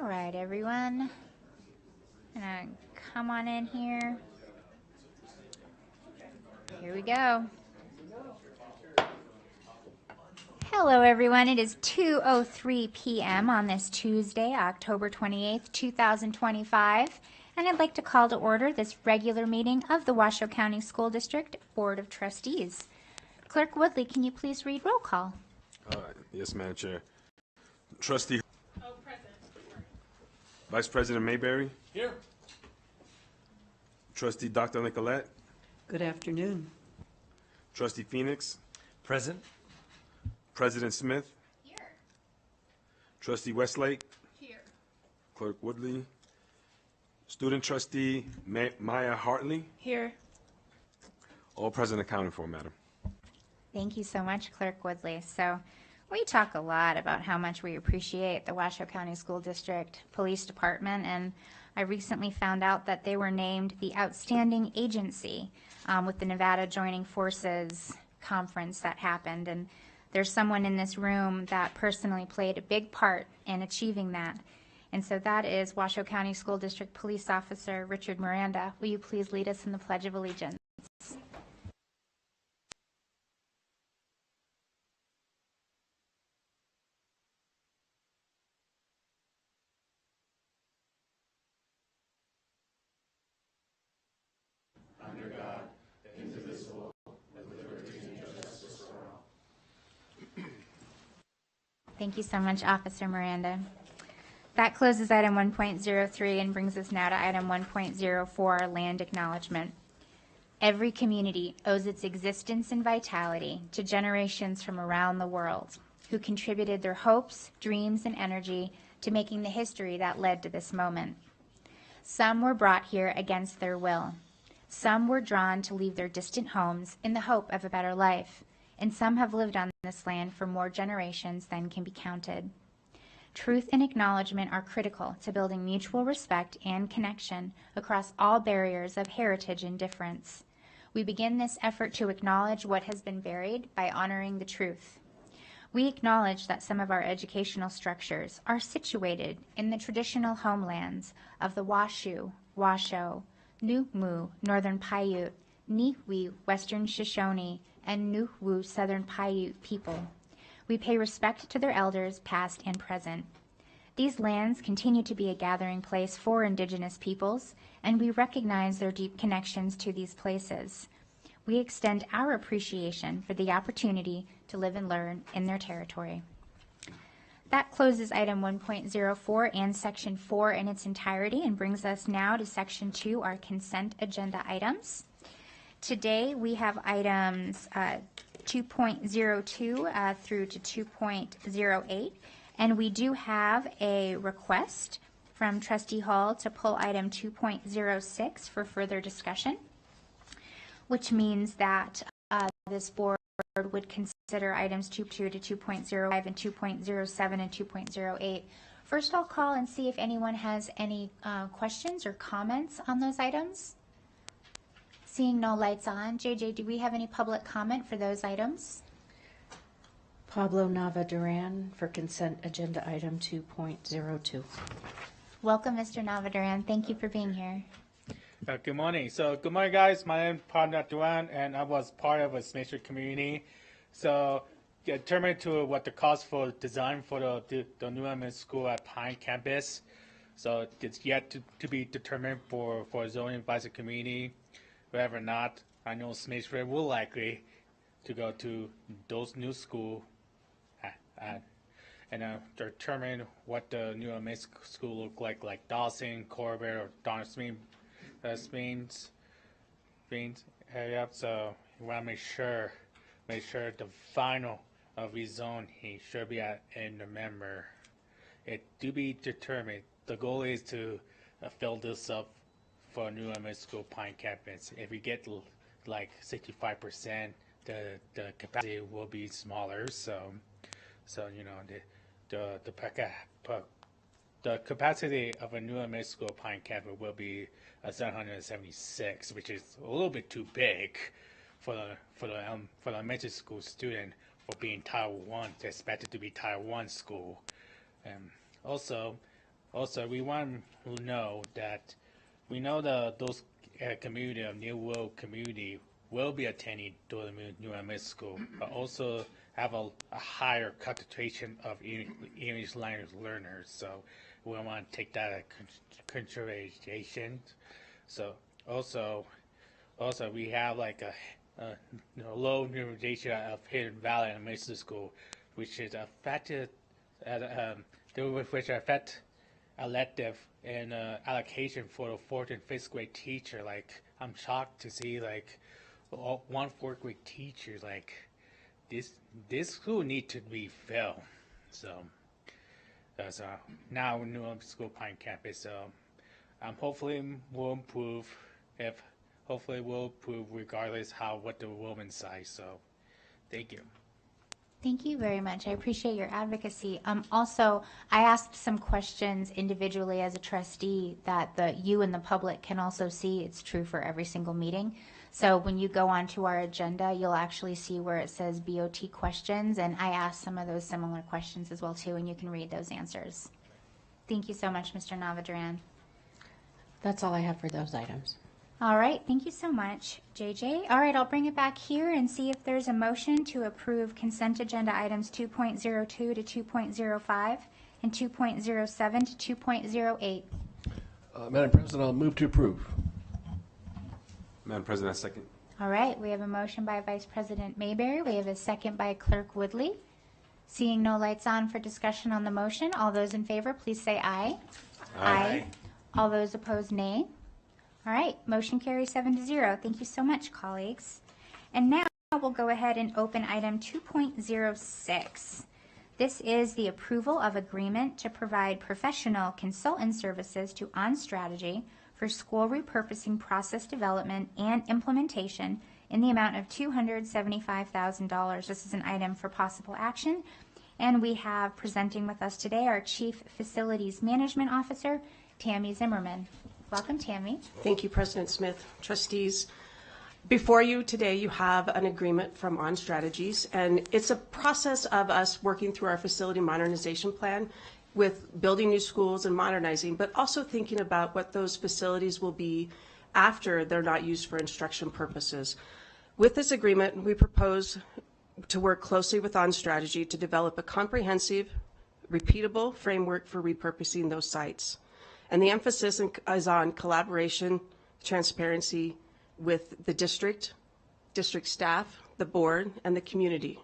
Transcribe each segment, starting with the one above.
All right, everyone. I'm gonna come on in here. Here we go. Hello, everyone. It is 2:03 p.m. on this Tuesday, October 28th, 2025, and I'd like to call to order this regular meeting of the Washoe County School District Board of Trustees. Clerk Woodley, can you please read roll call? Yes, Madam Chair. Trustee. Present. Vice President Mayberry. Here. Trustee Dr. Nicolette. Good afternoon. Trustee Phoenix. Present. President Smith. Here. Trustee Westlake. Here. Clerk Woodley. Student Trustee Maya Hartley. Here. All present and accounted for, Madam. Thank you so much, Clerk Woodley. So we talk a lot about how much we appreciate the Washoe County School District Police Department, and I recently found out that they were named the Outstanding Agency with the Nevada Joining Forces conference that happened, and there's someone in this room that personally played a big part in achieving that. And so that is Washoe County School District Police Officer Richard Miranda. Will you please lead us in the Pledge of Allegiance? Thank you so much, Officer Miranda. That closes item 1.03 and brings us now to item 1.04, land acknowledgement. Every community owes its existence and vitality to generations from around the world who contributed their hopes, dreams, and energy to making the history that led to this moment. Some were brought here against their will. Some were drawn to leave their distant homes in the hope of a better life, and some have lived on this land for more generations than can be counted. Truth and acknowledgement are critical to building mutual respect and connection across all barriers of heritage and difference. We begin this effort to acknowledge what has been buried by honoring the truth. We acknowledge that some of our educational structures are situated in the traditional homelands of the Washoe, Washoe, Newmoo, Northern Paiute, Nihui, Western Shoshone, and Nuhu, Southern Paiute people. We pay respect to their elders, past and present. These lands continue to be a gathering place for Indigenous peoples, and we recognize their deep connections to these places. We extend our appreciation for the opportunity to live and learn in their territory. That closes item 1.04 and section 4 in its entirety and brings us now to section 2, our consent agenda items. Today we have items 2.02 through to 2.08, and we do have a request from Trustee Hall to pull item 2.06 for further discussion, which means that this board would consider items 2.2 to 2.05 and 2.07 and 2.08. First, I'll call and see if anyone has any questions or comments on those items. Seeing no lights on, JJ, do we have any public comment for those items? Pablo Nava Duran for consent agenda item 2.02. Welcome, Mr. Navaduran. Thank you for being here. Good morning. Good morning, guys. My name is Pablo Duran, and I was part of a Smith community. Determined to what the cost for design for the new elementary school at Pine campus. So it's yet to be determined for zoning advisory community. Whether or not, I know Smithfield will likely to go to those new school and determine what the new elementary school look like Dawson, Corbett, or Don Smith's area. So you want to make sure the final rezone he should be in November. It to be determined. The goal is to fill this up for a new elementary school Pine campus. If we get like 65%, the capacity will be smaller. So you know the capacity of a new elementary school Pine campus will be 776, which is a little bit too big for the elementary school student for being Title 1. It's expected to be Title 1 school. Also, Also, we want to know that we know those community of New World community will be attending to the new elementary school, but also have a higher concentration of English language learners. So we want to take that into consideration. So also we have like a low utilization of Hidden Valley Elementary School, which is affected, which affect elective and allocation for the fourth and fifth grade teacher. Like, I'm shocked to see like one fourth grade teacher like this school need to be filled. So now New Orleans School Pine Campus. So hopefully will improve regardless what the woman's size. So thank you. Thank you very much. I appreciate your advocacy. Also, I asked some questions individually as a trustee that you and the public can also see. It's true for every single meeting. So when you go onto our agenda, you'll actually see where it says BOT questions, and I asked some of those similar questions as well too, and you can read those answers. Thank you so much, Mr. Navaduran. That's all I have for those items. All right, thank you so much, JJ. All right, I'll bring it back here and see if there's a motion to approve consent agenda items 2.02 to 2.05 and 2.07 to 2.08. Madam President, I'll move to approve. Madam President, I second. All right, we have a motion by Vice President Mayberry. We have a second by Clerk Woodley. Seeing no lights on for discussion on the motion, all those in favor, please say aye. Aye. All those opposed, nay. All right, motion carries 7-0. Thank you so much, colleagues. And now we'll go ahead and open item 2.06. This is the approval of agreement to provide professional consultant services to OnStrategy for school repurposing process development and implementation in the amount of $275,000. This is an item for possible action. And we have presenting with us today our Chief Facilities Management Officer, Tammy Zimmerman. Welcome, Tammy. Thank you, President Smith. Trustees, before you today, you have an agreement from OnStrategies, and it's a process of us working through our facility modernization plan with building new schools and modernizing, but also thinking about what those facilities will be after they're not used for instruction purposes. With this agreement, we propose to work closely with OnStrategy to develop a comprehensive, repeatable framework for repurposing those sites. And the emphasis is on collaboration, transparency with the district staff, the board, and the community.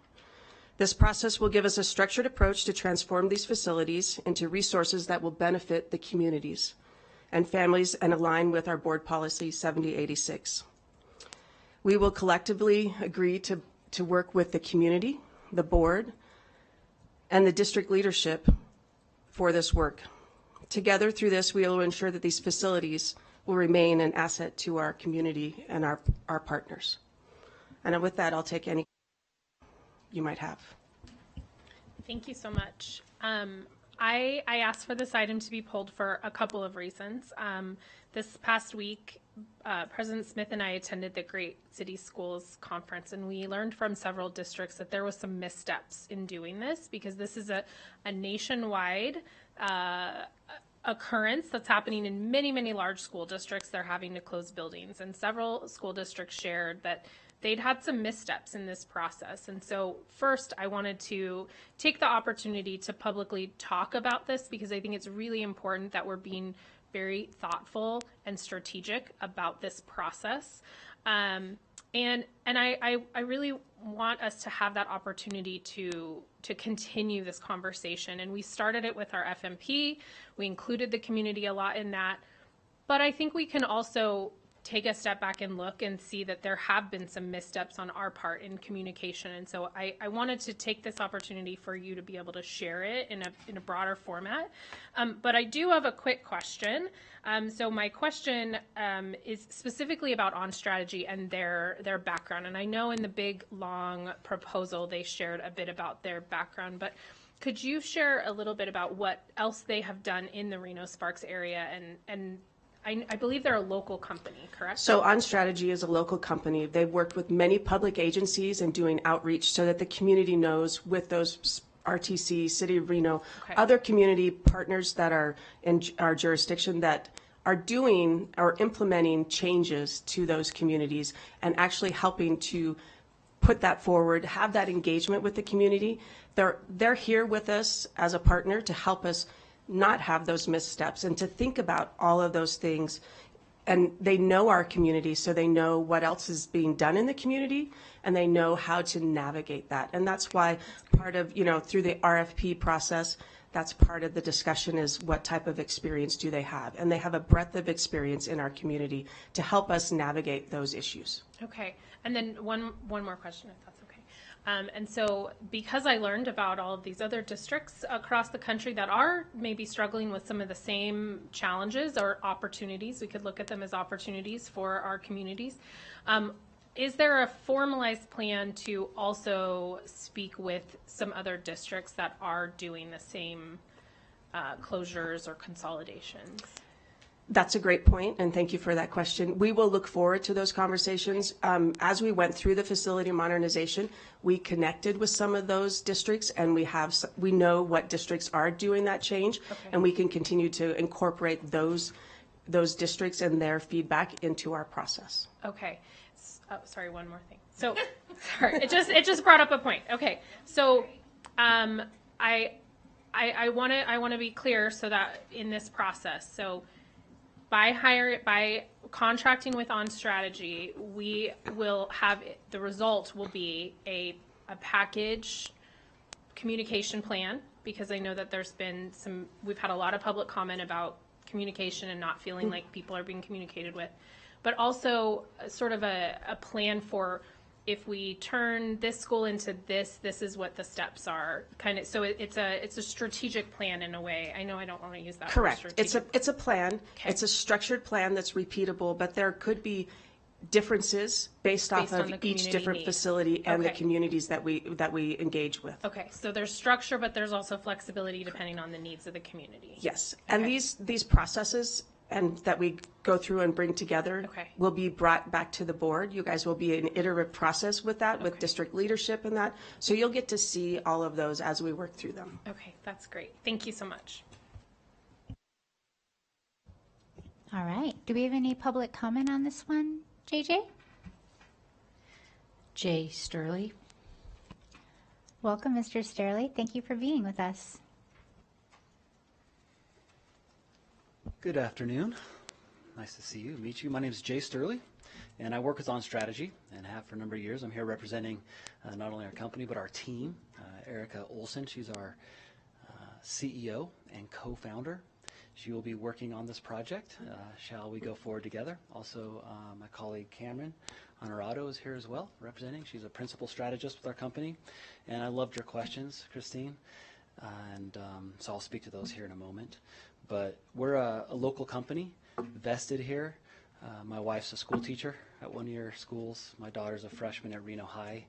This process will give us a structured approach to transform these facilities into resources that will benefit the communities and families and align with our board policy 7086. We will collectively agree to work with the community, the board, and the district leadership for this work. Together through this, we will ensure that these facilities will remain an asset to our community and our partners. And with that, I'll take any you might have. Thank you so much. I asked for this item to be pulled for a couple of reasons. This past week, President Smith and I attended the Great City Schools Conference, and we learned from several districts that there was some missteps in doing this, because this is a nationwide occurrence that's happening in many, many large school districts. They're having to close buildings, and several school districts shared that they'd had some missteps in this process. And so first, I wanted to take the opportunity to publicly talk about this, because I think it's really important that we're being very thoughtful and strategic about this process. And I really want us to have that opportunity to continue this conversation. And we started it with our FMP. We included the community a lot in that. But I think we can also take a step back and look and see that there have been some missteps on our part in communication. And so I wanted to take this opportunity for you to be able to share it in a broader format. But I do have a quick question. So my question is specifically about OnStrategy and their background. And I know in the big, long proposal, they shared a bit about their background, but could you share a little bit about what else they have done in the Reno-Sparks area? And I believe they're a local company, correct? So OnStrategy is a local company. They've worked with many public agencies and doing outreach so that the community knows with those RTC, City of Reno, Okay. other community partners that are in our jurisdiction that are doing or implementing changes to those communities and actually helping to put that forward, have that engagement with the community. They're here with us as a partner to help us not have those missteps and to think about all of those things. And they know our community, so they know what else is being done in the community, and they know how to navigate that. And that's why part of, through the RFP process, that's part of the discussion is what type of experience do they have? And they have a breadth of experience in our community to help us navigate those issues. Okay, and then one more question, if that's okay. And so because I learned about all of these other districts across the country that are maybe struggling with some of the same challenges or opportunities, we could look at them as opportunities for our communities. Is there a formalized plan to also speak with some other districts that are doing the same closures or consolidations? That's a great point, and thank you for that question. We will look forward to those conversations. As we went through the facility modernization, we connected with some of those districts, and we know what districts are doing that change, and we can continue to incorporate those districts and their feedback into our process. Okay. Oh, sorry, one more thing. So, sorry, it just brought up a point. Okay, so I want to be clear so that in this process, so by contracting with On Strategy, we will have the result will be a package communication plan, because I know that we've had a lot of public comment about communication and not feeling like people are being communicated with, but also sort of a plan for if we turn this school into this is what the steps are. Kind of, so it's a strategic plan in a way. I know I don't want to use that word. Correct. It's strategic. a plan. Okay. It's a structured plan that's repeatable, but there could be differences based off on of the each community different need. facility and the Okay. communities that we engage with. Okay, so there's structure, but there's also flexibility depending on the needs of the community. Yes, and Okay. these processes and that we go through and bring together Okay. will be brought back to the board. You guys will be an iterative process with that, with Okay. district leadership and that. So you'll get to see all of those as we work through them. Okay, that's great. Thank you so much. All right. Do we have any public comment on this one, JJ? Jay Sturley. Welcome, Mr. Sterley. Thank you for being with us. Good afternoon. Nice to see you, meet you. My name is Jay Sturley, and I work with On Strategy and have for a number of years. I'm here representing not only our company, but our team. Erica Olson, she's our CEO and co-founder. She will be working on this project. Shall we go forward together? Also, my colleague Cameron Honorado is here as well, representing. She's a principal strategist with our company. And I loved your questions, Christine. And so I'll speak to those here in a moment. But we're a local company, vested here. My wife's a school teacher at one of your schools. My daughter's a freshman at Reno High.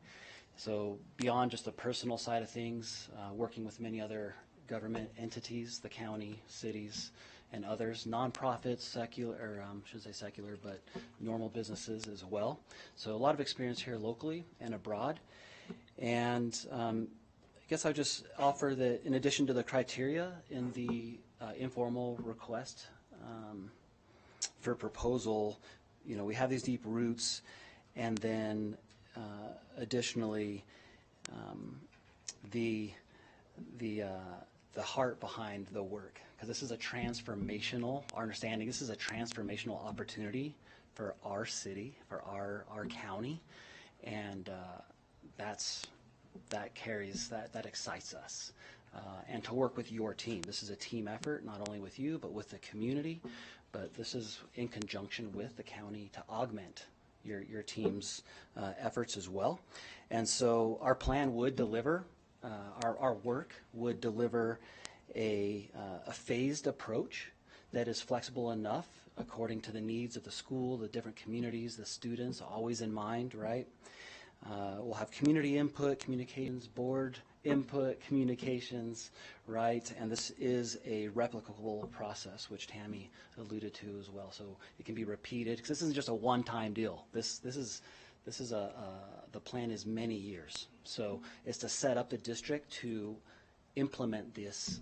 So beyond just the personal side of things, working with many other government entities, the county, cities, and others, nonprofits, secular, or should say secular, but normal businesses as well. So a lot of experience here locally and abroad. And I guess I'll just offer that in addition to the criteria in the informal request for proposal, we have these deep roots, and then additionally the heart behind the work, because this is a transformational, our understanding, this is a transformational opportunity for our city, for our county, and that excites us. And to work with your team. This is a team effort, not only with you, but with the community. But this is in conjunction with the county to augment your team's efforts as well. And so our plan would deliver, our work would deliver a phased approach that is flexible enough according to the needs of the school, the different communities, the students, always in mind, right? We'll have community input, communications board input, communications, right? And this is a replicable process, which Tammy alluded to as well. So it can be repeated, because this isn't just a one-time deal. This is the plan is many years. So it's to set up the district to implement these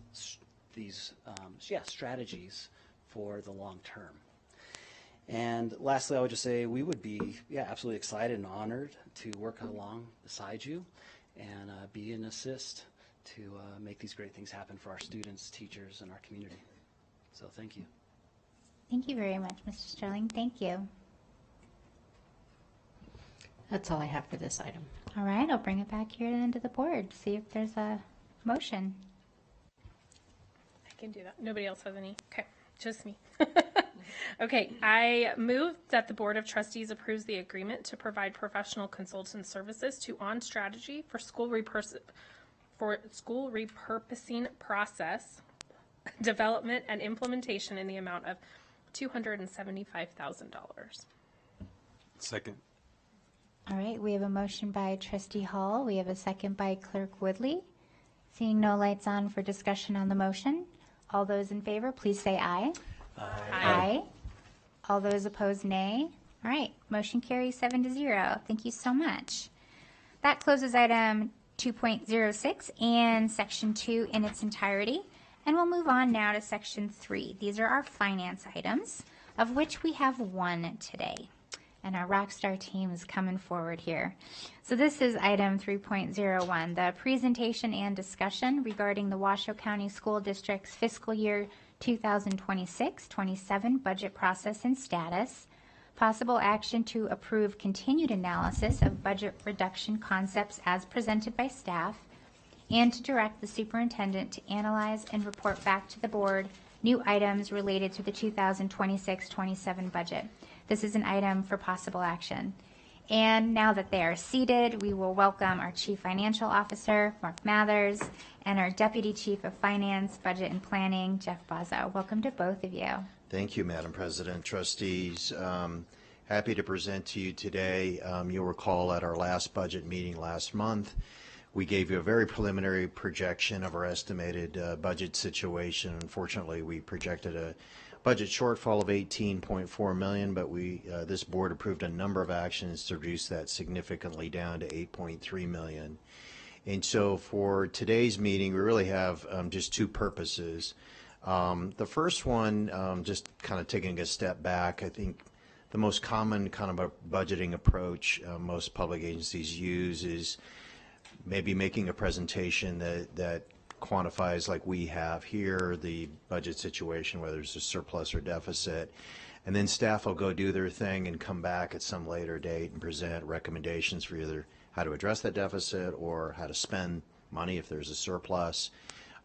strategies for the long term. And lastly, I would just say we would be absolutely excited and honored to work along beside you and be an assist to make these great things happen for our students, teachers, and our community. So thank you. Thank you very much, Mr. Sterling. Thank you. That's all I have for this item. All right, I'll bring it back here then to the board, see if there's a motion. I can do that. Nobody else has any? Okay, just me. Okay, I move that the Board of Trustees approves the agreement to provide professional consultant services to On Strategy for school repurposing process development and implementation in the amount of $275,000. Second. All right, we have a motion by Trustee Hall. We have a second by Clerk Woodley. Seeing no lights on for discussion on the motion, all those in favor, please say aye. Aye. All those opposed, nay. All right, motion carries 7-0. Thank you so much. That closes item 2.06 and section 2 in its entirety. And we'll move on now to section 3. These are our finance items, of which we have one today. And our Rockstar team is coming forward here. So this is item 3.01, the presentation and discussion regarding the Washoe County School District's fiscal year 2026-27 budget process and status, possible action to approve continued analysis of budget reduction concepts as presented by staff, and to direct the superintendent to analyze and report back to the board new items related to the 2026-27 budget. This is an item for possible action. And now that they are seated, we will welcome our Chief Financial Officer, Mark Mathers, and our Deputy Chief of Finance, Budget and Planning, Jeff Bozzo. Welcome to both of you. Thank you, Madam President. Trustees, happy to present to you today. You'll recall at our last budget meeting last month, we gave you a very preliminary projection of our estimated budget situation. Unfortunately, we projected a budget shortfall of $18.4 million, but this board approved a number of actions to reduce that significantly down to $8.3 million. And so for today's meeting, we really have just two purposes. The first one, just kind of taking a step back, I think the most common kind of a budgeting approach most public agencies use is maybe making a presentation that quantifies, like we have here, the budget situation, whether it's a surplus or deficit, and then staff will go do their thing and come back at some later date and present recommendations for either how to address that deficit or how to spend money if there's a surplus,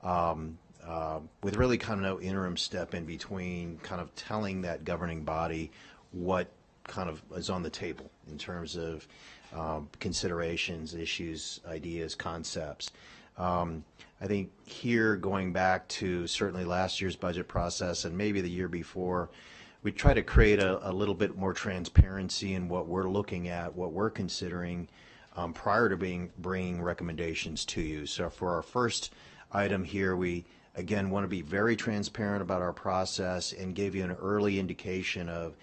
with really kind of no interim step in between, kind of telling that governing body what kind of is on the table in terms of considerations, issues, ideas, concepts. I think here, going back to certainly last year's budget process and maybe the year before, we try to create a little bit more transparency in what we're looking at, what we're considering prior to bringing recommendations to you. So for our first item here, we again want to be very transparent about our process and give you an early indication of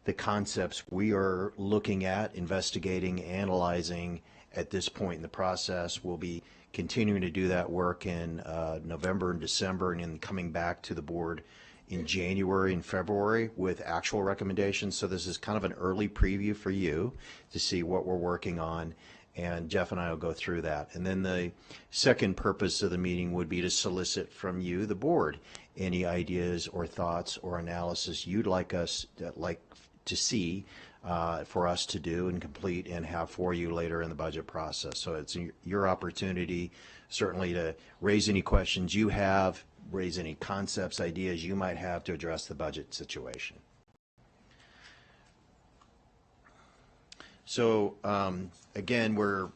the concepts we are looking at, investigating, analyzing at this point in the process. We'll be continuing to do that work in November and December, and then coming back to the board in January and February with actual recommendations. So this is kind of an early preview for you to see what we're working on, and Jeff and I will go through that. And then the second purpose of the meeting would be to solicit from you, the board, any ideas or thoughts or analysis you'd like to see for us to do and complete and have for you later in the budget process. So it's your opportunity certainly to raise any questions you have, raise any concepts, ideas you might have to address the budget situation. So again, we're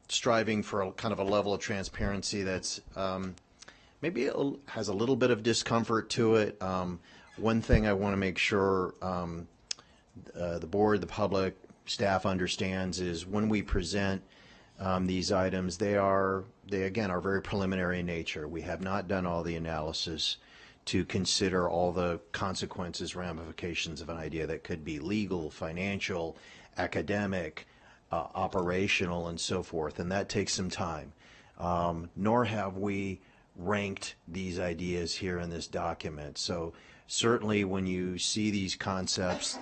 striving for a kind of a level of transparency that's maybe has a little bit of discomfort to it. One thing I want to make sure the board, the public, staff understands is when we present these items, they again are very preliminary in nature. We have not done all the analysis to consider all the consequences, ramifications of an idea that could be legal, financial, academic, operational, and so forth, and that takes some time. Nor have we ranked these ideas here in this document. So certainly when you see these concepts,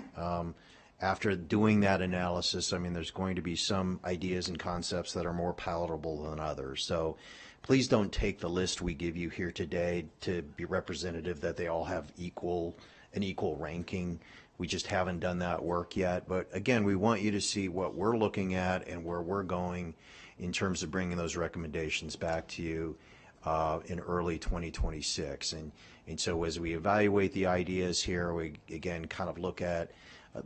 after doing that analysis, I mean, there's going to be some ideas and concepts that are more palatable than others. So please don't take the list we give you here today to be representative that they all have an equal ranking. We just haven't done that work yet. But again, we want you to see what we're looking at and where we're going in terms of bringing those recommendations back to you in early 2026. And so as we evaluate the ideas here, we again kind of look at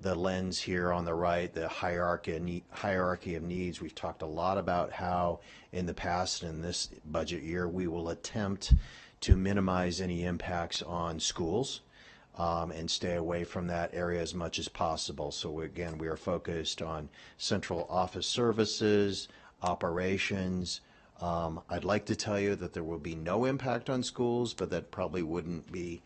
the lens here on the right, the hierarchy of needs. We've talked a lot about how in the past, in this budget year, we will attempt to minimize any impacts on schools and stay away from that area as much as possible. So again, we are focused on central office services, operations. I'd like to tell you that there will be no impact on schools, but that probably wouldn't be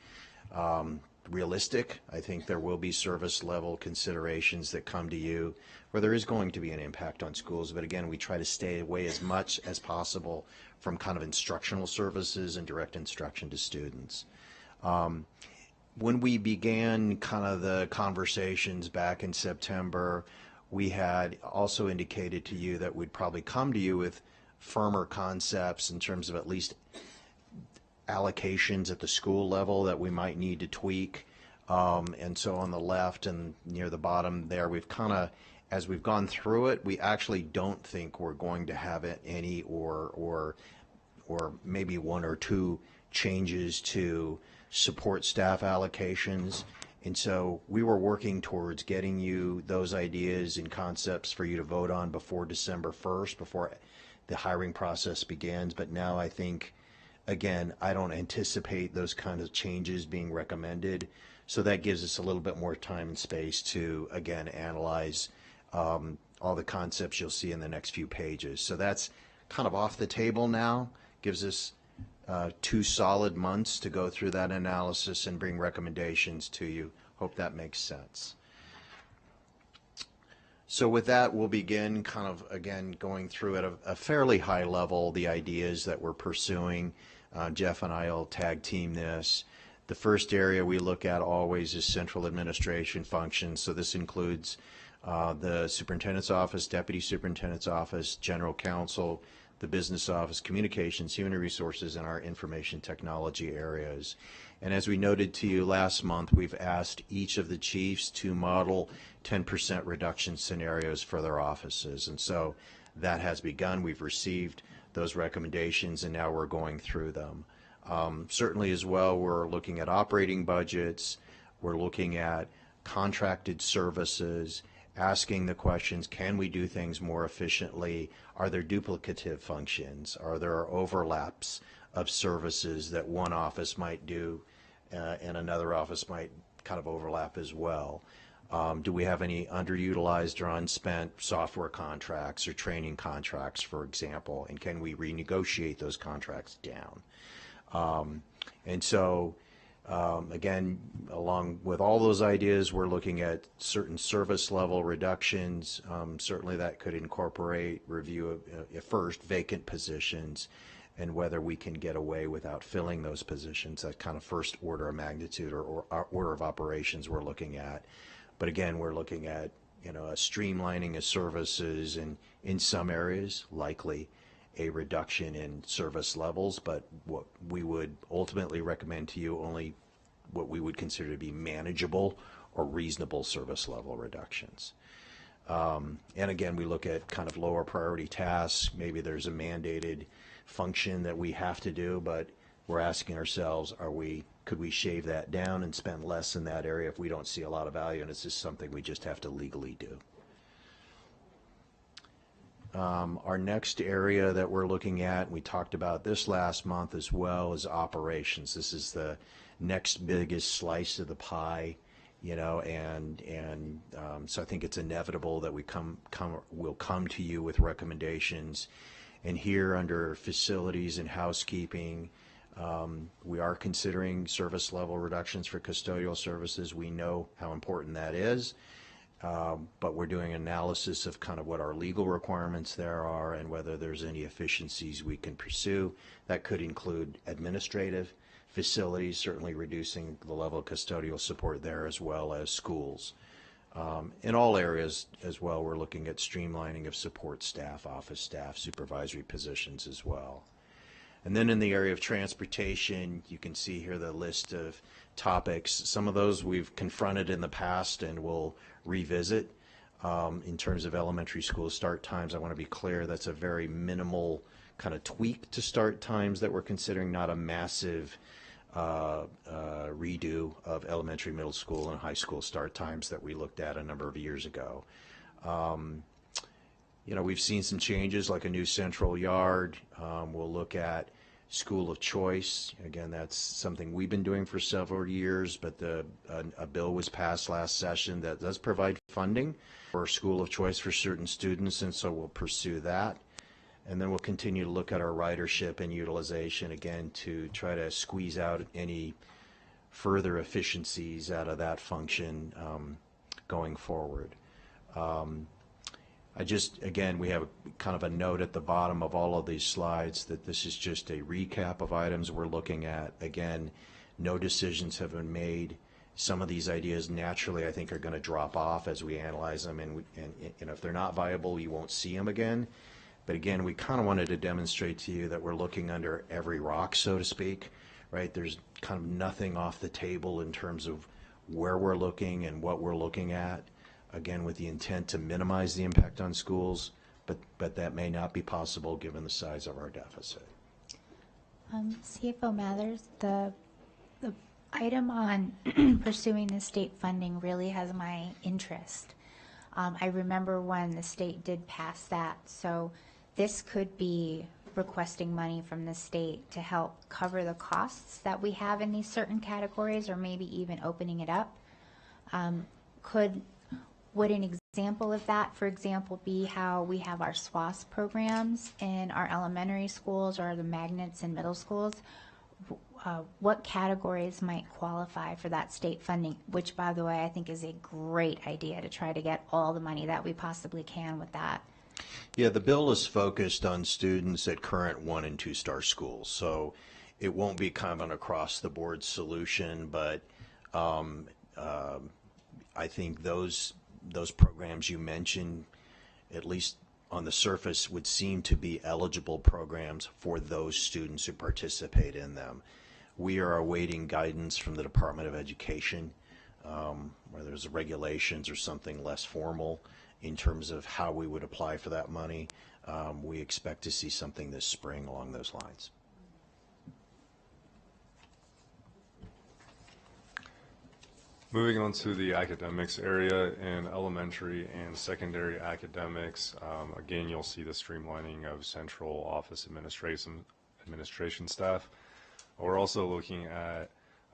realistic. I think there will be service level considerations that come to you where there is going to be an impact on schools. But again, we try to stay away as much as possible from kind of instructional services and direct instruction to students. When we began kind of the conversations back in September, we had also indicated to you that we'd probably come to you with firmer concepts in terms of at least allocations at the school level that we might need to tweak. And so on the left and near the bottom there, we've kind of, as we've gone through it, we actually don't think we're going to have any or maybe one or two changes to support staff allocations. And so we were working towards getting you those ideas and concepts for you to vote on before December 1st, before the hiring process begins. But now I think, again, I don't anticipate those kinds of changes being recommended. So that gives us a little bit more time and space to, again, analyze all the concepts you'll see in the next few pages. So that's kind of off the table now. Gives us 2 solid months to go through that analysis and bring recommendations to you. Hope that makes sense. So with that, we'll begin kind of, again, going through at a fairly high level the ideas that we're pursuing. Jeff and I will tag team this. The first area we look at always is central administration functions. So this includes the superintendent's office, deputy superintendent's office, general counsel, the business office, communications, human resources, and our information technology areas. And as we noted to you last month, we've asked each of the chiefs to model 10% reduction scenarios for their offices. And so that has begun. We've received those recommendations, and now we're going through them. Certainly as well, we're looking at operating budgets. We're looking at contracted services, asking the questions, can we do things more efficiently? Are there duplicative functions? Are there overlaps of services that one office might do and another office might kind of overlap as well? Do we have any underutilized or unspent software contracts or training contracts, for example, and can we renegotiate those contracts down? And so again, along with all those ideas, we're looking at certain service level reductions. Certainly that could incorporate review of first vacant positions and whether we can get away without filling those positions. That kind of first order of magnitude or order of operations we're looking at. But again, we're looking at a streamlining of services and in some areas likely a reduction in service levels, but what we would ultimately recommend to you only what we would consider to be manageable or reasonable service level reductions. And again, we look at kind of lower priority tasks. Maybe there's a mandated function that we have to do, but we're asking ourselves, could we shave that down and spend less in that area if we don't see a lot of value and it's just something we just have to legally do? Our next area that we're looking at, and we talked about this last month as well, is operations. This is the next biggest slice of the pie, and so I think it's inevitable that we'll come to you with recommendations. And here under facilities and housekeeping, we are considering service level reductions for custodial services. We know how important that is. but we're doing analysis of kind of what our legal requirements there are and whether there's any efficiencies we can pursue. That could include administrative facilities, certainly reducing the level of custodial support there, as well as schools. In all areas as well, we're looking at streamlining of support staff, office staff, supervisory positions as well. And then in the area of transportation, you can see here the list of topics. Some of those we've confronted in the past and will revisit. In terms of elementary school start times, I want to be clear that's a very minimal kind of tweak to start times that we're considering, not a massive redo of elementary, middle school, and high school start times that we looked at a number of years ago. You know, we've seen some changes like a new central yard. We'll look at school of choice. Again, that's something we've been doing for several years, but a bill was passed last session that does provide funding for school of choice for certain students, and so we'll pursue that. And then we'll continue to look at our ridership and utilization, again, to try to squeeze out any further efficiencies out of that function going forward. Again, we have kind of a note at the bottom of all of these slides that this is just a recap of items we're looking at. Again, no decisions have been made. Some of these ideas naturally, I think, are going to drop off as we analyze them, and if they're not viable, you won't see them again. But again, we kind of wanted to demonstrate to you that we're looking under every rock, so to speak, right? There's kind of nothing off the table in terms of where we're looking and what we're looking at, again, with the intent to minimize the impact on schools, but that may not be possible given the size of our deficit. CFO Mathers, the item on pursuing the state funding really has my interest. I remember when the state did pass that, so this could be requesting money from the state to help cover the costs that we have in these certain categories, or maybe even opening it up. Would an example of that, for example, be how we have our SWAS programs in our elementary schools or the magnets in middle schools? What categories might qualify for that state funding, which, by the way, I think is a great idea to try to get all the money that we possibly can with that. Yeah, the bill is focused on students at current 1- and 2-star schools, so it won't be kind of an across-the-board solution, but I think those programs you mentioned, at least on the surface, would seem to be eligible programs for those students who participate in them. We are awaiting guidance from the Department of Education, whether there's regulations or something less formal in terms of how we would apply for that money. We expect to see something this spring along those lines. Moving on to the academics area, in elementary and secondary academics, again, you'll see the streamlining of central office administration staff. We're also looking at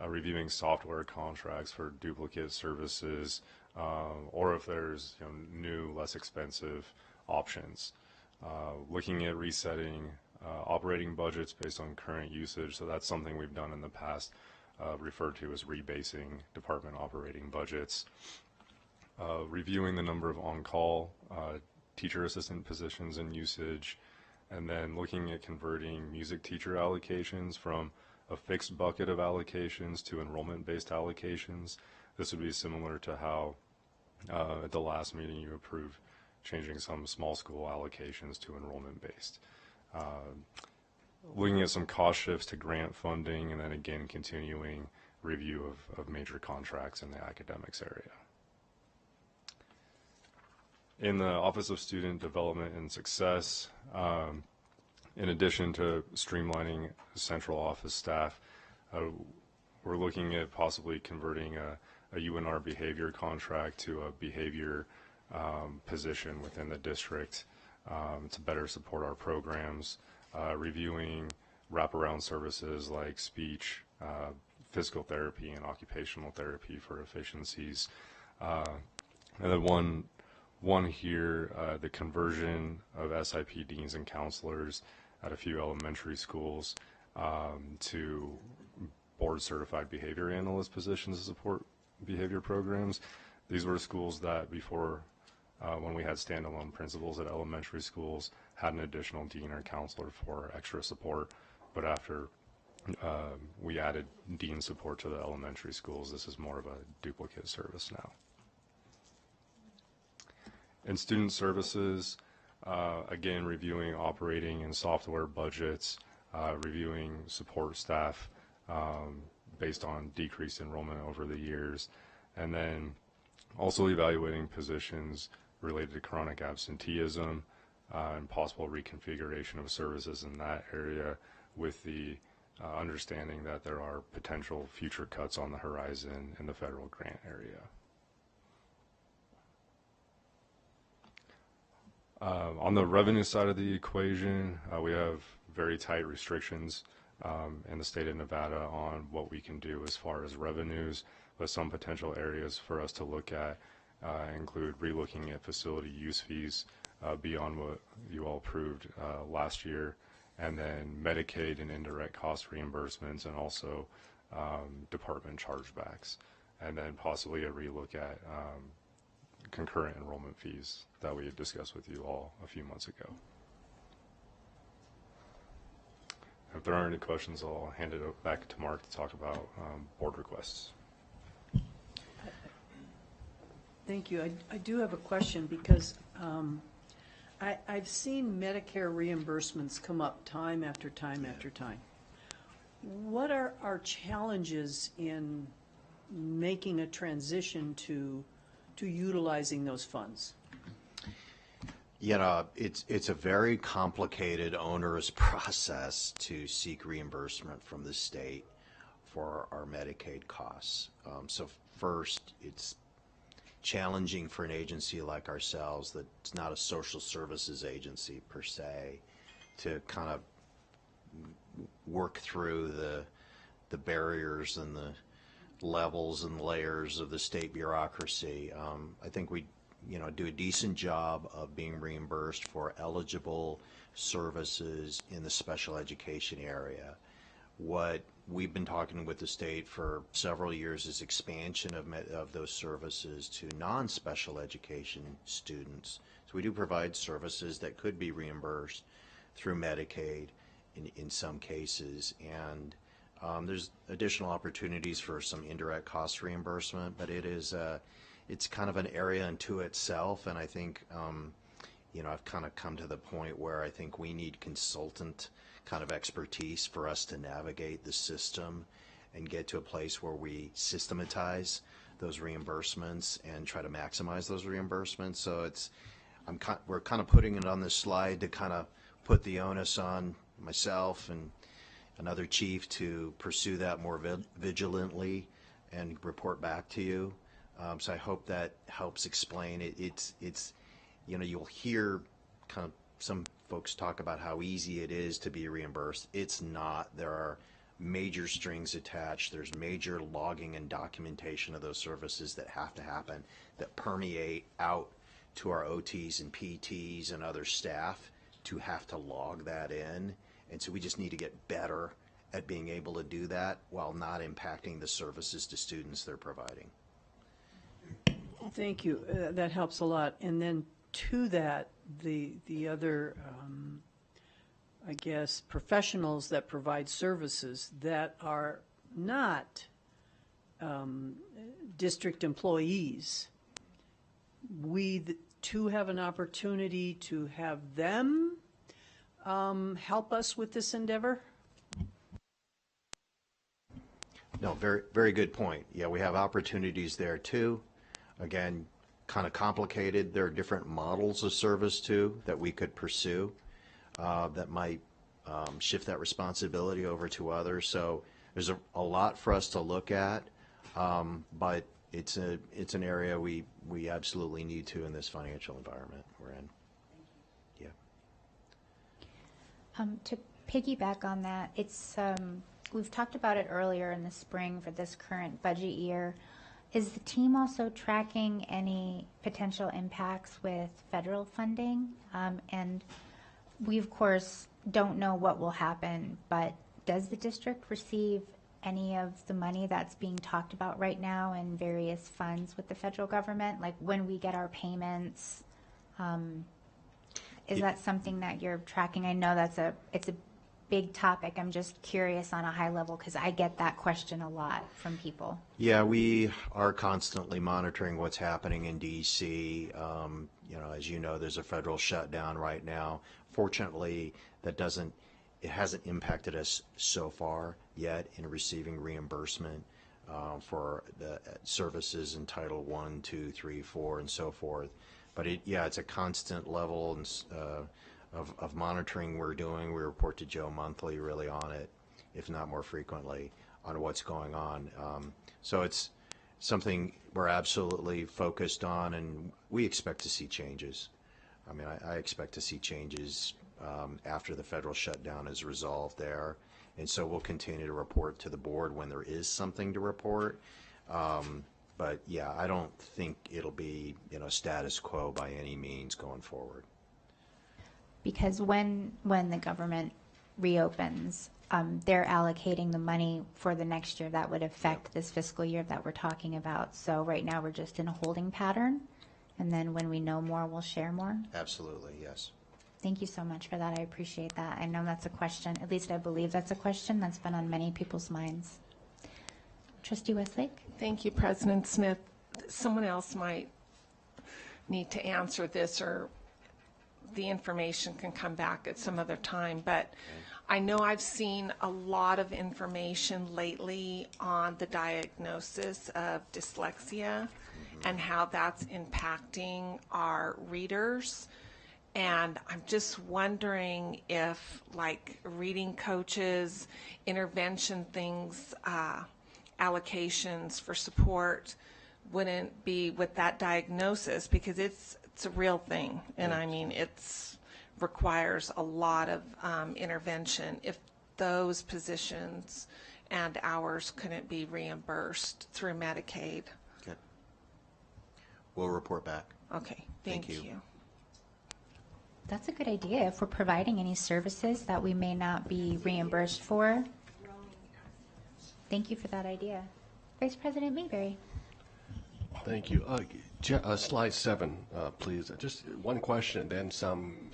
reviewing software contracts for duplicate services, or if there's new, less expensive options. Looking at resetting operating budgets based on current usage, so that's something we've done in the past. Referred to as rebasing department operating budgets, reviewing the number of on-call teacher assistant positions and usage, and then looking at converting music teacher allocations from a fixed bucket of allocations to enrollment-based allocations. This would be similar to how at the last meeting you approved changing some small school allocations to enrollment-based. Looking at some cost shifts to grant funding, and then again continuing review of major contracts in the academics area. In the Office of Student Development and Success, in addition to streamlining central office staff, we're looking at possibly converting a UNR behavior contract to a behavior position within the district to better support our programs. Reviewing wraparound services like speech, physical therapy, and occupational therapy for efficiencies. And then one here, the conversion of SIP deans and counselors at a few elementary schools to board certified behavior analyst positions to support behavior programs. These were schools that before, when we had standalone principals at elementary schools, had an additional dean or counselor for extra support. But after we added dean support to the elementary schools, this is more of a duplicate service now. In student services, again, reviewing operating and software budgets, reviewing support staff based on decreased enrollment over the years, and then also evaluating positions related to chronic absenteeism and possible reconfiguration of services in that area, with the understanding that there are potential future cuts on the horizon in the federal grant area. On the revenue side of the equation, we have very tight restrictions in the state of Nevada on what we can do as far as revenues, but some potential areas for us to look at include relooking at facility use fees beyond what you all approved last year, and then Medicaid and indirect cost reimbursements, and also department chargebacks, and then possibly a relook at concurrent enrollment fees that we had discussed with you all a few months ago. If there aren't any questions, I'll hand it back to Mark to talk about board requests. Thank you. I do have a question, because I've seen Medicare reimbursements come up time after time after time. What are our challenges in making a transition to utilizing those funds? You know, it's a very complicated, onerous process to seek reimbursement from the state for our Medicaid costs. So first, it's challenging for an agency like ourselves that's not a social services agency per se to kind of work through the barriers and the levels and layers of the state bureaucracy. I think we do a decent job of being reimbursed for eligible services in the special education area. What we've been talking with the state for several years is expansion of those services to non-special education students. So we do provide services that could be reimbursed through Medicaid in some cases, and there's additional opportunities for some indirect cost reimbursement, but it's kind of an area unto itself, and I think I've kind of come to the point where I think we need consultant kind of expertise for us to navigate the system and get to a place where we systematize those reimbursements and try to maximize those reimbursements. So we're kind of putting it on this slide to kind of put the onus on myself and another chief to pursue that more vigilantly and report back to you. So I hope that helps explain it. It's you'll hear kind of some folks talk about how easy it is to be reimbursed. It's not. There are major strings attached. There's major logging and documentation of those services that have to happen, that permeate out to our OTs and PTs and other staff to have to log that in. And so we just need to get better at being able to do that while not impacting the services to students they're providing. Thank you. That helps a lot. And then to that, the other, I guess, professionals that provide services that are not district employees, we too have an opportunity to have them help us with this endeavor? No, very, very good point. Yeah, we have opportunities there too. Again, kind of complicated. There are different models of service too that we could pursue that might shift that responsibility over to others. So there's a lot for us to look at, but it's an area we absolutely need to in this financial environment we're in. Yeah. To piggyback on that, it's we've talked about it earlier in the spring for this current budget year. Is the team also tracking any potential impacts with federal funding? And we, of course, don't know what will happen, but does the district receive any of the money that's being talked about right now in various funds with the federal government? Like when we get our payments, is that something that you're tracking? I know it's a big topic. I'm just curious on a high level because I get that question a lot from people. Yeah, we are constantly monitoring what's happening in DC. As you know, there's a federal shutdown right now. Fortunately, it hasn't impacted us so far yet in receiving reimbursement for the services in Title 1, 2, 3, 4, and so forth. But it's a constant level of monitoring we're doing. We report to Joe monthly really on it, if not more frequently, on what's going on. So it's something we're absolutely focused on, and we expect to see changes. I mean, I expect to see changes after the federal shutdown is resolved there. And so we'll continue to report to the board when there is something to report. But yeah, I don't think it'll be, status quo by any means going forward. Because when the government reopens, they're allocating the money for the next year that would affect this fiscal year that we're talking about. So right now we're just in a holding pattern, and then when we know more, we'll share more. Absolutely, yes. Thank you so much for that. I appreciate that. I know that's a question, at least I believe that's a question that's been on many people's minds. Trustee Westlake? Thank you, President Smith. Someone else might need to answer this, or the information can come back at some other time, but I know I've seen a lot of information lately on the diagnosis of dyslexia and how that's impacting our readers. And I'm just wondering if, like, reading coaches, intervention things, allocations for support wouldn't be with that diagnosis, because it's a real thing, and I mean it's requires a lot of intervention. If those positions and hours couldn't be reimbursed through Medicaid. Okay. We'll report back. Okay, thank you. That's a good idea. If we're providing any services that we may not be reimbursed for. Thank you for that idea. Vice President Mayberry. Thank you. Slide 7, please. Just one question and then some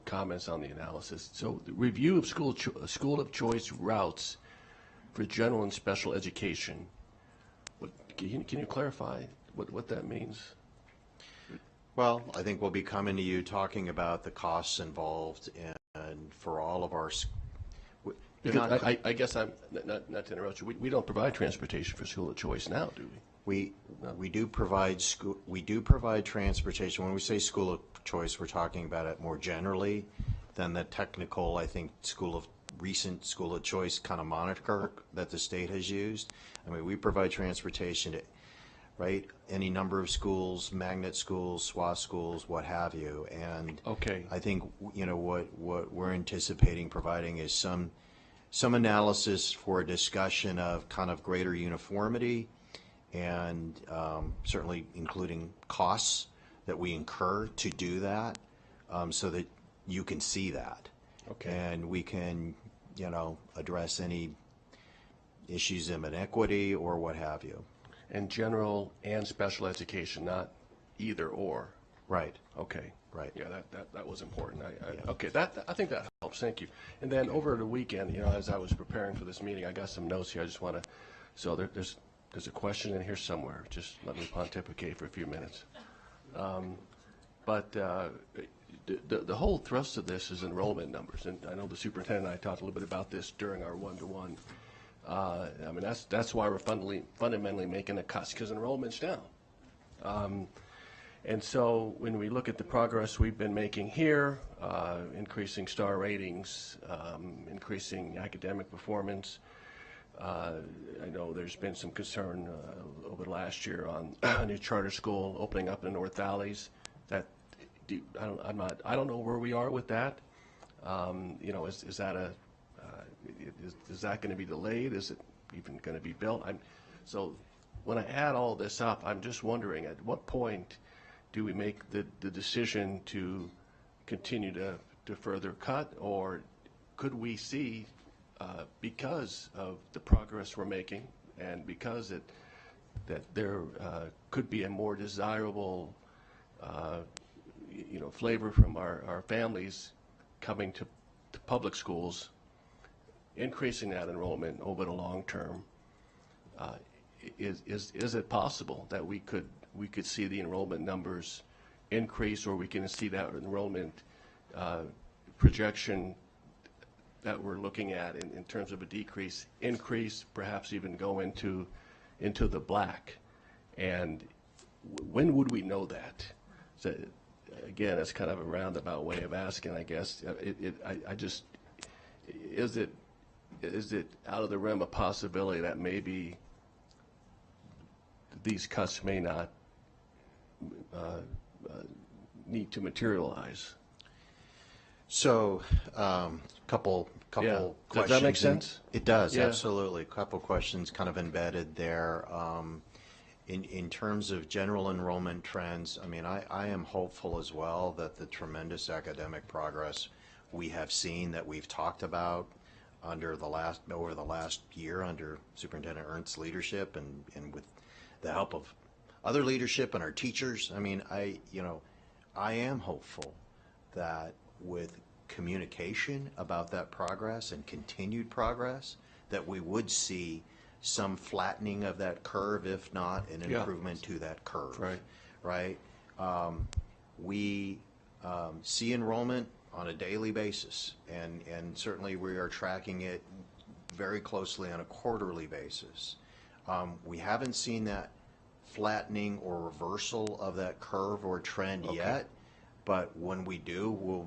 comments on the analysis. So the review of school of choice routes for general and special education. Can you clarify what that means? Well, I think we'll be coming to you talking about the costs involved and for all of our I guess I'm not to interrupt you. We don't provide transportation for school of choice now, do we? We do provide transportation. When we say school of choice, we're talking about it more generally than the technical, I think, recent school of choice kind of moniker that the state has used. I mean, we provide transportation to, right, any number of schools, magnet schools, SWAT schools, what have you. And okay. I think, what we're anticipating providing is some analysis for a discussion of kind of greater uniformity and certainly including costs that we incur to do that, so that you can see that. Okay. And we can, address any issues of inequity or what have you. And general and special education, not either or. Right. Okay. Right. Yeah, that was important. Okay, I think that helps. Thank you. And then over the weekend, as I was preparing for this meeting, I got some notes here. I just want to. So there's a question in here somewhere. Just let me pontificate for a few minutes. But the whole thrust of this is enrollment numbers, and I know the superintendent and I talked a little bit about this during our one-to-one. I mean, that's why we're fundamentally making the cuts, because enrollment's down. And so when we look at the progress we've been making here, increasing star ratings, increasing academic performance, I know there's been some concern over the last year on a new charter school opening up in the North Valleys. I don't know where we are with that. Is that going to be delayed? Is it even going to be built? So when I add all this up, I'm just wondering, at what point do we make the decision to continue to further cut, or could we see because of the progress we're making and because that there could be a more desirable flavor from our families coming to public schools, increasing that enrollment over the long term. Is it possible that we could see the enrollment numbers increase, or we can see that enrollment projection that we're looking at in terms of a decrease, increase, perhaps even go into the black? And when would we know that? So, again, it's kind of a roundabout way of asking, I guess. Is it out of the realm of possibility that maybe these cuts may not need to materialize? So, couple Yeah. questions. Does that make sense? It does, Yeah. absolutely. Couple questions kind of embedded there. In terms of general enrollment trends, I mean, I am hopeful as well that the tremendous academic progress we have seen, that we've talked about over the last year under Superintendent Ernst's leadership and with the help of other leadership and our teachers. I mean, I am hopeful that with communication about that progress and continued progress, that we would see some flattening of that curve, if not an improvement to that curve. Right. We see enrollment on a daily basis, and certainly we are tracking it very closely on a quarterly basis. We haven't seen that flattening or reversal of that curve or trend yet, but when we do, we'll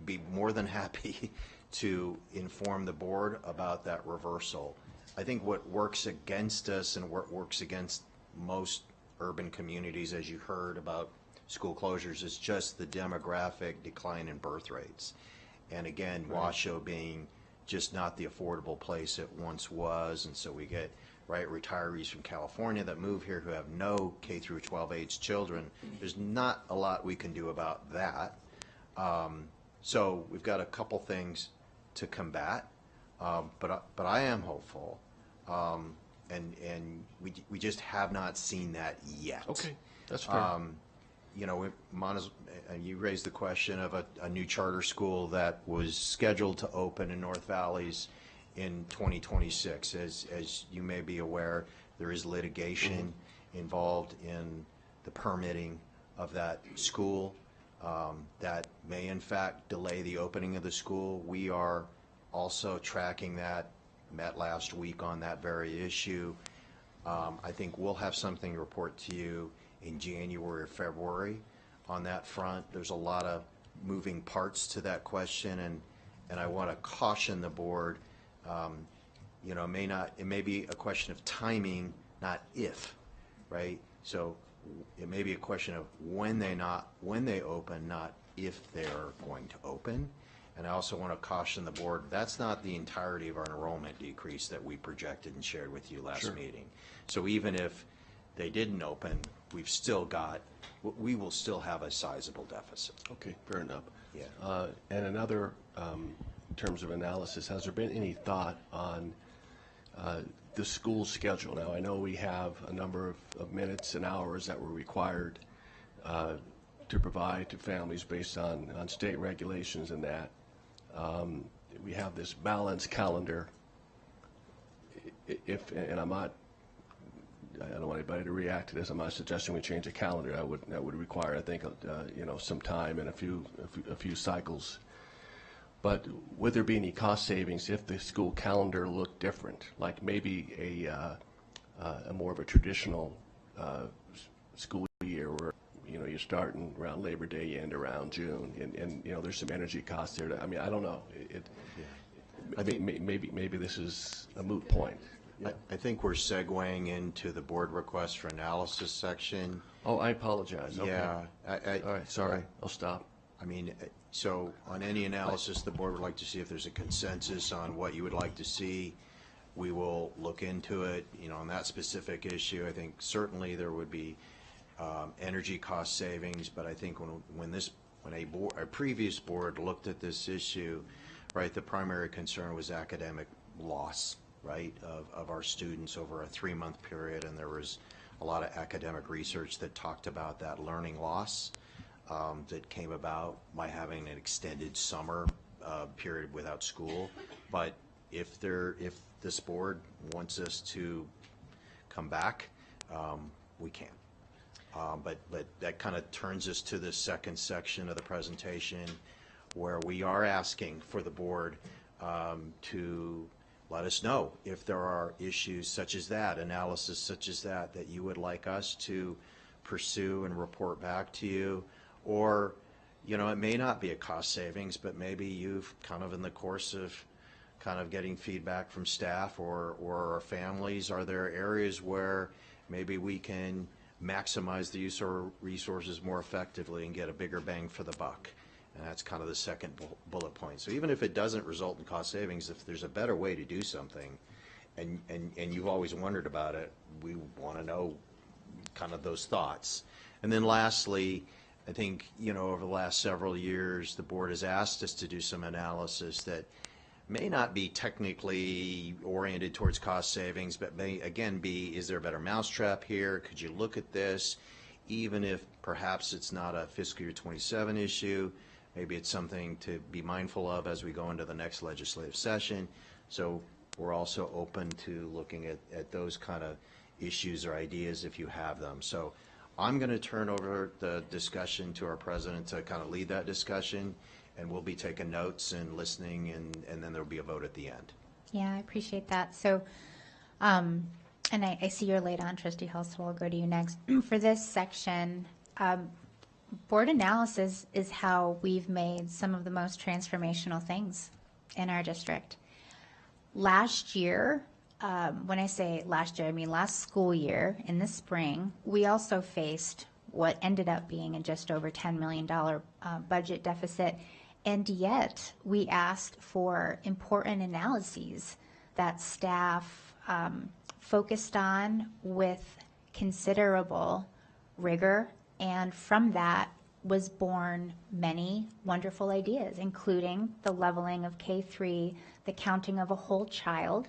be more than happy to inform the board about that reversal. I think what works against us and what works against most urban communities, as you heard about school closures, is just the demographic decline in birth rates. And again, Washoe being just not the affordable place it once was, and so we get retirees from California that move here who have no K through 12 age children. There's not a lot we can do about that. So we've got a couple things to combat, but I am hopeful, and we just have not seen that yet. Okay, that's fair. You raised the question of a new charter school that was scheduled to open in North Valleys in 2026. As you may be aware, there is litigation involved in the permitting of that school that may in fact delay the opening of the school. We are also tracking that, met last week on that very issue. I think we'll have something to report to you in January or February on that front. There's a lot of moving parts to that question, and I want to caution the board. It may be a question of timing, not if, right? So it may be a question of when they open, not if they're going to open. And I also want to caution the board, that's not the entirety of our enrollment decrease that we projected and shared with you last meeting. So even if they didn't open, we will still have a sizable deficit. Okay, fair enough. Yeah. And another, in terms of analysis, has there been any thought on the school schedule? Now, I know we have a number of minutes and hours that were required to provide to families based on state regulations and that. We have this balanced calendar. And I don't want anybody to react to this. I'm not suggesting we change the calendar. That would require, I think, some time and a few cycles. But would there be any cost savings if the school calendar looked different, like maybe a more of a traditional school year where you're starting around Labor Day, you end around June, and there's some energy costs there. I don't know. Maybe this is a moot point. Yeah. I think we're segueing into the board request for analysis section. Oh, I apologize. Okay. Yeah. All right, sorry. I'll stop. I mean, so on any analysis, the board would like to see if there's a consensus on what you would like to see. We will look into it. On that specific issue, I think certainly there would be energy cost savings, but I think when a previous board looked at this issue right, the primary concern was academic loss, right, of our students over a 3-month period, and there was a lot of academic research that talked about that learning loss that came about by having an extended summer period without school. But if this board wants us to come back, we can. But that kind of turns us to the second section of the presentation, where we are asking for the board to let us know if there are issues such as that, analysis such as that you would like us to pursue and report back to you. Or, you know, it may not be a cost savings, but maybe you've kind of in the course of kind of getting feedback from staff or our families, are there areas where maybe we can maximize the use of our resources more effectively and get a bigger bang for the buck? And that's kind of the second bullet point. So even if it doesn't result in cost savings, if there's a better way to do something, and you've always wondered about it, we want to know kind of those thoughts. And then lastly, I think, you know, over the last several years, the board has asked us to do some analysis that may not be technically oriented towards cost savings, but may again be, is there a better mousetrap here? Could you look at this? Even if perhaps it's not a fiscal year 27 issue, maybe it's something to be mindful of as we go into the next legislative session. So we're also open to looking at those kind of issues or ideas if you have them. So I'm going to turn over the discussion to our president to kind of lead that discussion, and we'll be taking notes and listening, and then there'll be a vote at the end. Yeah, I appreciate that. So, and I see you're late on, Trustee Hull, so I'll go to you next. For this section, board analysis is how we've made some of the most transformational things in our district. Last year, when I say last year, I mean last school year in the spring, we also faced what ended up being a just over $10 million budget deficit. And yet we asked for important analyses that staff focused on with considerable rigor. And from that was born many wonderful ideas, including the leveling of K-3, the counting of a whole child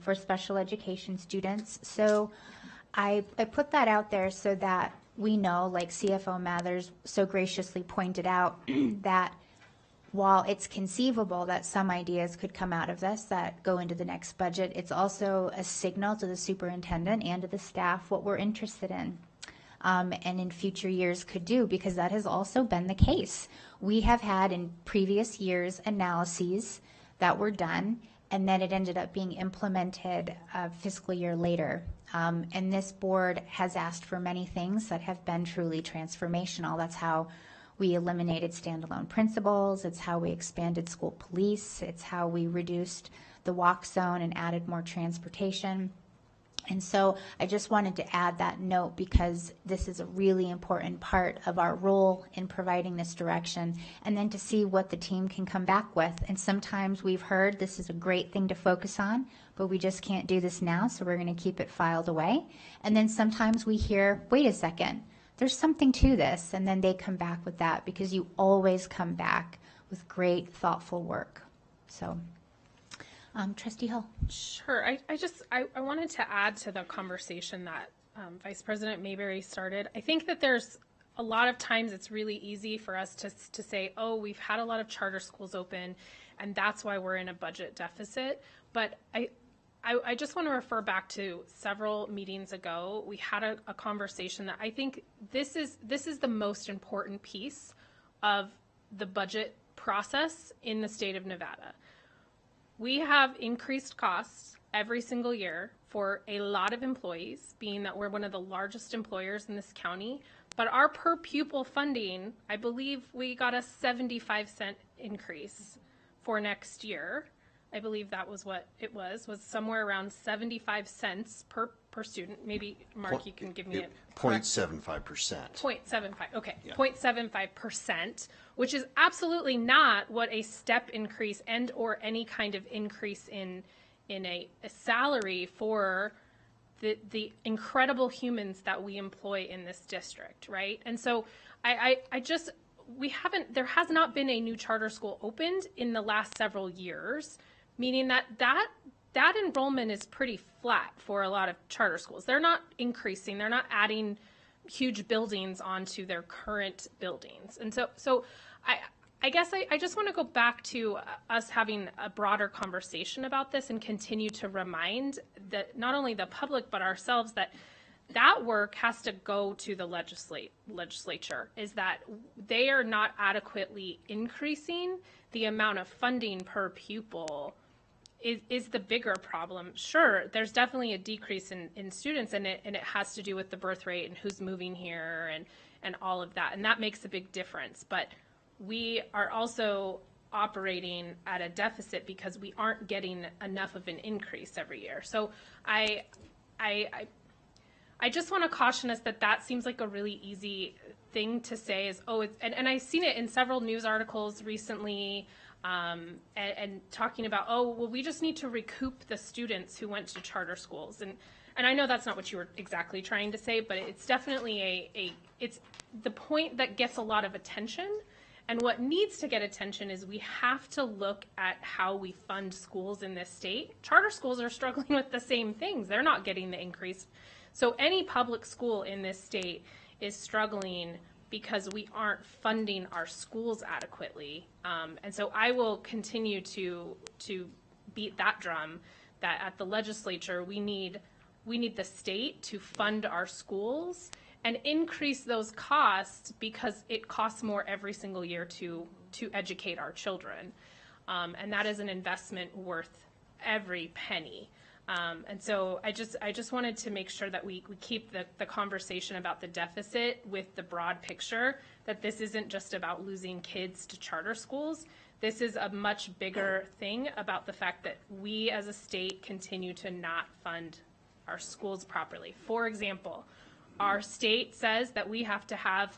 for special education students. So I put that out there so that we know, like CFO Mathers so graciously pointed out, that while it's conceivable that some ideas could come out of this that go into the next budget, it's also a signal to the superintendent and to the staff what we're interested in. And in future years could do, because that has also been the case. We have had in previous years analyses that were done, and then it ended up being implemented a fiscal year later. And this board has asked for many things that have been truly transformational. That's how we eliminated standalone principals. It's how we expanded school police. It's how we reduced the walk zone and added more transportation. And so I just wanted to add that note, because this is a really important part of our role in providing this direction, and then to see what the team can come back with. And sometimes we've heard this is a great thing to focus on, but we just can't do this now, so we're going to keep it filed away. And then sometimes we hear, wait a second, there's something to this, and then they come back with that, because you always come back with great, thoughtful work. So. Trustee Hull. Sure. I wanted to add to the conversation that Vice President Mayberry started. I think that there's a lot of times it's really easy for us to say, oh, we've had a lot of charter schools open, and that's why we're in a budget deficit. But I just want to refer back to several meetings ago. We had a conversation that I think this is the most important piece of the budget process in the state of Nevada. We have increased costs every single year for a lot of employees, being that we're one of the largest employers in this county. But our per pupil funding, I believe we got a 75-cent increase for next year. I believe that was what it was somewhere around 75 cents per student. Maybe, Mark, you can give me it. 0.75%. 0.75, okay, Yeah. 0.75%, which is absolutely not what a step increase and or any kind of increase in a salary for the incredible humans that we employ in this district, right? And so I just there has not been a new charter school opened in the last several years, meaning that enrollment is pretty flat for a lot of charter schools. They're not increasing, they're not adding huge buildings onto their current buildings. And so I guess I just want to go back to us having a broader conversation about this and continue to remind that not only the public but ourselves that work has to go to the legislature, is that they are not adequately increasing the amount of funding per pupil is the bigger problem. Sure, there's definitely a decrease in students, and it has to do with the birth rate and who's moving here and all of that, and that makes a big difference. But we are also operating at a deficit because we aren't getting enough of an increase every year. So I just want to caution us that seems like a really easy thing to say is, and I've seen it in several news articles recently, and talking about, we just need to recoup the students who went to charter schools. And I know that's not what you were exactly trying to say, but it's definitely it's the point that gets a lot of attention. And what needs to get attention is we have to look at how we fund schools in this state. Charter schools are struggling with the same things. They're not getting the increase. So any public school in this state is struggling because we aren't funding our schools adequately. And so I will continue to beat that drum, that at the legislature we need the state to fund our schools and increase those costs because it costs more every single year to educate our children. And that is an investment worth every penny. And so I just wanted to make sure that we keep the conversation about the deficit with the broad picture, that this isn't just about losing kids to charter schools. This is a much bigger thing about the fact that we as a state continue to not fund our schools properly. For example, our state says that we have to have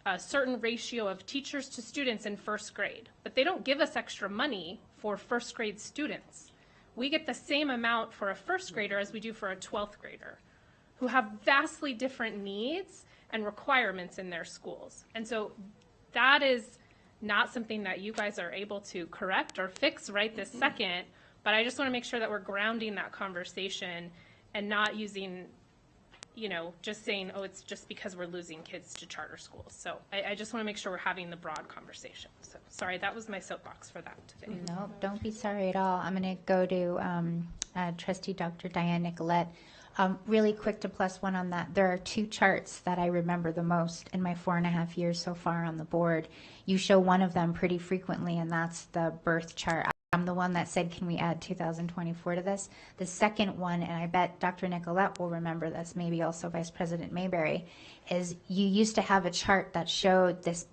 a certain ratio of teachers to students in first grade, but they don't give us extra money for first grade students. We get the same amount for a first grader as we do for a 12th grader, who have vastly different needs and requirements in their schools. And so that is not something that you guys are able to correct or fix right this second, but I just want to make sure that we're grounding that conversation and not using, just saying, it's just because we're losing kids to charter schools. So I just want to make sure we're having the broad conversation. So sorry, that was my soapbox for that today. No, don't be sorry at all. I'm going to go to Trustee Dr. Diane Nicolette. Really quick to plus one on that. There are two charts that I remember the most in my 4.5 years so far on the board. You show one of them pretty frequently, and that's the birth chart. I'm the one that said, can we add 2024 to this? The second one, and I bet Dr. Nicolette will remember this, maybe also Vice President Mayberry, is you used to have a chart that showed this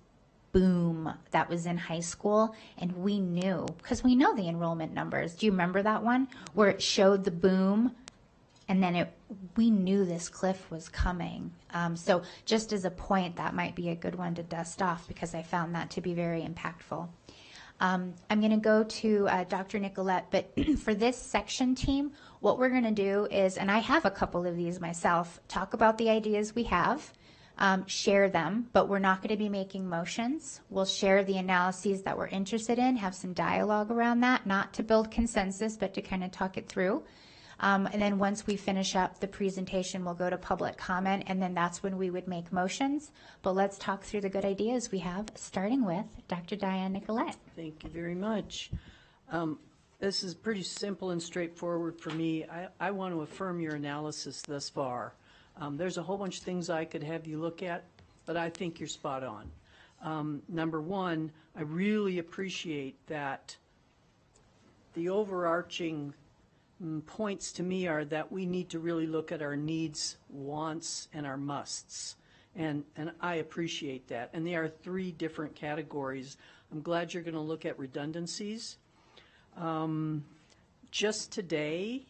boom that was in high school, and we knew, because we know the enrollment numbers. Do you remember that one? Where it showed the boom, and then we knew this cliff was coming. So just as a point, that might be a good one to dust off, because I found that to be very impactful. I'm going to go to Dr. Nicolette, but for this section team, what we're going to do is, and I have a couple of these myself, talk about the ideas we have, share them, but we're not going to be making motions. We'll share the analyses that we're interested in, have some dialogue around that, not to build consensus, but to kind of talk it through. And then once we finish up the presentation, we'll go to public comment, and then that's when we would make motions. But let's talk through the good ideas we have, starting with Dr. Diane Nicolette. Thank you very much. This is pretty simple and straightforward for me. I want to affirm your analysis thus far. There's a whole bunch of things I could have you look at, but I think you're spot on. Number one, I really appreciate that the overarching points to me are that we need to really look at our needs, wants, and our musts. And I appreciate that. And there are three different categories. I'm glad you're going to look at redundancies. Just today,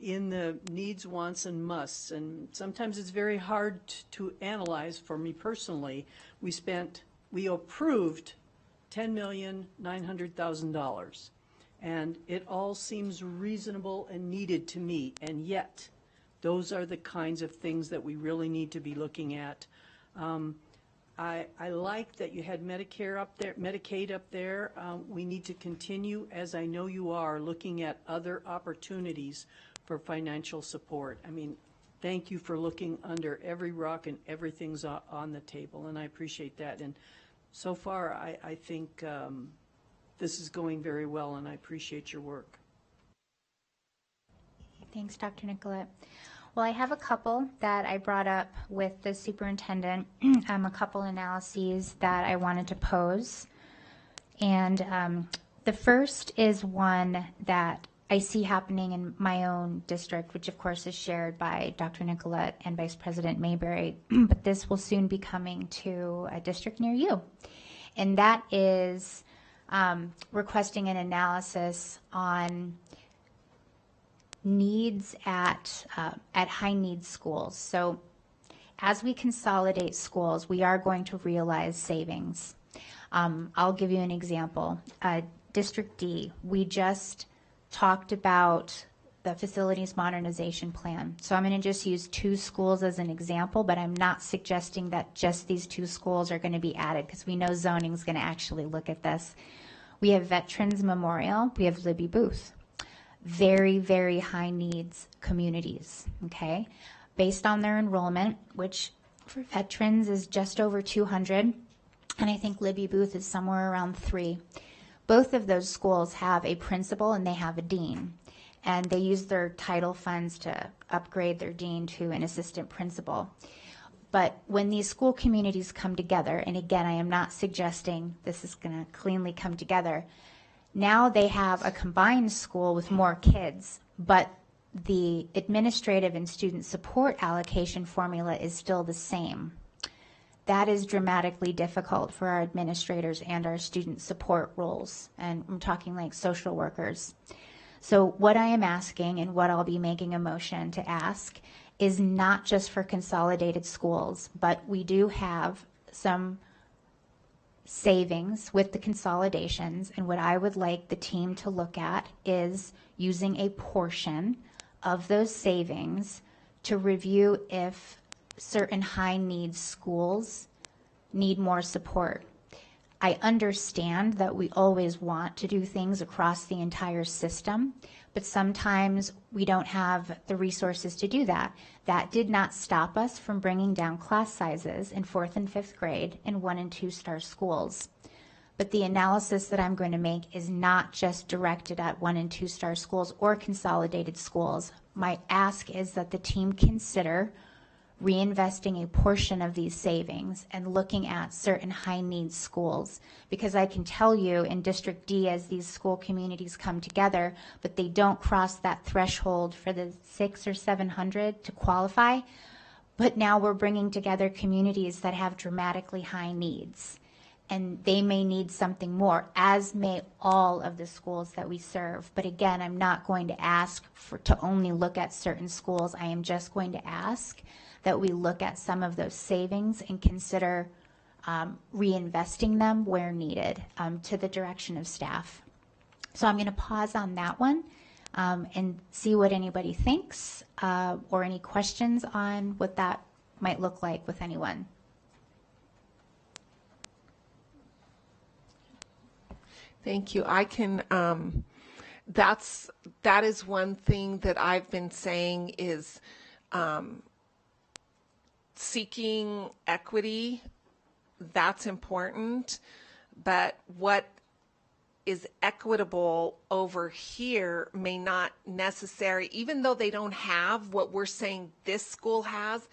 in the needs, wants, and musts, and sometimes it's very hard to analyze for me personally, we approved $10,900,000. And it all seems reasonable and needed to me, and yet those are the kinds of things that we really need to be looking at. I like that you had Medicare up there, Medicaid up there. We need to continue, as I know you are, looking at other opportunities for financial support. I mean, thank you for looking under every rock and everything's on the table, and I appreciate that. And so far, I think this is going very well, and I appreciate your work. Thanks, Dr. Nicolette. Well, I have a couple that I brought up with the superintendent, a couple analyses that I wanted to pose. And the first is one that I see happening in my own district, which of course is shared by Dr. Nicolette and Vice President Mayberry, but this will soon be coming to a district near you. And that is requesting an analysis on needs at high need schools. So as we consolidate schools, we are going to realize savings. I'll give you an example. District D, we just talked about the facilities modernization plan. So I'm going to just use 2 schools as an example, but I'm not suggesting that just these 2 schools are going to be added because we know zoning is going to actually look at this. We have Veterans Memorial, we have Libby Booth. Very, very high needs communities, okay? Based on their enrollment, which for veterans is just over 200, and I think Libby Booth is somewhere around 3. Both of those schools have a principal and they have a dean, and they use their title funds to upgrade their dean to an assistant principal. But when these school communities come together, and again, I am not suggesting this is going to cleanly come together, now they have a combined school with more kids, but the administrative and student support allocation formula is still the same. That is dramatically difficult for our administrators and our student support roles, and I'm talking like social workers. So what I am asking and what I'll be making a motion to ask is not just for consolidated schools, but we do have some savings with the consolidations, and what I would like the team to look at is using a portion of those savings to review if certain high needs schools need more support. I understand that we always want to do things across the entire system, but sometimes we don't have the resources to do that. That did not stop us from bringing down class sizes in 4th and 5th grade in 1- and 2-star schools. But the analysis that I'm going to make is not just directed at 1- and 2-star schools or consolidated schools. My ask is that the team consider reinvesting a portion of these savings and looking at certain high needs schools, because I can tell you in District D, as these school communities come together, but they don't cross that threshold for the 600 or 700 to qualify, but now we're bringing together communities that have dramatically high needs, and they may need something more, as may all of the schools that we serve. But again, I'm not going to ask to only look at certain schools. I am just going to ask that we look at some of those savings and consider reinvesting them where needed to the direction of staff. So I'm going to pause on that one and see what anybody thinks or any questions on what that might look like with anyone. Thank you. I can, that is one thing that I've been saying is seeking equity. That's important, but what is equitable over here may not necessarily, even though they don't have what we're saying this school has,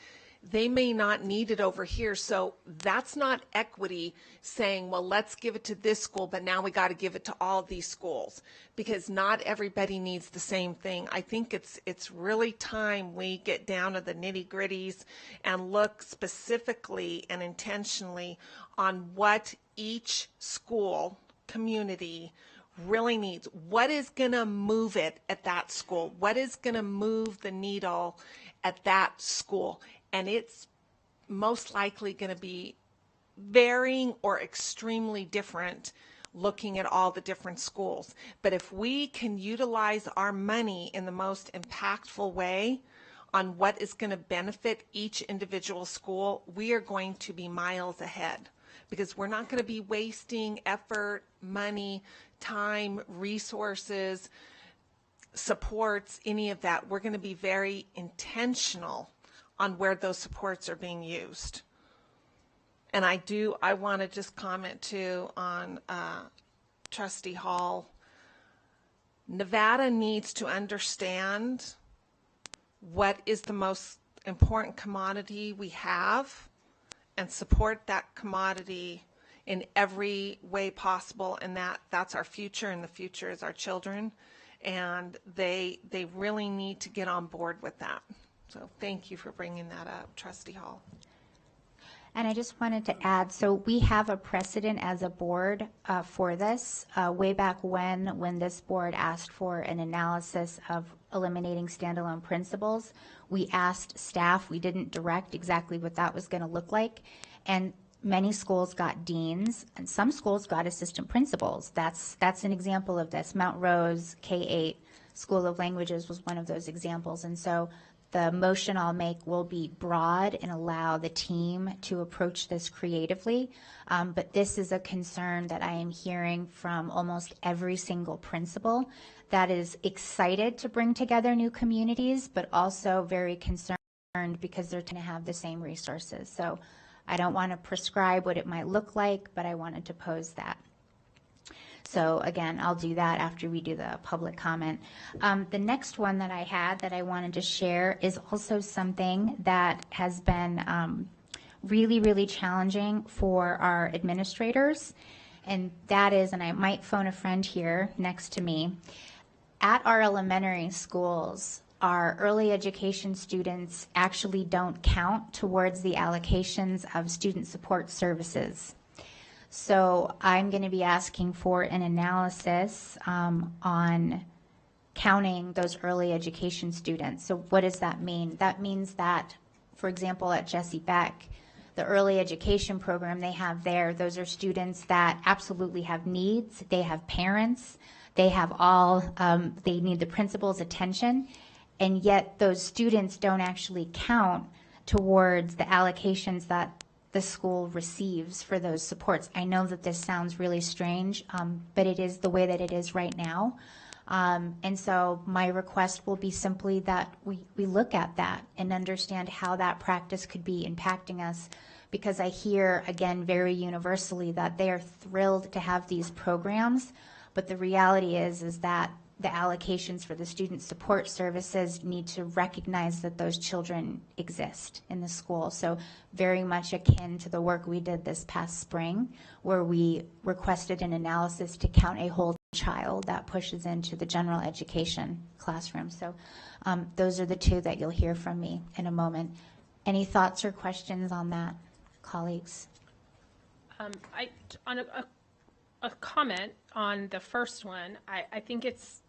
they may not need it over here. So that's not equity saying, well, let's give it to this school, but now we got to give it to all these schools, because not everybody needs the same thing. I think it's really time we get down to the nitty-gritties and look specifically and intentionally on what each school community really needs. What is going to move it at that school? What is going to move the needle at that school? And it's most likely going to be varying or extremely different looking at all the different schools. But if we can utilize our money in the most impactful way on what is going to benefit each individual school, we are going to be miles ahead, because we're not going to be wasting effort, money, time, resources, supports, any of that. We're going to be very intentional on where those supports are being used. And I want to just comment too on Trustee Hall. Nevada needs to understand what is the most important commodity we have and support that commodity in every way possible, and that's our future, and the future is our children, and they really need to get on board with that. So thank you for bringing that up, Trustee Hall. And I just wanted to add, so we have a precedent as a board for this. Way back when this board asked for an analysis of eliminating standalone principals, we asked staff, we didn't direct exactly what that was going to look like. And many schools got deans, and some schools got assistant principals. That's an example of this. Mount Rose, K-8, School of Languages was one of those examples. And so the motion I'll make will be broad and allow the team to approach this creatively. But this is a concern that I am hearing from almost every single principal that is excited to bring together new communities, but also very concerned because they're going to have the same resources. So I don't want to prescribe what it might look like, but I wanted to pose that. So again, I'll do that after we do the public comment. The next one that I had that I wanted to share is also something that has been really, really challenging for our administrators. And that is, and I might phone a friend here next to me, at our elementary schools, our early education students actually don't count towards the allocations of student support services. So I'm going to be asking for an analysis on counting those early education students. So what does that mean? That means that, for example, at Jesse Beck, the early education program they have there, those are students that absolutely have needs. They have parents. They have all, they need the principal's attention. And yet those students don't actually count towards the allocations that the school receives for those supports. I know that this sounds really strange, but it is the way that it is right now. And so my request will be simply that we look at that and understand how that practice could be impacting us, because I hear, again, very universally that they are thrilled to have these programs, but the reality is that the allocations for the student support services need to recognize that those children exist in the school. So very much akin to the work we did this past spring, where we requested an analysis to count a whole child that pushes into the general education classroom. So those are the two that you'll hear from me in a moment. Any thoughts or questions on that, colleagues? On a comment on the first one, I think it's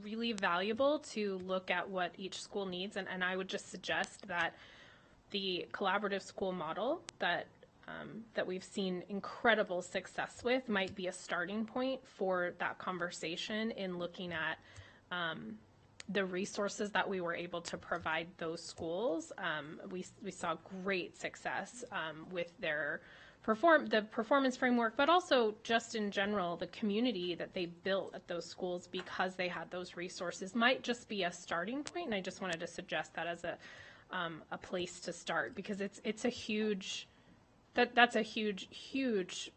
really valuable to look at what each school needs, and I would just suggest that the collaborative school model that we've seen incredible success with might be a starting point for that conversation in looking at the resources that we were able to provide those schools. We saw great success with their the performance framework, but also just in general, the community that they built at those schools because they had those resources might just be a starting point. And I just wanted to suggest that as a place to start, because it's a huge, that's a huge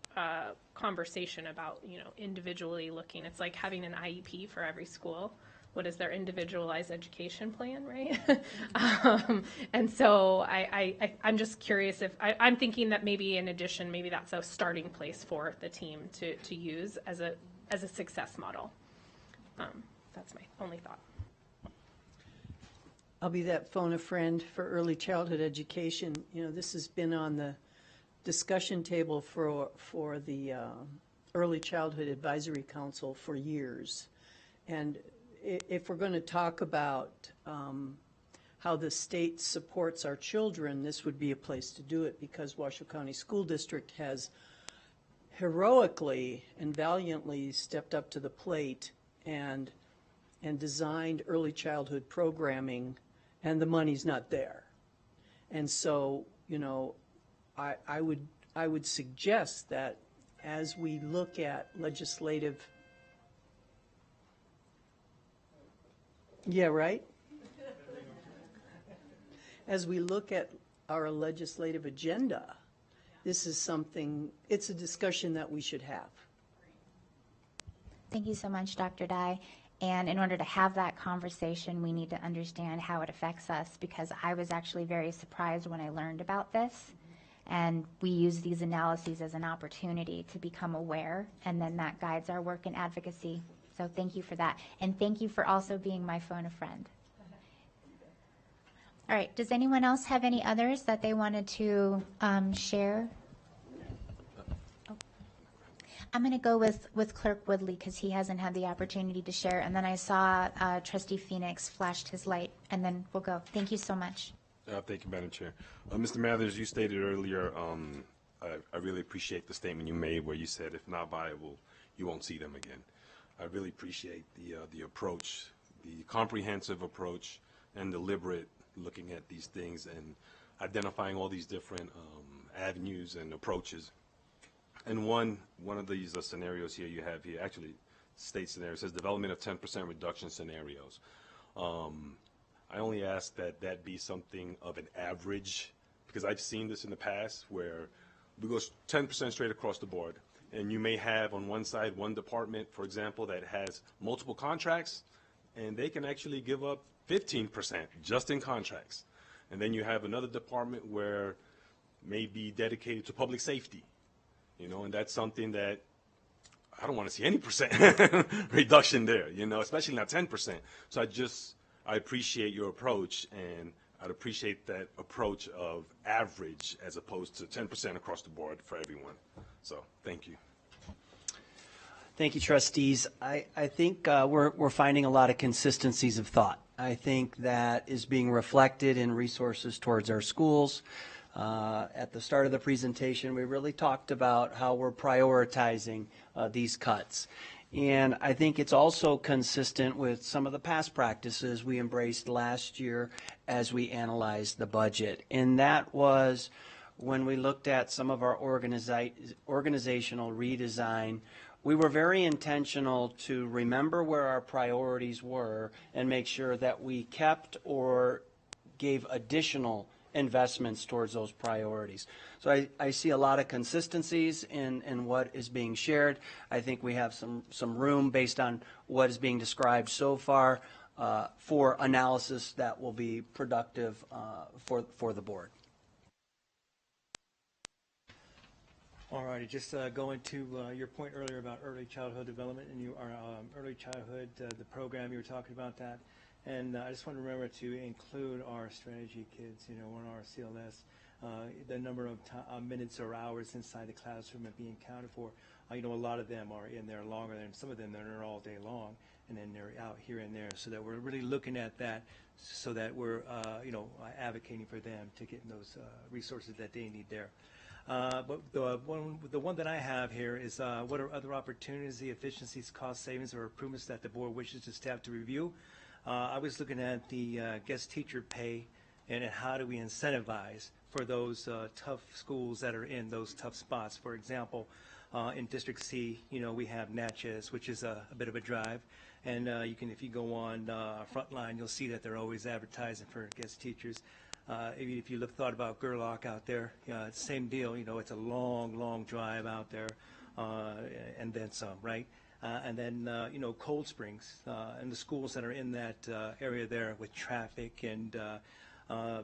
conversation about, individually looking. It's like having an IEP for every school. What is their individualized education plan, right? And so I'm just curious if I'm thinking that maybe in addition, maybe that's a starting place for the team to use as a success model. That's my only thought. I'll be that phone a friend for early childhood education. This has been on the discussion table for the Early Childhood Advisory Council for years. And if we're going to talk about how the state supports our children, this would be a place to do it, because Washoe County School District has heroically and valiantly stepped up to the plate and designed early childhood programming and the money's not there. And so, you know, I would suggest that as we look at legislative, yeah, right? As we look at our legislative agenda, this is something, it's a discussion that we should have. Thank you so much, Dr. Dye. And in order to have that conversation, we need to understand how it affects us, because I was actually very surprised when I learned about this. And we use these analyses as an opportunity to become aware, and then that guides our work in advocacy. So thank you for that. And thank you for also being my phone a friend. All right, does anyone else have any others that they wanted to share? Oh. I'm going to go with Clerk Woodley because he hasn't had the opportunity to share. And then I saw Trustee Phoenix flashed his light, and then we'll go. Thank you so much. Thank you, Madam Chair. Mr. Mathers, you stated earlier, I really appreciate the statement you made where you said if not viable, you won't see them again. I really appreciate the approach, the comprehensive approach and deliberate looking at these things and identifying all these different avenues and approaches. And one of these scenarios here you have here, actually state scenario, says development of 10% reduction scenarios. I only ask that that be something of an average, because I've seen this in the past where we go 10% straight across the board, and you may have on one side one department, for example, that has multiple contracts, and they can actually give up 15% just in contracts. And then you have another department where may be dedicated to public safety, you know, and that's something that I don't want to see any percent reduction there, you know, especially not 10%. So I appreciate your approach, and I'd appreciate that approach of average as opposed to 10% across the board for everyone. So thank you. Thank you, trustees. I think we're finding a lot of consistencies of thought. I think that is being reflected in resources towards our schools. At the start of the presentation, we really talked about how we're prioritizing these cuts. And I think it's also consistent with some of the past practices we embraced last year as we analyzed the budget. And that was when we looked at some of our organizational redesign. We were very intentional to remember where our priorities were and make sure that we kept or gave additional investments towards those priorities. So I see a lot of consistencies in what is being shared. I think we have some room based on what is being described so far for analysis that will be productive for the board. All righty, just going to your point earlier about early childhood development and early childhood, the program you were talking about that. And I just want to remember to include our strategy kids, you know, on our CLS, the number of minutes or hours inside the classroom are being accounted for. You know, a lot of them are in there longer than some of them that are all day long, and then they're out here and there. So that we're really looking at that so that we're, you know, advocating for them to get those resources that they need there. But the one that I have here is what are other opportunities, the efficiencies, cost savings, or improvements that the board wishes the staff to review? I was looking at the guest teacher pay and how do we incentivize for those tough schools that are in those tough spots. For example, in District C, you know, we have Natchez, which is a bit of a drive. And you can, if you go on Frontline, you'll see that they're always advertising for guest teachers. If you thought about Gerlach out there, same deal. You know, it's a long, long drive out there, and then some, right? And then, you know, Cold Springs and the schools that are in that area there with traffic and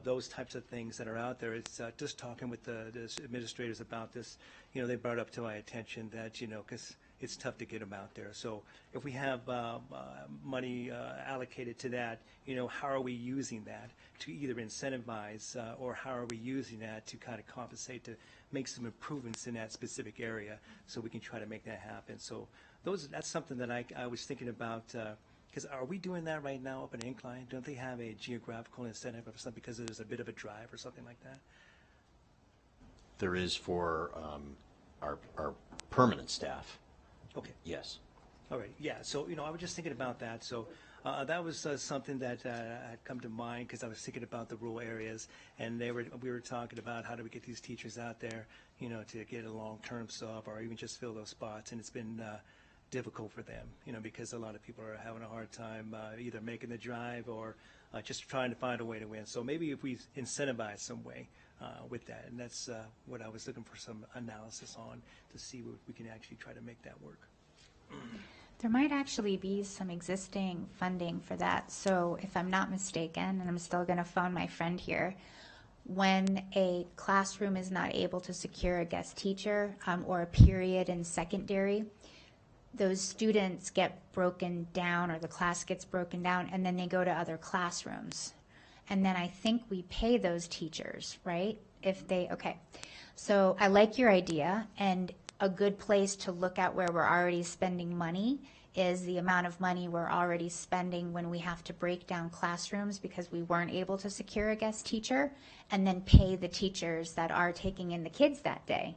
those types of things that are out there. It's just talking with the administrators about this. You know, they brought up to my attention that, you know, because it's tough to get them out there. So if we have money allocated to that, you know, how are we using that to either incentivize or how are we using that to kind of compensate to make some improvements in that specific area so we can try to make that happen. So that's something that I was thinking about, because are we doing that right now up in Incline? Don't they have a geographical incentive or something because there's a bit of a drive or something like that? There is for our permanent staff. Okay. Yes. All right. Yeah. So, you know, I was just thinking about that. So That was something that had come to mind because I was thinking about the rural areas, and we were talking about how do we get these teachers out there, to get a long-term sub or even just fill those spots, and it's been difficult for them, because a lot of people are having a hard time either making the drive or just trying to find a way to win. So maybe if we incentivize some way with that, and that's what I was looking for some analysis on to see what we can actually try to make that work. There might actually be some existing funding for that. So if I'm not mistaken, and I'm still going to phone my friend here, when a classroom is not able to secure a guest teacher or a period in secondary, those students get broken down, or the class gets broken down, and then they go to other classrooms. And then I think we pay those teachers, right? Okay. So I like your idea, and a good place to look at where we're already spending money is the amount of money we're already spending when we have to break down classrooms because we weren't able to secure a guest teacher, and then pay the teachers that are taking in the kids that day.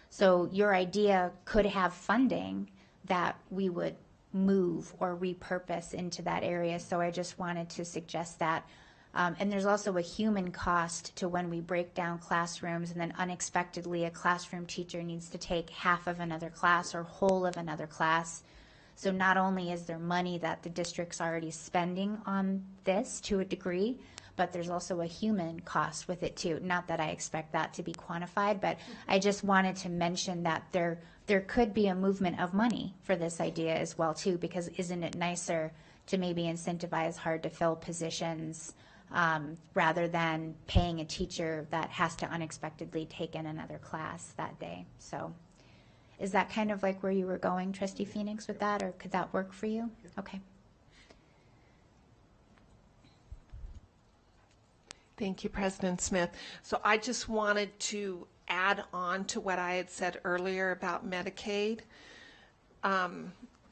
So your idea could have funding that we would move or repurpose into that area. So I just wanted to suggest that. And there's also a human cost to when we break down classrooms and then unexpectedly a classroom teacher needs to take half of another class or whole of another class. So not only is there money that the district's already spending on this to a degree, but there's also a human cost with it too. Not that I expect that to be quantified, but I just wanted to mention that there could be a movement of money for this idea as well too, because isn't it nicer to maybe incentivize hard to fill positions rather than paying a teacher that has to unexpectedly take in another class that day. So is that kind of like where you were going, Trustee Phoenix, with that, or could that work for you? Okay. Thank you, President Smith. So I just wanted to add on to what I had said earlier about Medicaid.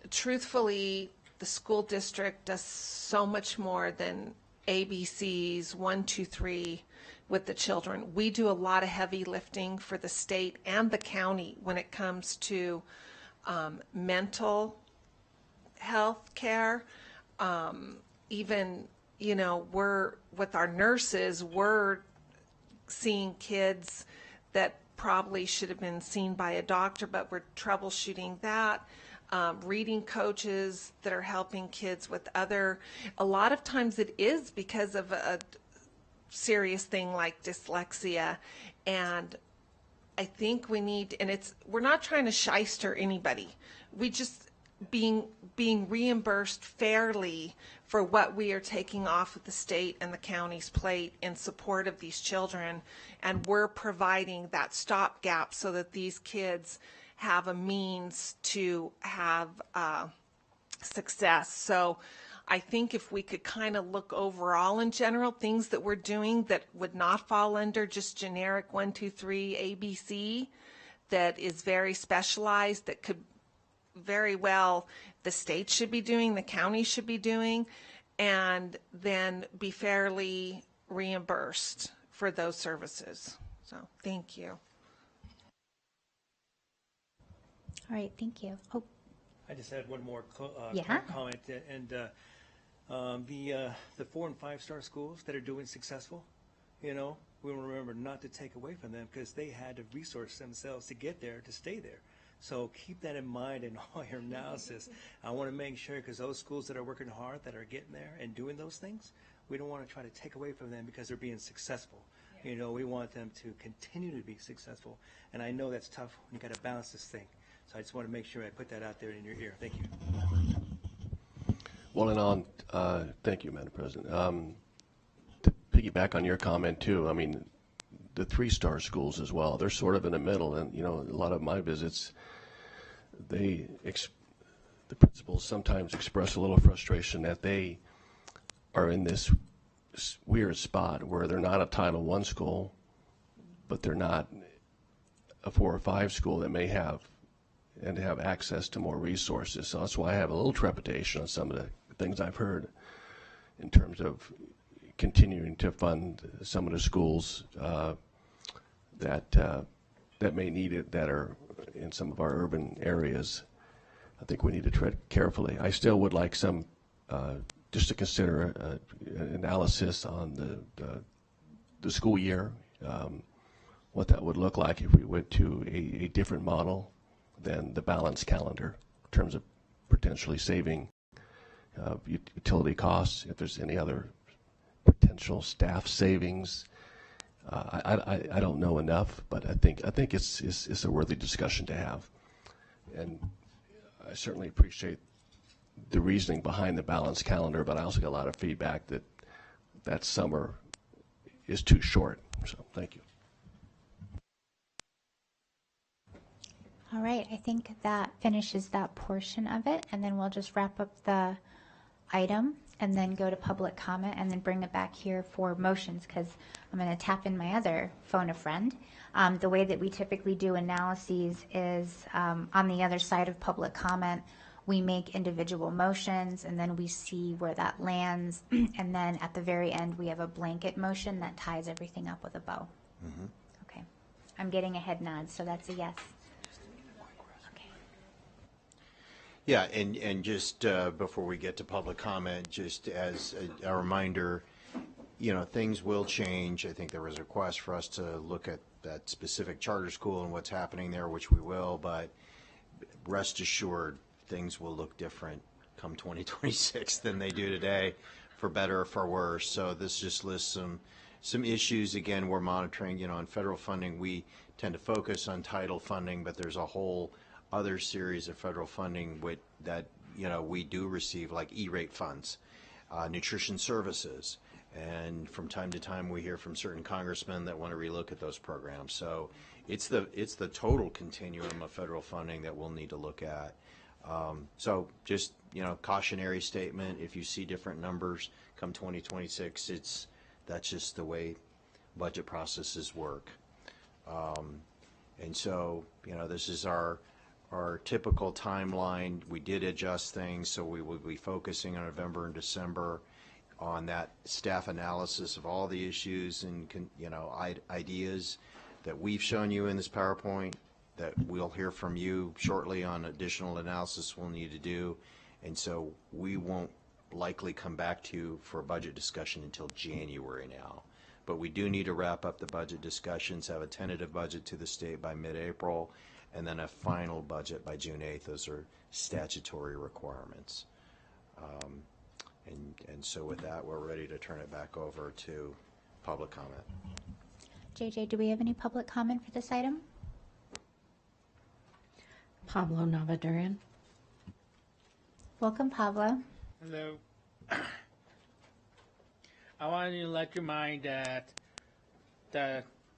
Truthfully, the school district does so much more than ABCs 1, 2, 3 with the children. We do a lot of heavy lifting for the state and the county when it comes to mental health care. Even, we're with our nurses, we're seeing kids that probably should have been seen by a doctor, but we're troubleshooting that. Reading coaches that are helping kids with a lot of times it is because of a serious thing like dyslexia. And I think we need, and we're not trying to shyster anybody. We just being reimbursed fairly for what we are taking off of the state and the county's plate in support of these children. And we're providing that stopgap so that these kids have a means to have success. So I think if we could kind of look overall in general, things that we're doing that would not fall under just generic 1, 2, 3 ABC, that is very specialized, that could very well the state should be doing, the county should be doing, and then be fairly reimbursed for those services. So thank you. All right, thank you. Oh, I just had one more Yeah. comment, and the 4 and 5 star schools that are doing successful, we will remember not to take away from them because they had to resource themselves to get there, to stay there. So keep that in mind in all your analysis. I want to make sure, because those schools that are working hard, that are getting there and doing those things, we don't want to try to take away from them because they're being successful. We want them to continue to be successful, and I know that's tough when you got to balance this thing. So I just want to make sure I put that out there in your ear. Thank you. Well, and thank you, Madam President. To piggyback on your comment too, I mean, the 3-star schools as well, they're sort of in the middle, and a lot of my visits, the principals sometimes express a little frustration that they are in this weird spot where they're not a Title I school, but they're not a 4 or 5 school that may have access to more resources. So that's why I have a little trepidation on some of the things I've heard in terms of continuing to fund some of the schools that may need it, that are in some of our urban areas. I think we need to tread carefully. I still would like some just to consider an analysis on the school year, what that would look like if we went to a different model than the balanced calendar in terms of potentially saving utility costs, if there's any other potential staff savings. I don't know enough, but I think it's a worthy discussion to have. And I certainly appreciate the reasoning behind the balanced calendar, but I also get a lot of feedback that summer is too short. So thank you. All right, I think that finishes that portion of it, and then we'll just wrap up the item and then go to public comment and then bring it back here for motions, because I'm going to tap in my other phone a friend. The way that we typically do analyses is on the other side of public comment, we make individual motions and then we see where that lands. And then at the very end, we have a blanket motion that ties everything up with a bow. Mm-hmm. Okay. I'm getting a head nod, so that's a yes. Yeah, and just before we get to public comment, just as a reminder, you know, things will change. I think there was a request for us to look at that specific charter school and what's happening there, which we will, but rest assured, things will look different come 2026 than they do today, for better or for worse. So this just lists some issues. Again, we're monitoring, you know, on federal funding, we tend to focus on title funding, but there's a whole other series of federal funding that, you know, we do receive, like E-rate funds, nutrition services, and from time to time we hear from certain congressmen that want to relook at those programs. So it's the total continuum of federal funding that we'll need to look at. So just, you know, cautionary statement, if you see different numbers come 2026, that's just the way budget processes work. And so, you know, this is our typical timeline. We did adjust things, so we will be focusing on November and December on that staff analysis of all the issues and, you know, ideas that we've shown you in this PowerPoint, that we'll hear from you shortly on additional analysis we'll need to do. And so we won't likely come back to you for a budget discussion until January now. But we do need to wrap up the budget discussions, have a tentative budget to the state by mid-April, and then a final budget by June 8th. Those are statutory requirements. And so with that, we're ready to turn it back over to public comment. JJ, do we have any public comment for this item? Pablo Navadurian. Welcome, Pablo. Hello. I wanted to let you mind that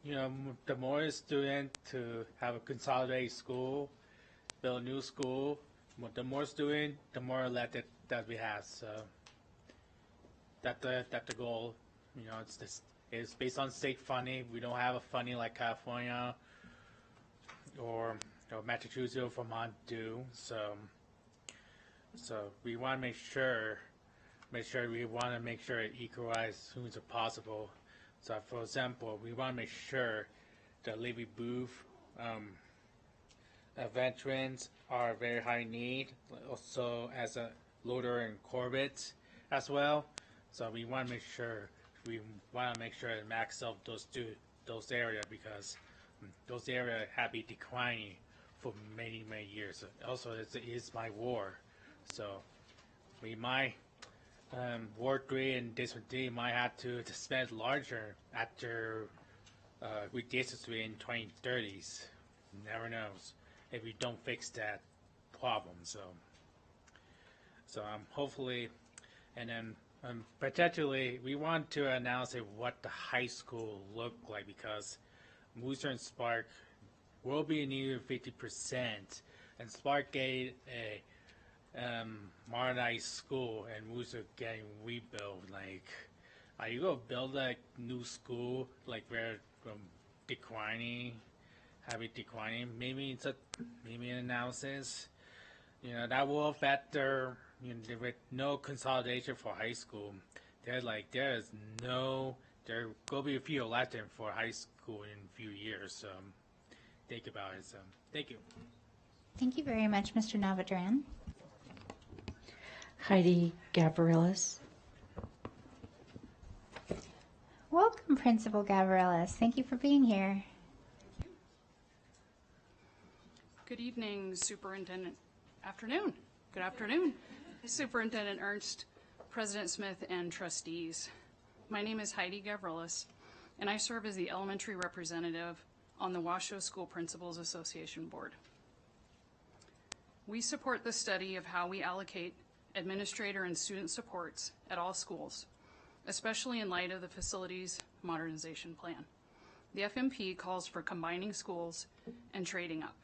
you know, the more student to have a consolidated school, build a new school, the more student, the more elected that we have. So that's the goal. You know, it's based on state funding. We don't have a funding like California or Massachusetts or Vermont do. So we want to make sure it equalizes as soon as possible. So, for example, we want to make sure that Levy Booth veterans are very high need, also as a Loader and Corbett as well. So we want to make sure to max out those areas, because those areas have been declining for many years. Also, it's my ward, so we might. Ward 3 and District 3 might have to spend larger after with District 3 in 2030s. Never knows if we don't fix that problem. So hopefully, and then potentially we want to announce what the high school look like, because Mooser and Spark will be near 50%, and Spark gave a modernized school, and Mooser getting rebuilt. Like, are you gonna build a new school like where declining? Maybe maybe an analysis. You know, that will affect their, you know, with no consolidation for high school. There will be a few elections for high school in a few years. So think about it. So thank you. Thank you very much, Mr. Navadran. Heidi Gavrilis. Principal Gavrilis. Thank you for being here. Good evening, Superintendent. Afternoon. Good afternoon. Superintendent Ernst, President Smith, and trustees. My name is Heidi Gavrilis, and I serve as the elementary representative on the Washoe School Principals Association Board. We support the study of how we allocate administrator and student supports at all schools, especially in light of the facilities modernization plan. The FMP calls for combining schools and trading up.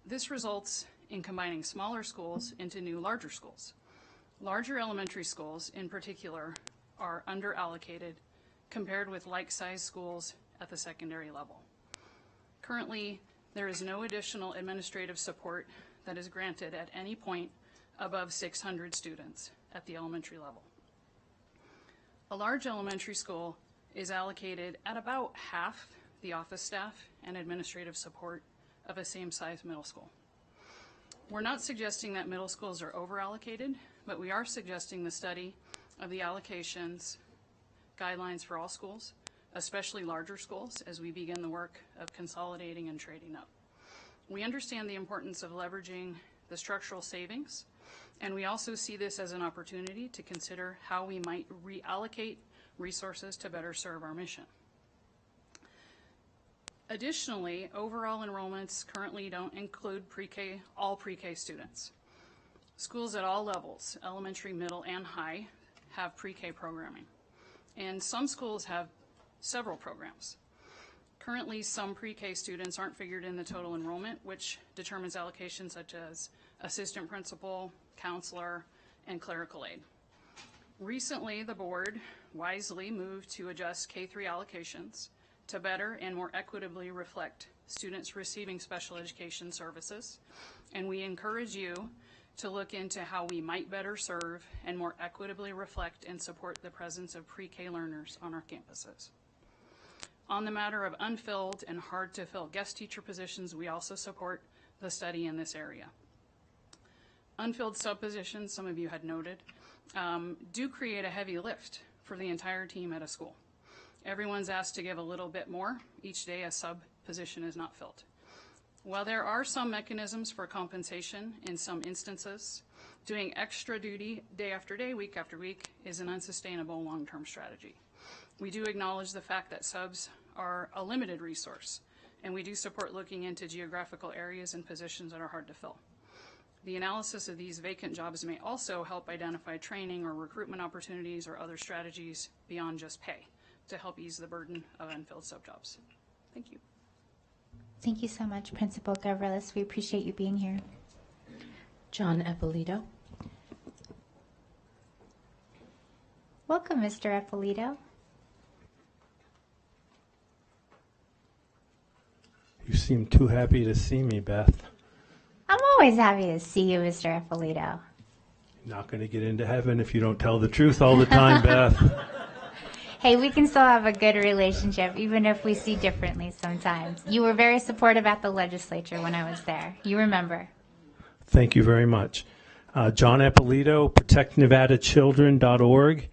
This results in combining smaller schools into new larger schools. Larger elementary schools, in particular, are underallocated compared with like-sized schools at the secondary level. Currently, there is no additional administrative support that is granted at any point above 600 students at the elementary level. A large elementary school is allocated at about half the office staff and administrative support of a same-size middle school. We're not suggesting that middle schools are over-allocated, but we are suggesting the study of the allocations guidelines for all schools, especially larger schools, as we begin the work of consolidating and trading up. We understand the importance of leveraging the structural savings, and we also see this as an opportunity to consider how we might reallocate resources to better serve our mission. Additionally, overall enrollments currently don't include pre-K, all pre-K students. Schools at all levels, elementary, middle, and high, have pre-K programming. And some schools have several programs. Currently, some pre-K students aren't figured in the total enrollment, which determines allocations such as assistant principal, counselor, and clerical aid. Recently, the board wisely moved to adjust K-3 allocations to better and more equitably reflect students receiving special education services, and we encourage you to look into how we might better serve and more equitably reflect and support the presence of pre-K learners on our campuses. On the matter of unfilled and hard to fill guest teacher positions, we also support the study in this area. Unfilled sub positions, some of you had noted, do create a heavy lift for the entire team at a school. Everyone's asked to give a little bit more each day a sub position is not filled. While there are some mechanisms for compensation in some instances, doing extra duty day after day, week after week is an unsustainable long-term strategy. We do acknowledge the fact that subs are a limited resource, and we do support looking into geographical areas and positions that are hard to fill. The analysis of these vacant jobs may also help identify training or recruitment opportunities or other strategies beyond just pay to help ease the burden of unfilled sub jobs. Thank you. Thank you so much, Principal Gavrilis. We appreciate you being here. John Eppolito. Welcome, Mr. Eppolito. You seem too happy to see me, Beth. I'm always happy to see you, Mr. Eppolito. You're not going to get into heaven if you don't tell the truth all the time, Beth. Hey, we can still have a good relationship, even if we see differently sometimes. You were very supportive at the legislature when I was there. You remember. Thank you very much. John Eppolito, protectnevadachildren.org.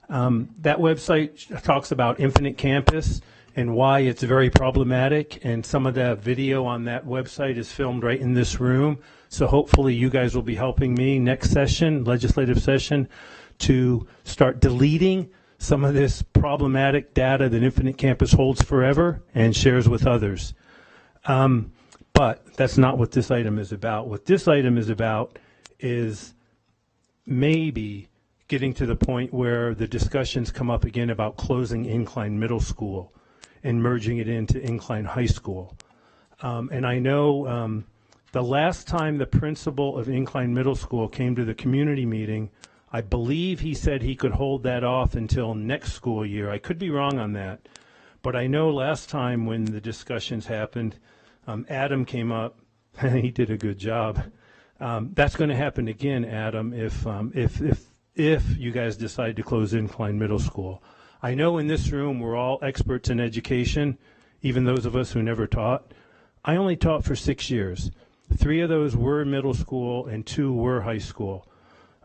That website talks about Infinite Campus and why it's very problematic, and some of the video on that website is filmed right in this room. So hopefully you guys will be helping me next session, legislative session, to start deleting some of this problematic data that Infinite Campus holds forever and shares with others. But that's not what this item is about. What this item is about is maybe getting to the point where the discussions come up again about closing Incline Middle School and merging it into Incline High School. And I know the last time the principal of Incline Middle School came to the community meeting, I believe he said he could hold that off until next school year. I could be wrong on that. But I know last time when the discussions happened, Adam came up, and he did a good job. That's going to happen again, Adam, if you guys decide to close Incline Middle School. I know in this room we're all experts in education, even those of us who never taught. I only taught for 6 years. 3 of those were middle school and 2 were high school.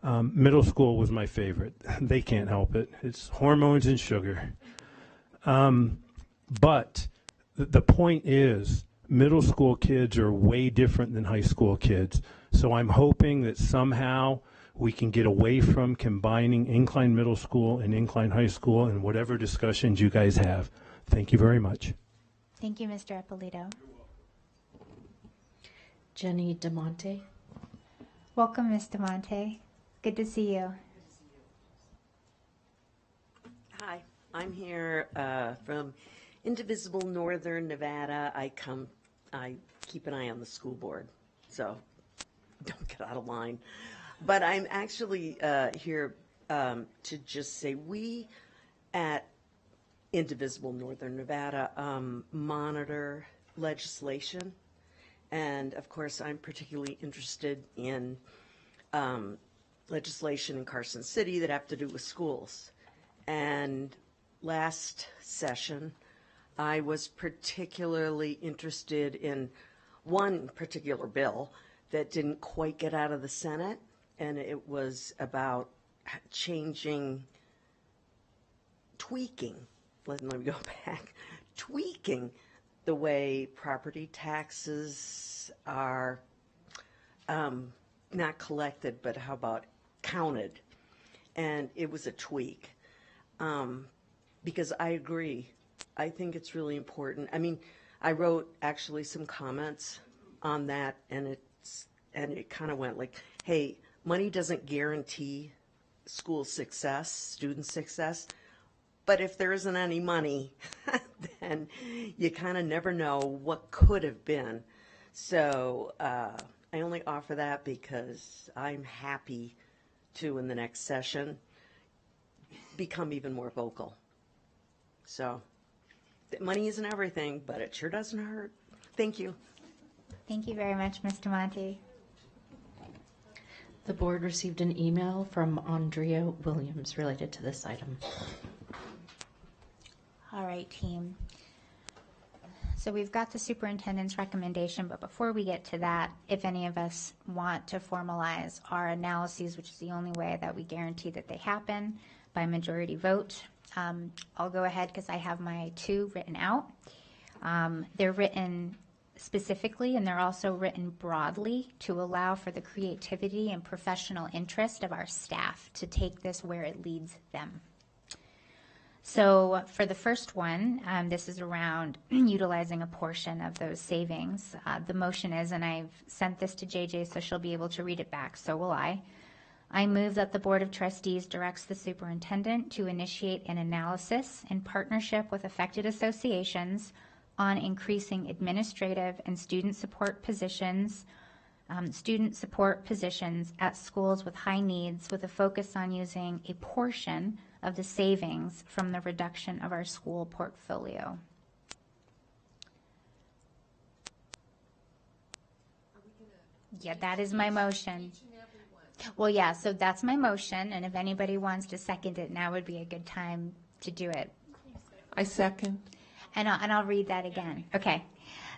Middle school was my favorite. They can't help it. It's hormones and sugar. But the point is, middle school kids are way different than high school kids. So I'm hoping that somehow we can get away from combining Incline Middle School and Incline High School in whatever discussions you guys have. Thank you very much. Thank you, Mr. Ippolito. Jenny DeMonte. Welcome, Ms. DeMonte. Good to see you. Hi, I'm here from indivisible northern Nevada. I keep an eye on the school board, so don't get out of line. But I'm actually here to just say we at indivisible northern Nevada monitor legislation. And of course, I'm particularly interested in legislation in Carson City that have to do with schools. And last session, I was particularly interested in one particular bill that didn't quite get out of the Senate, and it was about tweaking the way property taxes are not collected, but how about counted? And it was a tweak. Because I agree. I think it's really important. I mean, I wrote actually some comments on that, and it kind of went like, hey, money doesn't guarantee school success, student success, but if there isn't any money, then you kind of never know what could have been. So I only offer that because I'm happy to, in the next session, become even more vocal. So money isn't everything, but it sure doesn't hurt. Thank you. Thank you very much, Ms. DeMonte. The board received an email from Andrea Williams related to this item. All right, team. So we've got the superintendent's recommendation, but before we get to that, if any of us want to formalize our analyses, which is the only way that we guarantee that they happen, by majority vote, I'll go ahead because I have my two written out. They're written specifically, and they're also written broadly to allow for the creativity and professional interest of our staff to take this where it leads them. So for the first one, this is around utilizing a portion of those savings. The motion is, and I've sent this to JJ so she'll be able to read it back, so will I move that the Board of Trustees directs the superintendent to initiate an analysis in partnership with affected associations on increasing administrative and student support positions at schools with high needs, with a focus on using a portion of the savings from the reduction of our school portfolio. Yeah, that is my motion. Well, yeah, so that's my motion, and if anybody wants to second it, now would be a good time to do it. I second. And I'll read that again. Okay.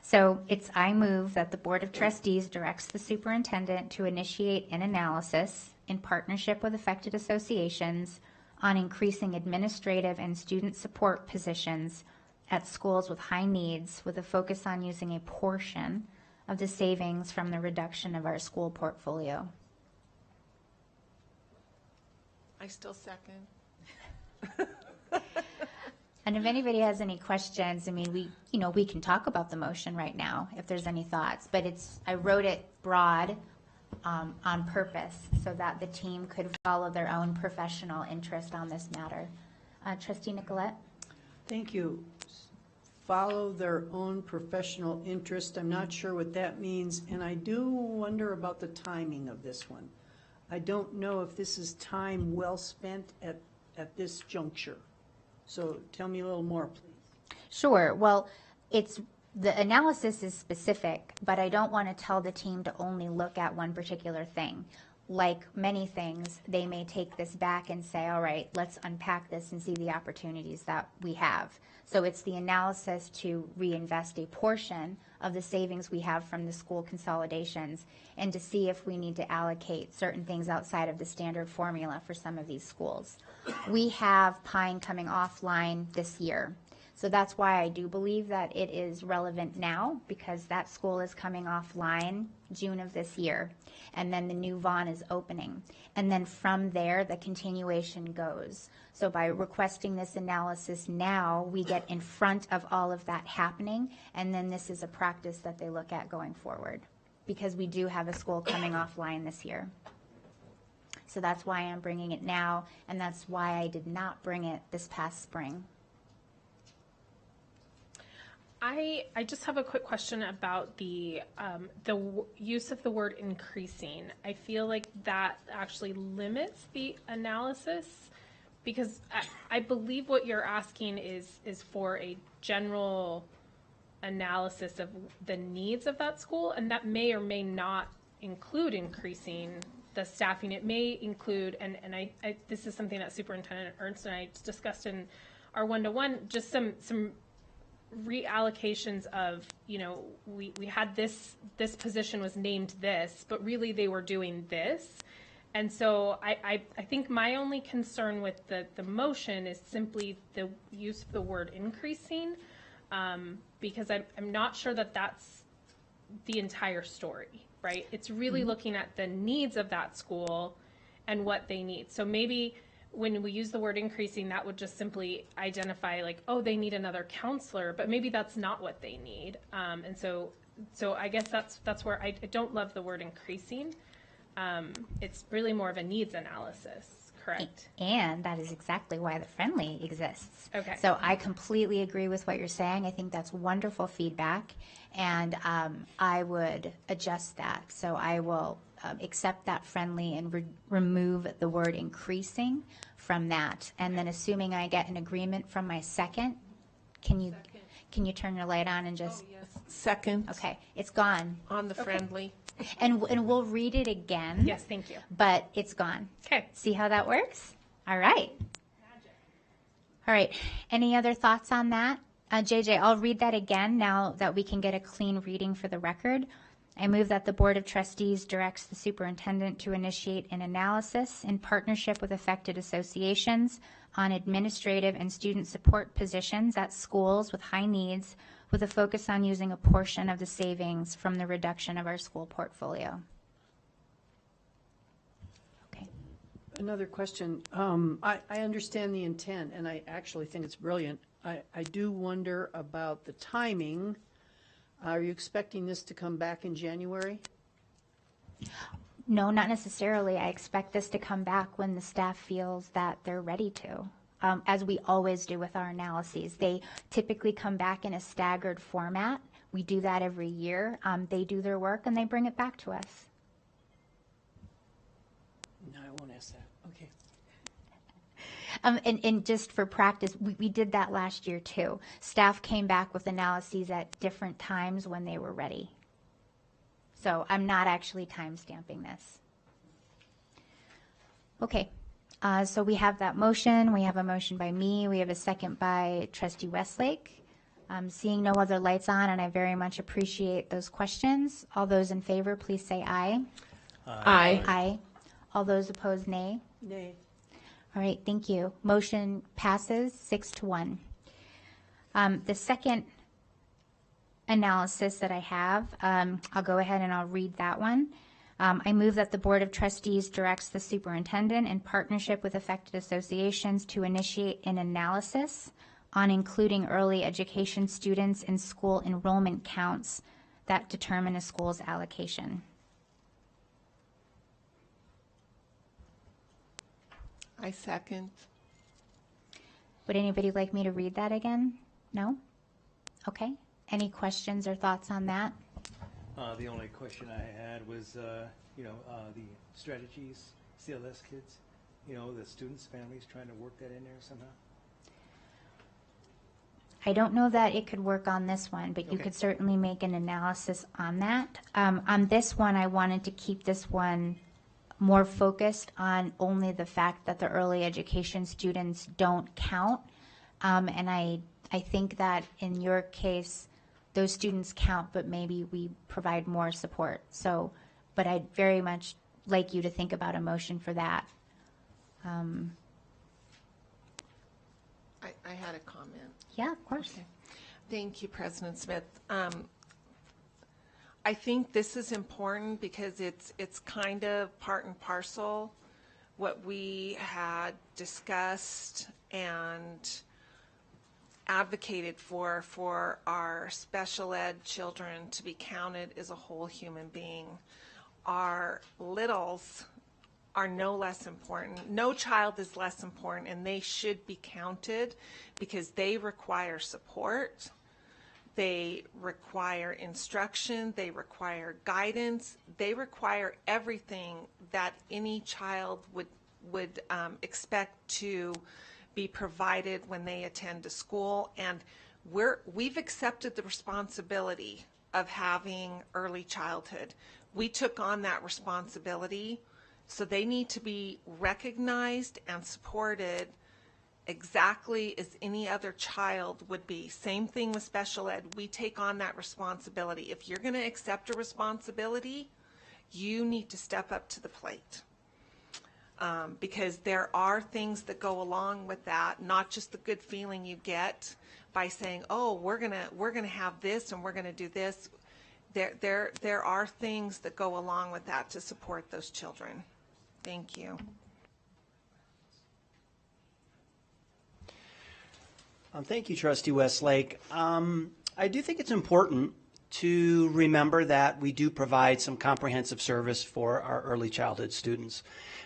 So it's, I move that the Board of Trustees directs the superintendent to initiate an analysis in partnership with affected associations on increasing administrative and student support positions at schools with high needs, with a focus on using a portion of the savings from the reduction of our school portfolio. I still second. And if anybody has any questions, I mean, we can talk about the motion right now if there's any thoughts, but I wrote it broad on purpose so that the team could follow their own professional interest on this matter. Trustee Nicolette? Thank you. Follow their own professional interest. I'm not sure what that means, and I do wonder about the timing of this one. I don't know if this is time well spent at this juncture. So tell me a little more, please. Sure. Well, the analysis is specific, but I don't want to tell the team to only look at one particular thing. Like many things, they may take this back and say, all right, let's unpack this and see the opportunities that we have. So it's the analysis to reinvest a portion of the savings we have from the school consolidations and to see if we need to allocate certain things outside of the standard formula for some of these schools. We have Pine coming offline this year. So that's why I do believe that it is relevant now, because that school is coming offline June of this year, and then the new Vaughn is opening. And then from there, the continuation goes. So by requesting this analysis now, we get in front of all of that happening, and then this is a practice that they look at going forward, because we do have a school coming offline this year. So that's why I'm bringing it now, and that's why I did not bring it this past spring. I just have a quick question about the use of the word increasing. I feel like that actually limits the analysis, because I believe what you're asking is for a general analysis of the needs of that school, and that may or may not include increasing the staffing. It may include, and I this is something that Superintendent Ernst and I discussed in our one-to-one, just some reallocations of, you know, we had this position was named this, but really they were doing this. And so I think my only concern with the motion is simply the use of the word increasing, because I'm not sure that that's the entire story, right? It's really looking at the needs of that school and what they need. So maybe when we use the word increasing, that would just simply identify like, oh, they need another counselor, but maybe that's not what they need. And so I guess that's where I don't love the word increasing. It's really more of a needs analysis, correct? And that is exactly why the friendly exists. Okay. So I completely agree with what you're saying. I think that's wonderful feedback, and I would adjust that. So I will accept that friendly and remove the word increasing from that. And then assuming I get an agreement from my second, can you turn your light on and just? Oh, yes. Second. Okay, it's gone. On the friendly. And we'll read it again. Yes, thank you. But it's gone. Okay. See how that works? All right. All right. Any other thoughts on that? JJ, I'll read that again now that we can get a clean reading for the record. I move that the Board of Trustees directs the superintendent to initiate an analysis in partnership with affected associations on administrative and student support positions at schools with high needs, with a focus on using a portion of the savings from the reduction of our school portfolio. Okay. Another question. I understand the intent, and I actually think it's brilliant. I do wonder about the timing. Are you expecting this to come back in January? No, not necessarily. I expect this to come back when the staff feels that they're ready to. As we always do with our analyses. They typically come back in a staggered format. We do that every year. They do their work and they bring it back to us. No, I won't ask that. Okay. And just for practice, we did that last year too. Staff came back with analyses at different times when they were ready. So I'm not actually time stamping this. Okay. So we have that motion. We have a motion by me. We have a second by Trustee Westlake. Seeing no other lights on, and I very much appreciate those questions. All those in favor, please say aye. Aye. Aye. All those opposed, nay. Nay. All right, thank you. Motion passes 6-1. The second analysis that I have, I'll go ahead and I'll read that one. I move that the Board of Trustees directs the superintendent in partnership with affected associations to initiate an analysis on including early education students in school enrollment counts that determine a school's allocation. I second. Would anybody like me to read that again? No? Okay. Any questions or thoughts on that? The only question I had was, the strategies, CLS kids, the students' families, trying to work that in there somehow. I don't know that it could work on this one, but you Okay. could certainly make an analysis on that. On this one, I wanted to keep this one more focused on only the fact that the early education students don't count. And I think that in your case, those students count, but maybe we provide more support. So, but I'd very much like you to think about a motion for that. I had a comment. Yeah, of course. Okay. Thank you, President Smith. I think this is important because it's kind of part and parcel what we had discussed and advocated for our special ed children to be counted as a whole human being. Our littles are no less important. No child is less important, and they should be counted because they require support. They require instruction, they require guidance, they require everything that any child would expect to be provided when they attend a school. And we've accepted the responsibility of having early childhood. We took on that responsibility, so they need to be recognized and supported exactly as any other child would be. Same thing with special ed. We take on that responsibility. If you're going to accept a responsibility, you need to step up to the plate. Because there are things that go along with that, not just the good feeling you get by saying, oh, we're gonna have this and we're gonna do this. There are things that go along with that to support those children. Thank you. Thank you, Trustee Westlake. I do think it's important to remember that we do provide some comprehensive service for our early childhood students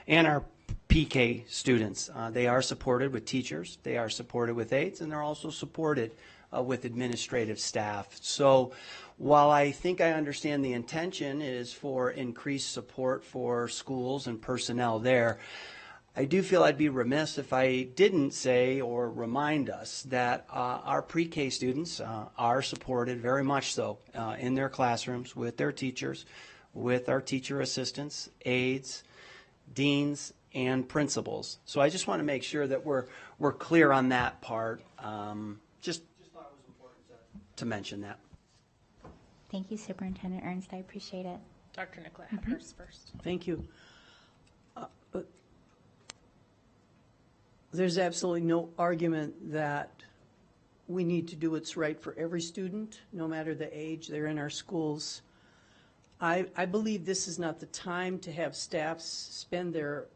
and our PK students. They are supported with teachers, they are supported with aides, and they're also supported with administrative staff. So while I think I understand the intention is for increased support for schools and personnel there, I do feel I'd be remiss if I didn't say or remind us that our pre-K students are supported very much so in their classrooms with their teachers, with our teacher assistants, aides, deans, and principals. So I just want to make sure that we're clear on that part. Just thought it was important to mention that. Thank you, Superintendent Ernst. I appreciate it. Dr. Nicola had hers first. Thank you. There's absolutely no argument that we need to do what's right for every student, no matter the age they're in our schools. I believe this is not the time to have staff spend their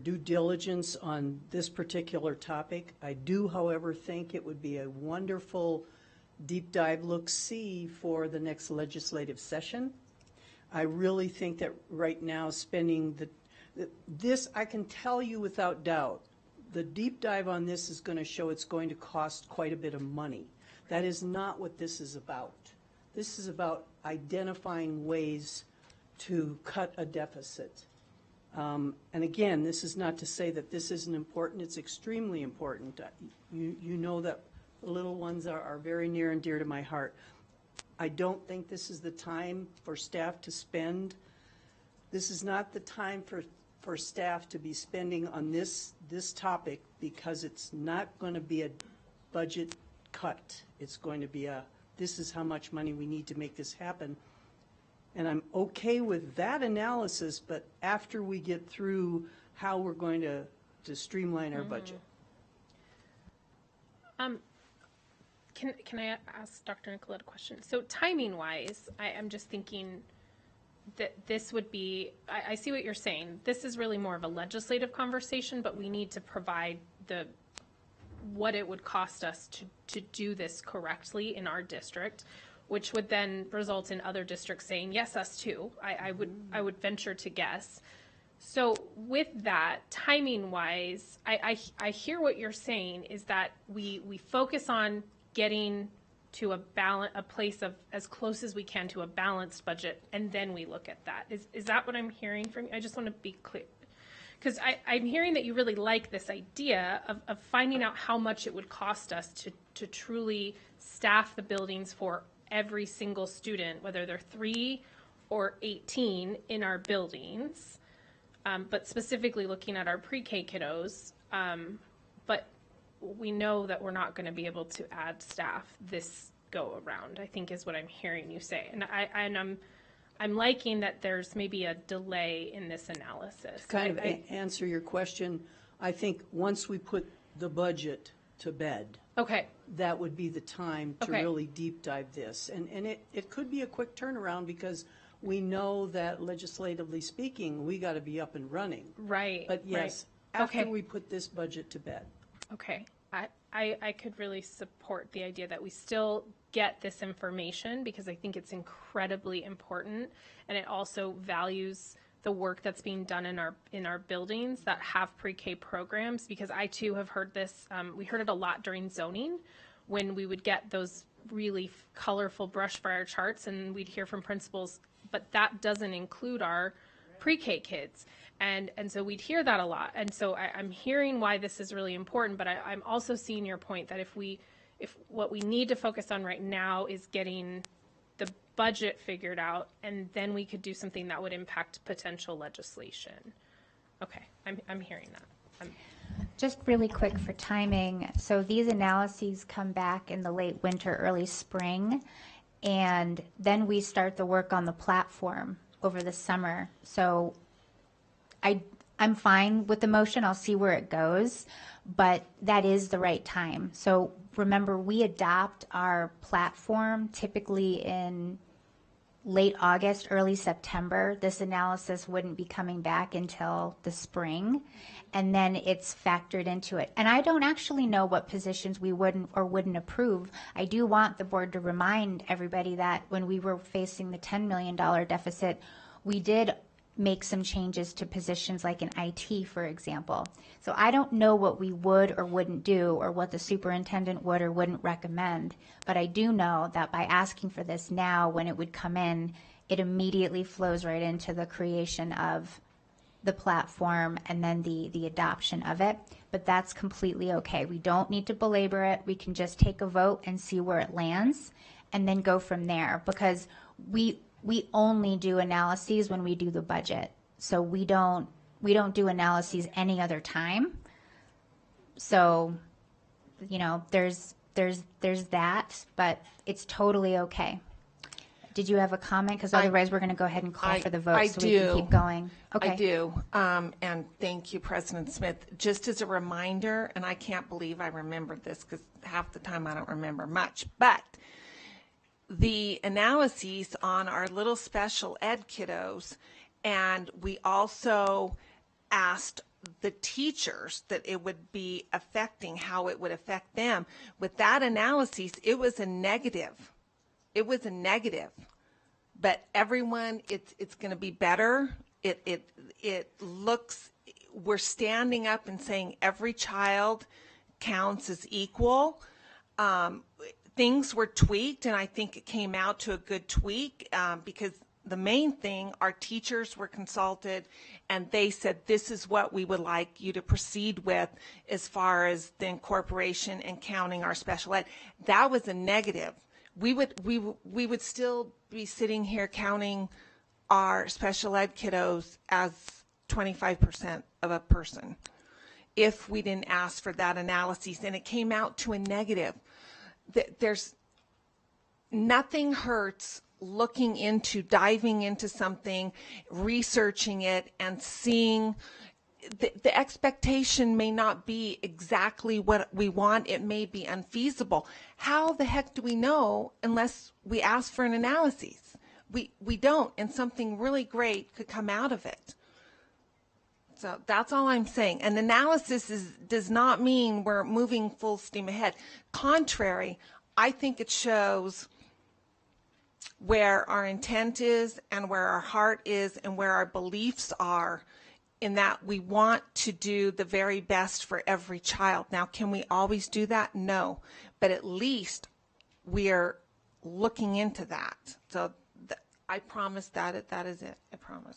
due diligence on this particular topic. I do, however, think it would be a wonderful deep dive look-see for the next legislative session. I really think that right now spending this, I can tell you without doubt, the deep dive on this is going to show it's going to cost quite a bit of money. That is not what this is about. This is about identifying ways to cut a deficit. And again, this is not to say that this isn't important. It's extremely important. You know that the little ones are very near and dear to my heart. I don't think this is the time for staff to spend. This is not the time for staff to be spending on this topic, because it's not going to be a budget cut. It's going to be this is how much money we need to make this happen. And I'm okay with that analysis, but after we get through how we're going to streamline our budget. Can I ask Dr. Nicolette a question? So timing-wise, I'm just thinking that this would be, I see what you're saying. This is really more of a legislative conversation, but we need to provide what it would cost us to do this correctly in our district, which would then result in other districts saying, yes, us too. I would venture to guess. So with that, timing-wise, I hear what you're saying is that we focus on getting to a place of as close as we can to a balanced budget, and then we look at that. Is that what I'm hearing from you? I just want to be clear, because I'm hearing that you really like this idea of finding out how much it would cost us to truly staff the buildings for every single student, whether they're 3 or 18 in our buildings, but specifically looking at our pre-K kiddos. But we know that we're not going to be able to add staff this go around, I think is what I'm hearing you say. And I'm liking that there's maybe a delay in this analysis. To kind of answer your question, I think once we put the budget to bed, Okay. that would be the time to Okay. really deep dive this. And it could be a quick turnaround because we know that legislatively speaking, we got to be up and running. Right. But yes, right. after Okay. we put this budget to bed. Okay. I could really support the idea that we still get this information because I think it's incredibly important, and it also values the work that's being done in our buildings that have pre-K programs, because I too have heard this. We heard it a lot during zoning when we would get those really colorful brush fire charts, and we'd hear from principals, but that doesn't include our pre-K kids. And so we'd hear that a lot. And so I'm hearing why this is really important, but I'm also seeing your point that if what we need to focus on right now is getting the budget figured out, and then we could do something that would impact potential legislation. Okay, I'm hearing that. Just really quick for timing. So these analyses come back in the late winter, early spring, and then we start the work on the platform over the summer. So I'm fine with the motion. I'll see where it goes, but that is the right time. So remember, we adopt our platform typically in late August, early September. This analysis wouldn't be coming back until the spring, and then it's factored into it. And I don't actually know what positions we wouldn't or wouldn't approve. I do want the board to remind everybody that when we were facing the $10 million deficit, we did make some changes to positions like in IT, for example. So I don't know what we would or wouldn't do or what the superintendent would or wouldn't recommend, but I do know that by asking for this now, when it would come in, it immediately flows right into the creation of the platform and then the adoption of it. But that's completely okay. We don't need to belabor it. We can just take a vote and see where it lands and then go from there, because we only do analyses when we do the budget. So we don't do analyses any other time. So, there's that, but it's totally okay. Did you have a comment? Because otherwise we're going to go ahead and call for the vote so we can keep going. Okay. I do. And thank you, President Smith. Just as a reminder, and I can't believe I remembered this because half the time I don't remember much, but the analyses on our little special ed kiddos, and we also asked the teachers that it would be affecting, how it would affect them. With that analysis, it was a negative. It was a negative. But everyone, it's going to be better. It looks, we're standing up and saying every child counts as equal. Things were tweaked, and I think it came out to a good tweak because the main thing, our teachers were consulted, and they said this is what we would like you to proceed with as far as the incorporation and counting our special ed. That was a negative. We would still be sitting here counting our special ed kiddos as 25% of a person if we didn't ask for that analysis, and it came out to a negative. There's nothing hurts diving into something, researching it, and seeing the expectation may not be exactly what we want. It may be unfeasible. How the heck do we know unless we ask for an analysis? We don't, and something really great could come out of it. So that's all I'm saying. An analysis does not mean we're moving full steam ahead. Contrary, I think it shows where our intent is and where our heart is and where our beliefs are, in that we want to do the very best for every child. Now, can we always do that? No. But at least we are looking into that. So I promise that is it. I promise.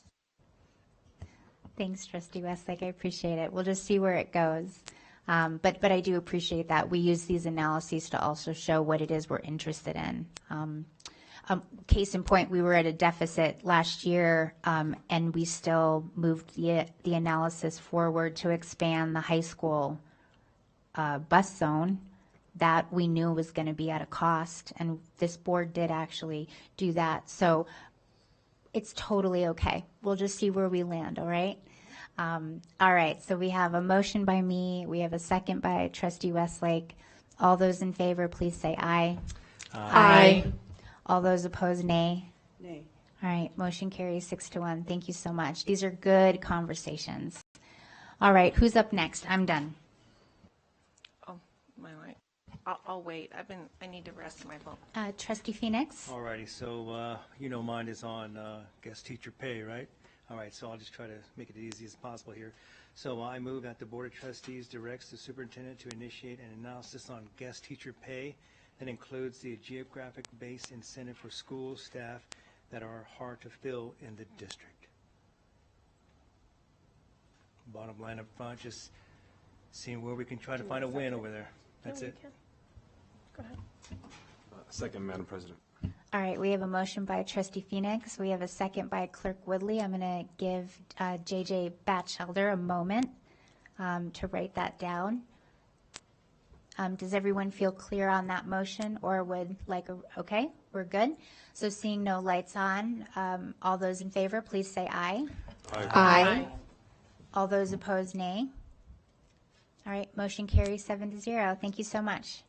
Thanks, Trustee Westlake. I appreciate it. We'll just see where it goes. But I do appreciate that. We use these analyses to also show what it is we're interested in. Case in point, we were at a deficit last year, and we still moved the analysis forward to expand the high school bus zone that we knew was going to be at a cost, and this board did actually do that. So it's totally okay. We'll just see where we land, all right? All right, so we have a motion by me. We have a second by Trustee Westlake. All those in favor, please say aye. Aye. All those opposed, nay. Nay. All right, motion carries 6-1. Thank you so much. These are good conversations. All right, who's up next? I'm done. Oh, my right. I'll wait. I need to rest my vote. Trustee Phoenix? Alrighty, so, mine is on guest teacher pay, right? All right, so I'll just try to make it as easy as possible here. So I move that the Board of Trustees directs the superintendent to initiate an analysis on guest teacher pay that includes the geographic-based incentive for school staff that are hard to fill in the district. Bottom line up front, just seeing where we can try to find a win over there. That's it. Go ahead. Second, Madam President. All right, we have a motion by Trustee Phoenix. We have a second by Clerk Woodley. I'm going to give J.J. Batchelder a moment to write that down. Does everyone feel clear on that motion, or would like okay, we're good. So seeing no lights on, all those in favor, please say aye. Aye. Aye. All those opposed, nay. All right, motion carries 7-0. Thank you so much.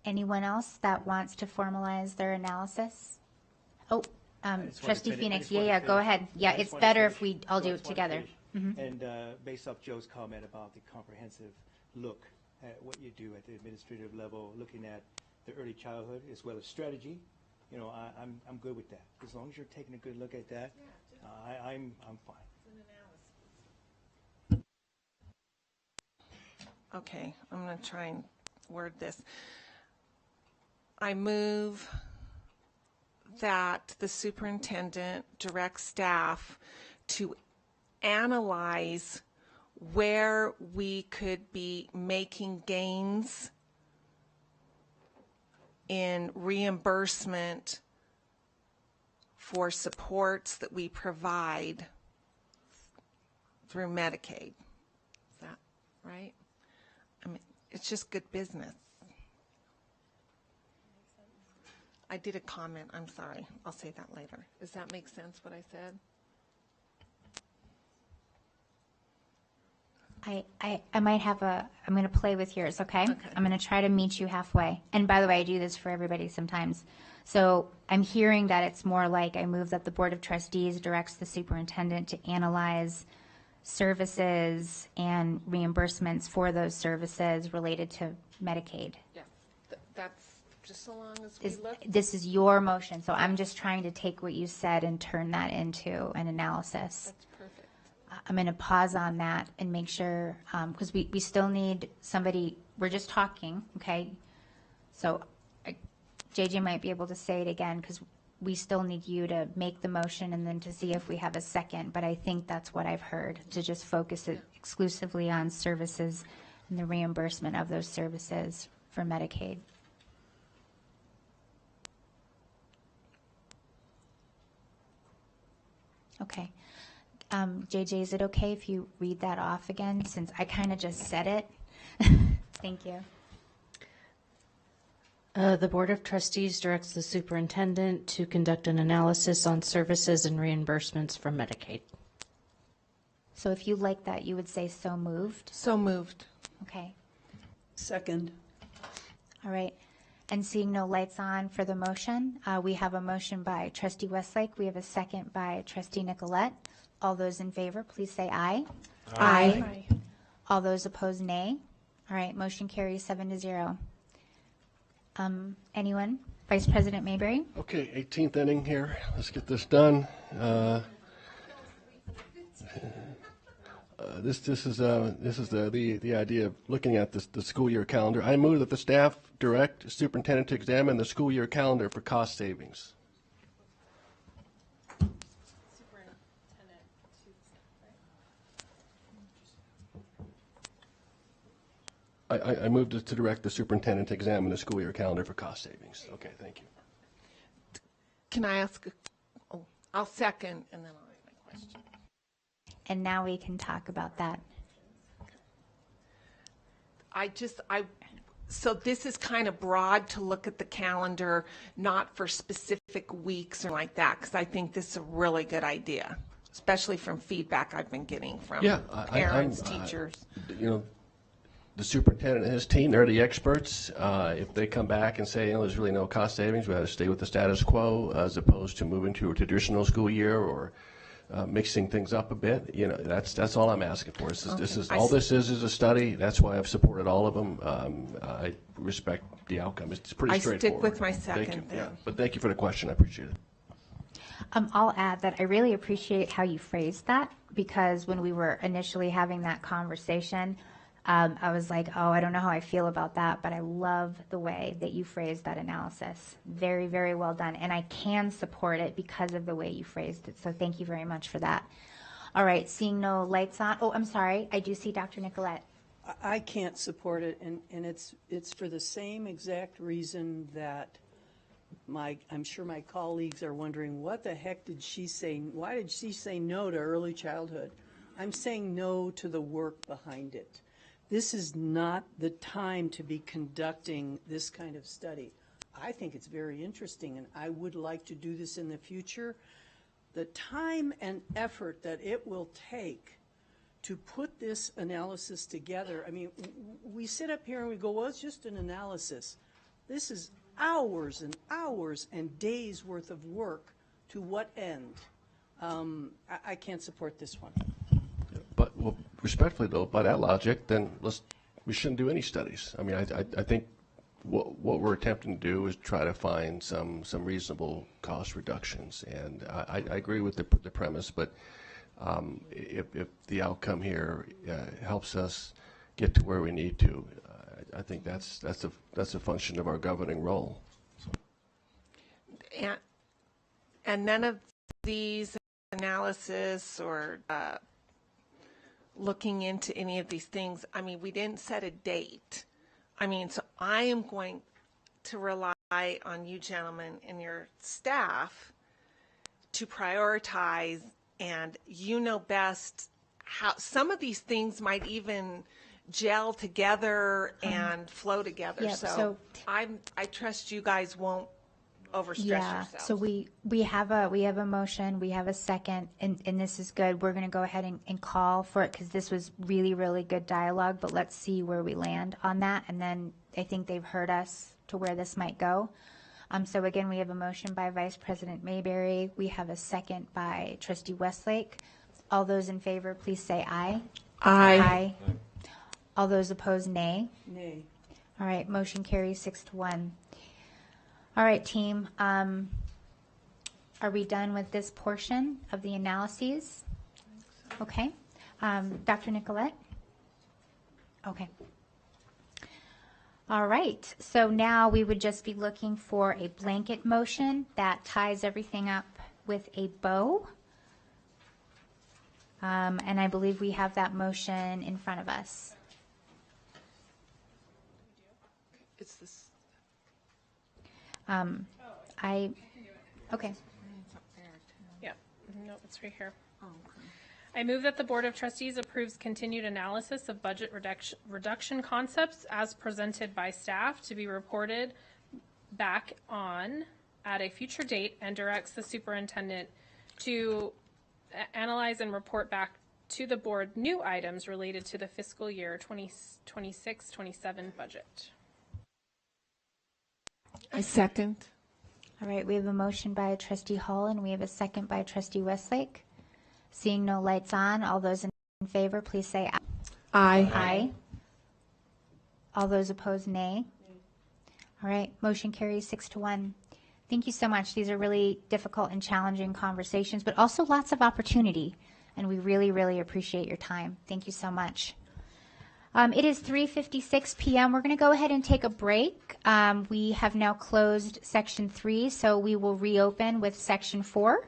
Anyone else that wants to formalize their analysis? Oh, Trustee Phoenix, yeah, go ahead. Yeah, it's better if we all do it together. And based off Joe's comment about the comprehensive look at what you do at the administrative level, looking at the early childhood as well as strategy, I'm good with that. As long as you're taking a good look at that, I'm fine. Okay, I'm going to try and word this. I move that the superintendent directs staff to analyze where we could be making gains in reimbursement for supports that we provide through Medicaid. Is that right? I mean, it's just good business. I did a comment. I'm sorry. I'll say that later. Does that make sense, what I said? I might have I'm going to play with yours, okay? I'm going to try to meet you halfway. And by the way, I do this for everybody sometimes. So I'm hearing that it's more like I move that the Board of Trustees directs the superintendent to analyze services and reimbursements for those services related to Medicaid. Yeah, that's just so long as we look. This is your motion, so I'm just trying to take what you said and turn that into an analysis. That's perfect. I'm going to pause on that and make sure, because we still need somebody, we're just talking, okay? So JJ might be able to say it again, because we still need you to make the motion and then to see if we have a second, but I think that's what I've heard, to just focus it exclusively on services and the reimbursement of those services for Medicaid. Okay. JJ, is it okay if you read that off again, since I kind of just said it? Thank you. The Board of Trustees directs the superintendent to conduct an analysis on services and reimbursements from Medicaid. So if you like that, you would say so moved? So moved. Okay. Second. All right. And seeing no lights on for the motion, we have a motion by Trustee Westlake. We have a second by Trustee Nicolette. All those in favor, please say aye. Aye. All those opposed, nay. All right, motion carries 7-0. Anyone? Vice President Mayberry? Okay, 18th inning here. Let's get this done. This is the idea of looking at the school year calendar. I move that the staff direct superintendent to examine the school year calendar for cost savings. I moved to direct the superintendent to examine the school year calendar for cost savings. Okay, thank you. Can I ask? I'll second, and then I'll ask my question. And now we can talk about that. So this is kind of broad to look at the calendar, not for specific weeks or like that, because I think this is a really good idea. especially from feedback I've been getting from Yeah, parents, teachers. You know, the superintendent and his team, they're the experts. If they come back and say, there's really no cost savings, we ought to stay with the status quo as opposed to moving to a traditional school year or mixing things up a bit, that's all I'm asking for. This is a study. That's why I've supported all of them. I respect the outcome. It's pretty straightforward. I stick with my Thank second you. then. Yeah. But thank you for the question. I appreciate it. I'll add that I really appreciate how you phrased that, because when we were initially having that conversation, I was like, oh, I don't know how I feel about that, but I love the way that you phrased that analysis. Very, very well done. And I can support it because of the way you phrased it. So thank you very much for that. All right, seeing no lights on. Oh, I'm sorry. I do see Dr. Nicolette. I can't support it, and it's for the same exact reason that I'm sure my colleagues are wondering, what the heck did she say? Why did she say no to early childhood? I'm saying no to the work behind it. This is not the time to be conducting this kind of study. I think it's very interesting, and I would like to do this in the future. The time and effort that it will take to put this analysis together, I mean, we sit up here and we go, well, it's just an analysis. This is hours and hours and days worth of work. To what end? I can't support this one. But respectfully, though, by that logic, then we shouldn't do any studies. I mean, I think what we're attempting to do is try to find some reasonable cost reductions, and I agree with the premise. But if the outcome here helps us get to where we need to, I think that's a function of our governing role. And none of these analysis or looking into any of these things, I mean, we didn't set a date. I mean, so I am going to rely on you gentlemen and your staff to prioritize, and you know best how some of these things might even gel together and flow together. Yep, so I trust you guys won't overstress yourselves. So we have a motion, we have a second, and this is good. We're going to go ahead and call for it, because this was really, really good dialogue, but let's see where we land on that, and then I think they've heard us to where this might go. So again, we have a motion by Vice President Mayberry. We have a second by Trustee Westlake. All those in favor, please say aye. Aye. Aye. All those opposed, nay. Nay. All right, motion carries 6-1. All right, team, are we done with this portion of the analyses? Okay. Dr. Nicolette? Okay. All right, so now we would just be looking for a blanket motion that ties everything up with a bow. And I believe we have that motion in front of us. It's this. Okay. Yeah, no, it's right here. I move that the Board of Trustees approves continued analysis of budget reduction concepts as presented by staff to be reported back on at a future date, and directs the superintendent to analyze and report back to the board new items related to the fiscal year 2026-27 budget. I second. All right, we have a motion by Trustee Hall, and we have a second by Trustee Westlake. Seeing no lights on, all those in favor, please say aye. Aye. Aye. All those opposed, nay. All right, motion carries 6-1. Thank you so much. These are really difficult and challenging conversations, but also lots of opportunity, and we really, really appreciate your time. Thank you so much. It is 3:56 p.m. We're going to go ahead and take a break. We have now closed Section 3, so we will reopen with Section 4,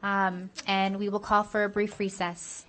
and we will call for a brief recess.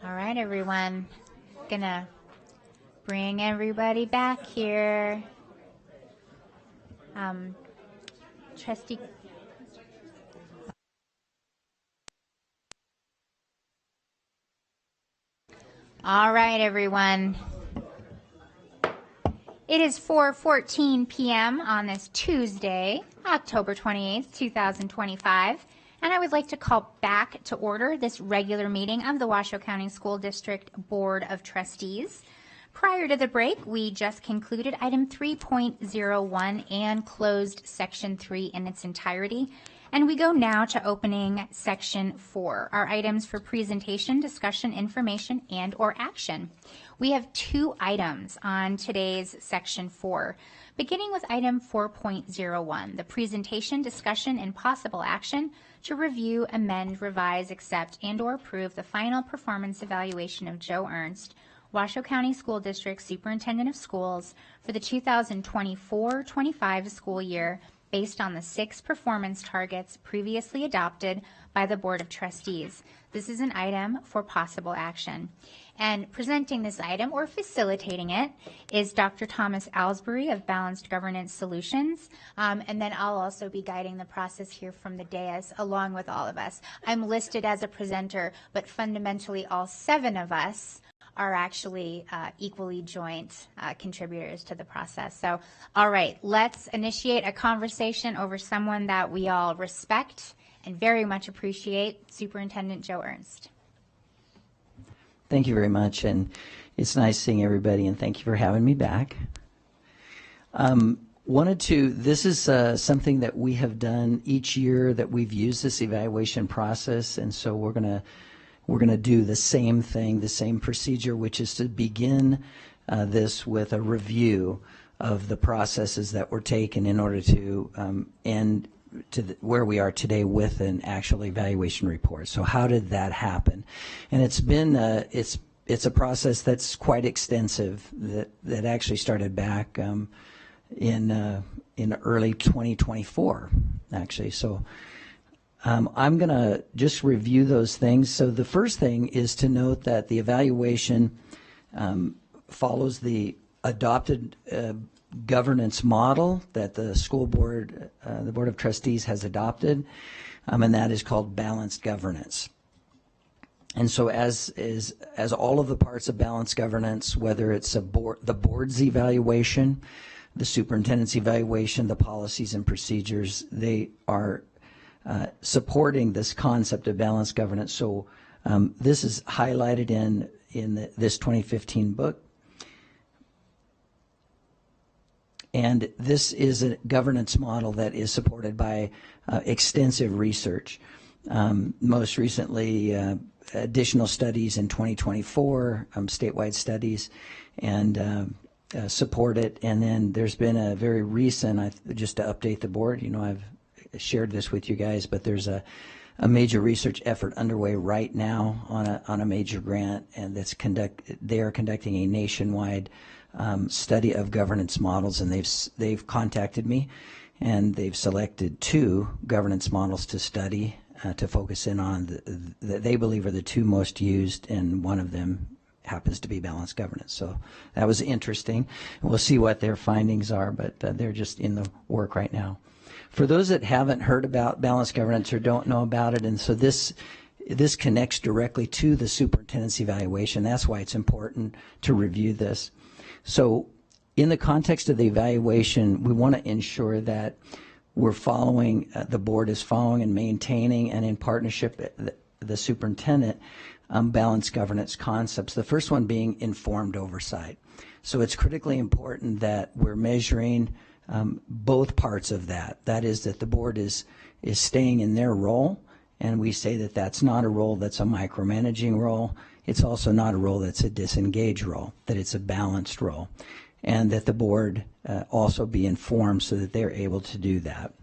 All right, everyone. Gonna bring everybody back here. Trustee. All right, everyone. It is 4:14 p.m. on this Tuesday, October 28th, 2025, and I would like to call back to order this regular meeting of the Washoe County School District Board of Trustees. Prior to the break, we just concluded item 3.01 and closed section 3 in its entirety. And we go now to opening section 4, our items for presentation, discussion, information, and or action. We have 2 items on today's section 4, beginning with item 4.01, the presentation, discussion, and possible action to review, amend, revise, accept, and or approve the final performance evaluation of Joe Ernst, Washoe County School District Superintendent of Schools for the 2024-25 school year, based on the 6 performance targets previously adopted by the Board of Trustees. This is an item for possible action. And presenting this item, or facilitating it, is Dr. Thomas Alsbury of Balanced Governance Solutions. And then I'll also be guiding the process here from the dais, along with all of us. I'm listed as a presenter, but fundamentally all 7 of us are actually equally joint contributors to the process. So, all right, let's initiate a conversation over someone that we all respect and very much appreciate, Superintendent Joe Ernst. Thank you very much, and it's nice seeing everybody, and thank you for having me back. This is something that we have done each year, that we've used this evaluation process, and so we're going to do the same thing, the same procedure, which is to begin this with a review of the processes that were taken in order to end to where we are today with an actual evaluation report. So how did that happen? And it's been it's a process that's quite extensive, that actually started back in early 2024, actually. So I'm going to just review those things. So the first thing is to note that the evaluation follows the adopted governance model that the school board, the Board of Trustees has adopted, and that is called balanced governance. And so as all of the parts of balanced governance, whether it's the board's evaluation, the superintendent's evaluation, the policies and procedures, they are supporting this concept of balanced governance. So this is highlighted in this 2015 book. And this is a governance model that is supported by extensive research. Most recently, additional studies in 2024, statewide studies, and support it. And then there's been a very recent, just to update the board, I've shared this with you guys, but there's a major research effort underway right now on a major grant, and they are conducting a nationwide study of governance models, and they've contacted me, and they've selected 2 governance models to study, to focus in on that they believe are the 2 most used, and one of them happens to be balanced governance. So that was interesting. We'll see what their findings are, but they're just in the work right now. For those that haven't heard about balanced governance or don't know about it, and so this connects directly to the superintendent's evaluation. That's why it's important to review this. So in the context of the evaluation, we want to ensure that we're following, the board is following and maintaining, and in partnership, the superintendent, balanced governance concepts. The first one being informed oversight. So it's critically important that we're measuring both parts of that. That is, that the board is staying in their role, and we say that that's not a role that's a micromanaging role. It's also not a role that's a disengaged role, that it's a balanced role, and that the board also be informed so that they're able to do that.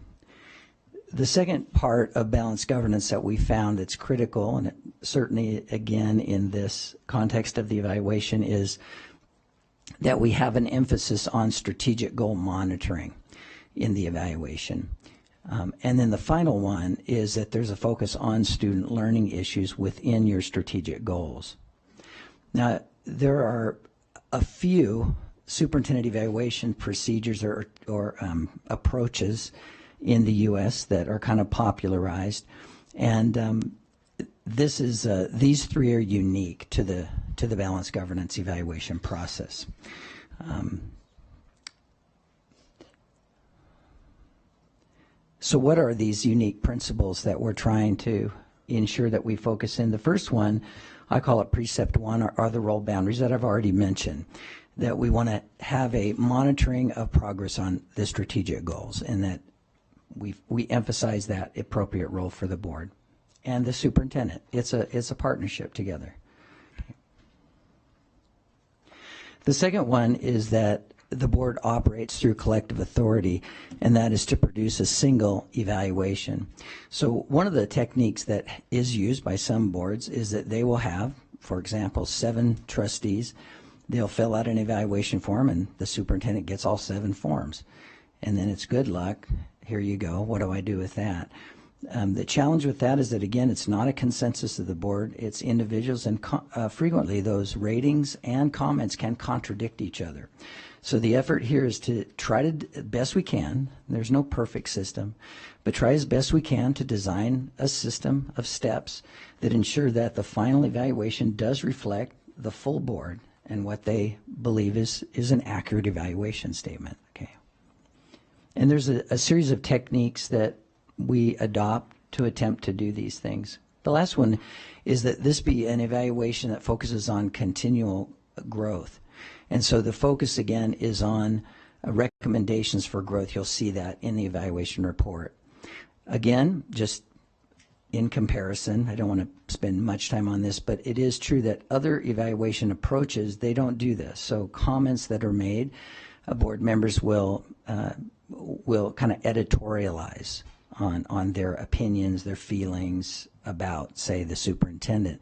The second part of balanced governance that we found that's critical, and certainly again in this context of the evaluation, is that we have an emphasis on strategic goal monitoring in the evaluation. And then the final one is that there's a focus on student learning issues within your strategic goals. Now, there are a few superintendent evaluation procedures or approaches in the U.S. that are kind of popularized, and these three are unique to the balanced governance evaluation process. So what are these unique principles that we're trying to ensure that we focus in? The first one, I call it precept one, are the role boundaries that I've already mentioned, that we want to have a monitoring of progress on the strategic goals, and that we emphasize that appropriate role for the board and the superintendent. It's a partnership together. The second one is that the board operates through collective authority, and that is to produce a single evaluation. So one of the techniques that is used by some boards is that they will have, for example, 7 trustees. They'll fill out an evaluation form, and the superintendent gets all 7 forms. And then it's good luck. Here you go. What do I do with that? The challenge with that is that, again, it's not a consensus of the board. It's individuals, and frequently those ratings and comments can contradict each other. So the effort here is to try to, best we can, there's no perfect system, but try as best we can to design a system of steps that ensure that the final evaluation does reflect the full board and what they believe is an accurate evaluation statement. Okay. And there's a series of techniques that we adopt to attempt to do these things. The last one is that this be an evaluation that focuses on continual growth. And so the focus, again, is on recommendations for growth. You'll see that in the evaluation report. Again, just in comparison, I don't want to spend much time on this, but it is true that other evaluation approaches, they don't do this. So comments that are made, board members will kind of editorialize on their opinions, their feelings about, say, the superintendent.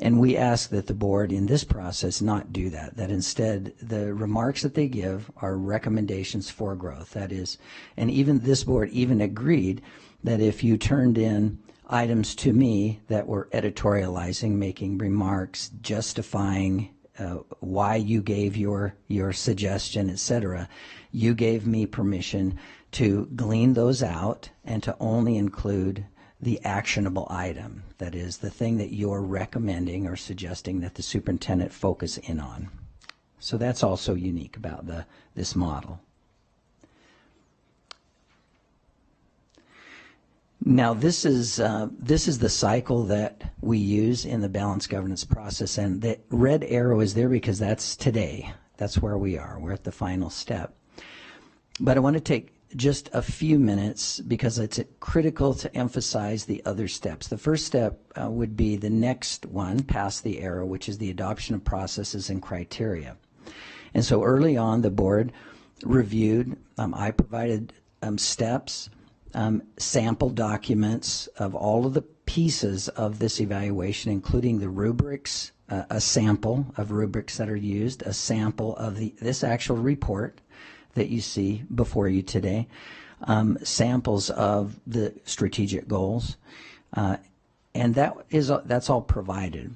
And we ask that the board in this process not do that, that instead the remarks that they give are recommendations for growth. That is, and even this board even agreed that if you turned in items to me that were editorializing, making remarks, justifying why you gave your suggestion, etc., you gave me permission to glean those out and to only include the actionable item, that is, the thing that you're recommending or suggesting that the superintendent focus in on. So that's also unique about this model. Now this is the cycle that we use in the balanced governance process, and the red arrow is there because that's today. That's where we are. We're at the final step. But I want to take just a few minutes because it's critical to emphasize the other steps. The first step would be the next one past the arrow, which is the adoption of processes and criteria. And so early on, the board reviewed, I provided steps, sample documents of all of the pieces of this evaluation, including the rubrics, a sample of rubrics that are used, a sample of this actual report that you see before you today, samples of the strategic goals, and that's all provided.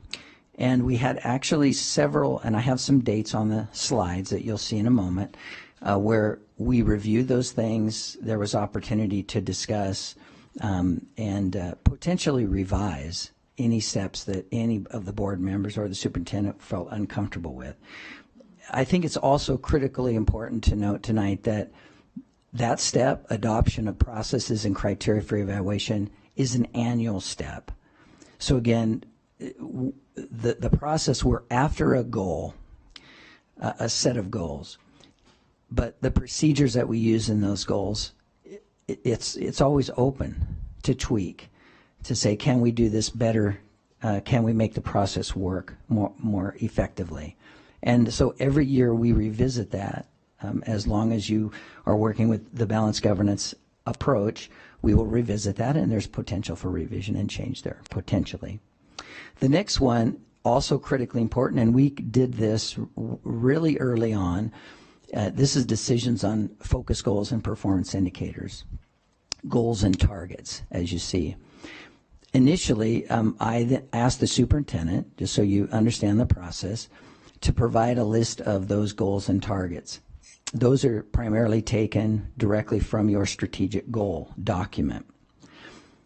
And we had actually several, and I have some dates on the slides that you'll see in a moment, where we reviewed those things. There was opportunity to discuss and potentially revise any steps that any of the board members or the superintendent felt uncomfortable with. I think it's also critically important to note tonight that that step, adoption of processes and criteria for evaluation, is an annual step. So again, the process, we're after a goal, a set of goals, but the procedures that we use in those goals, it's always open to tweak, to say, can we do this better? Can we make the process work more effectively? And so every year we revisit that. As long as you are working with the balanced governance approach, we will revisit that, and there's potential for revision and change there, potentially. The next one, also critically important, and we did this really early on. This is decisions on focus goals and performance indicators, goals and targets, as you see. Initially, I asked the superintendent, just so you understand the process, to provide a list of those goals and targets. Those are primarily taken directly from your strategic goal document.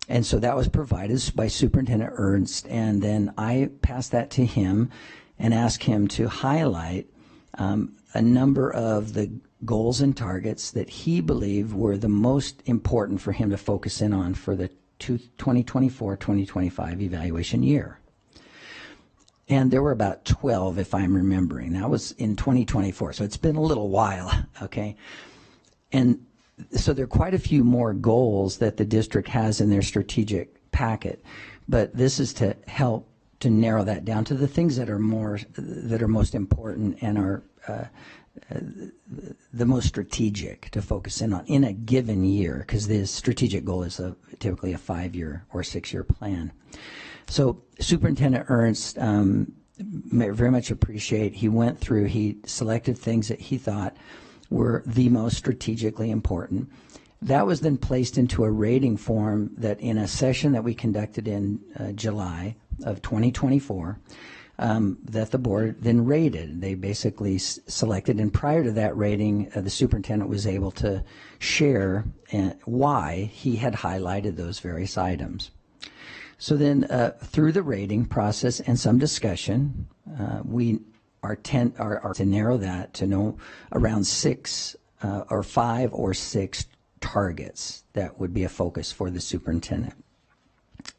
And so that was provided by Superintendent Ernst, and then I passed that to him and asked him to highlight a number of the goals and targets that he believed were the most important for him to focus in on for the 2024-2025 evaluation year. And there were about 12, if I'm remembering. That was in 2024, so it's been a little while, okay? And so there are quite a few more goals that the district has in their strategic packet, but this is to help to narrow that down to the things that are most important and are the most strategic to focus in on in a given year, because the strategic goal is typically a 5-year or 6-year plan. So Superintendent Ernst, very much appreciate, he went through, he selected things that he thought were the most strategically important. That was then placed into a rating form that in a session that we conducted in July of 2024, that the board then rated. They basically selected, and prior to that rating, the superintendent was able to share why he had highlighted those various items. So then through the rating process and some discussion, we are to narrow that to know around 6 or 5 or 6 targets that would be a focus for the superintendent.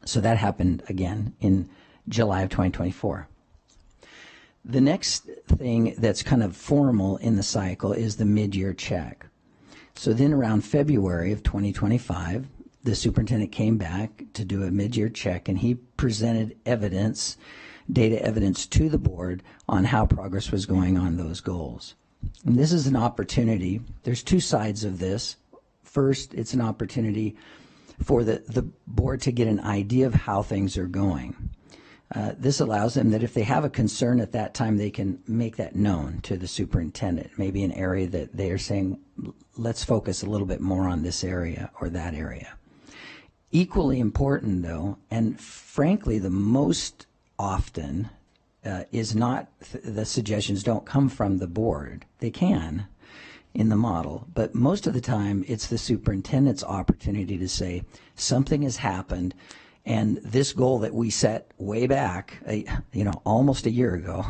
So that happened again in July of 2024. The next thing that's kind of formal in the cycle is the mid-year check. So then around February of 2025, the superintendent came back to do a mid-year check, and he presented evidence, data evidence to the board on how progress was going on those goals. And this is an opportunity. There's 2 sides of this. First, it's an opportunity for the board to get an idea of how things are going. This allows them that if they have a concern at that time, they can make that known to the superintendent, maybe an area that they are saying, let's focus a little bit more on this area or that area. Equally important, though, and frankly the most often, is not, the suggestions don't come from the board. They can in the model, but most of the time it's the superintendent's opportunity to say something has happened, and this goal that we set way back, almost a year ago,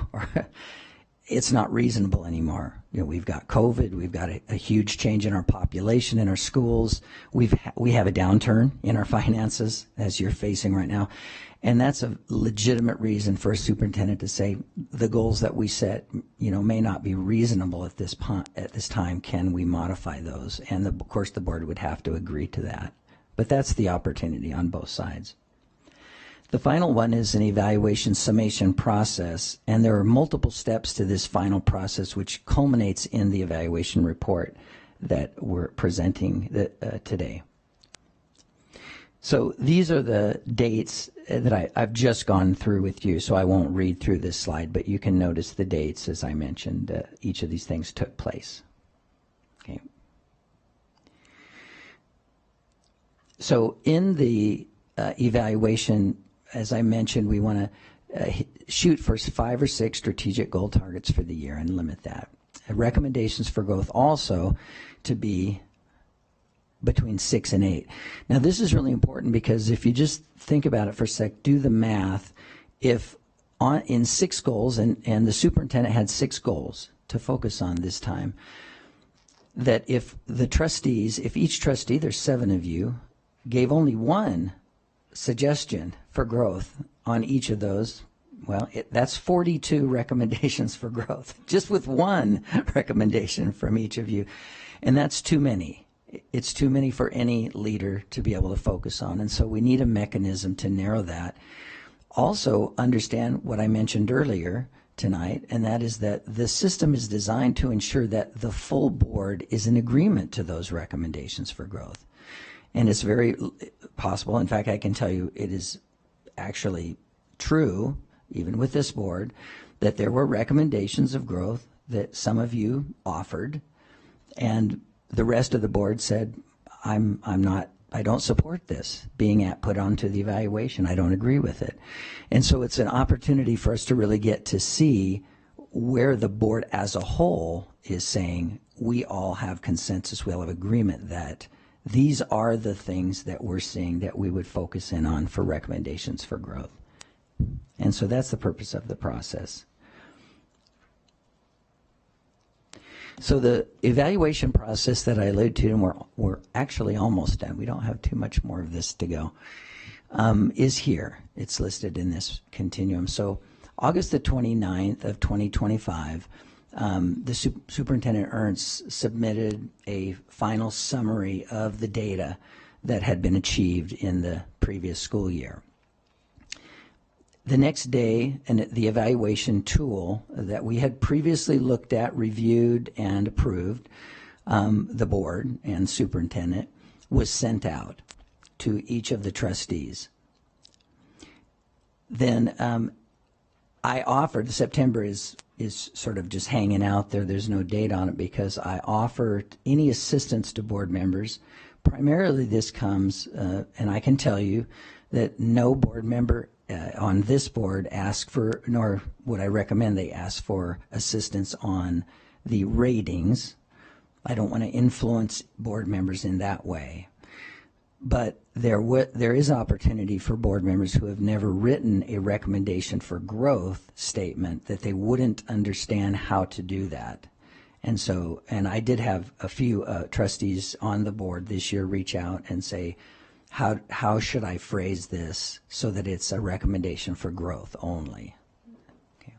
it's not reasonable anymore. We've got COVID, we've got a huge change in our population, in our schools. We have a downturn in our finances, as you're facing right now. And that's a legitimate reason for a superintendent to say the goals that we set, may not be reasonable at this time. Can we modify those? And of course, the board would have to agree to that. But that's the opportunity on both sides. The final one is an evaluation summation process, and there are multiple steps to this final process, which culminates in the evaluation report that we're presenting today. So these are the dates that I've just gone through with you, so I won't read through this slide, but you can notice the dates, as I mentioned, each of these things took place. Okay. So in the evaluation, as I mentioned, we want to shoot for 5 or 6 strategic goal targets for the year and limit that. Recommendations for growth also to be between 6 and 8. Now this is really important, because if you just think about it for a sec, do the math. If in 6 goals, and the superintendent had 6 goals to focus on this time, that if the trustees, if each trustee, there's 7 of you, gave only 1 suggestion for growth on each of those, well, that's 42 recommendations for growth, just with 1 recommendation from each of you. And that's too many. It's too many for any leader to be able to focus on. And so we need a mechanism to narrow that. Also understand what I mentioned earlier tonight, and that is that the system is designed to ensure that the full board is in agreement to those recommendations for growth. And it's very possible, in fact, I can tell you it is actually true, even with this board, that there were recommendations of growth that some of you offered, and the rest of the board said, I'm not I don't support this being put onto the evaluation. I don't agree with it. And so it's an opportunity for us to really get to see where the board as a whole is saying we all have consensus, we all have agreement that these are the things that we're seeing that we would focus in on for recommendations for growth. And so that's the purpose of the process. So the evaluation process that I alluded to, and we're actually almost done, we don't have too much more of this to go, is here. It's listed in this continuum. So August the 29th of 2025, the Superintendent Ernst submitted a final summary of the data that had been achieved in the previous school year. The next day, and the evaluation tool that we had previously looked at, reviewed, and approved, the board and superintendent, was sent out to each of the trustees. Then I offered, September is sort of just hanging out there, there's no date on it, because I offered any assistance to board members. Primarily this comes, and I can tell you that no board member on this board ask for, nor would I recommend they ask for assistance on the ratings. I don't want to influence board members in that way. But there is opportunity for board members who have never written a recommendation for growth statement that they wouldn't understand how to do that. And so, and I did have a few trustees on the board this year reach out and say, how should I phrase this so that it's a recommendation for growth only? Okay.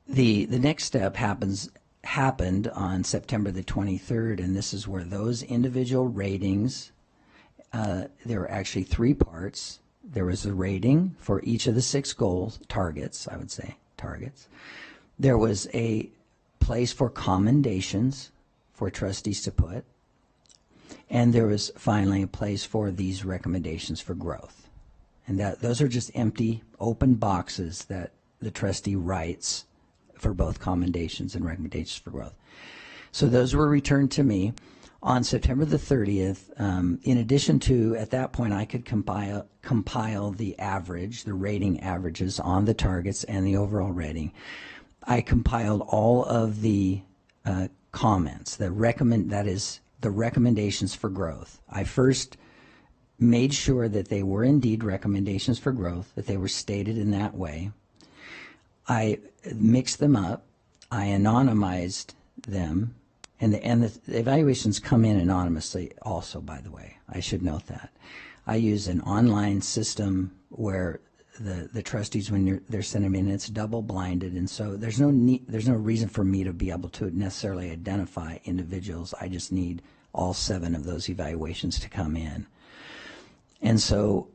The next step happened on September the 23rd, and this is where those individual ratings, there were actually 3 parts. There was a rating for each of the 6 goals, targets, I would say, targets. There was a place for commendations for trustees to put. And there was finally a place for these recommendations for growth. And those are just empty, open boxes that the trustee writes for both commendations and recommendations for growth. So those were returned to me on September the 30th. In addition to, at that point, I could compile the average, the rating averages on the targets and the overall rating. I compiled all of the comments, the recommendations for growth. I first made sure that they were indeed recommendations for growth, that they were stated in that way. I mixed them up. I anonymized them. And the evaluations come in anonymously also, by the way. I should note that. I use an online system where the trustees, when they're sending in, it's double blinded, and so there's no reason for me to be able to necessarily identify individuals. I just need all 7 of those evaluations to come in. And so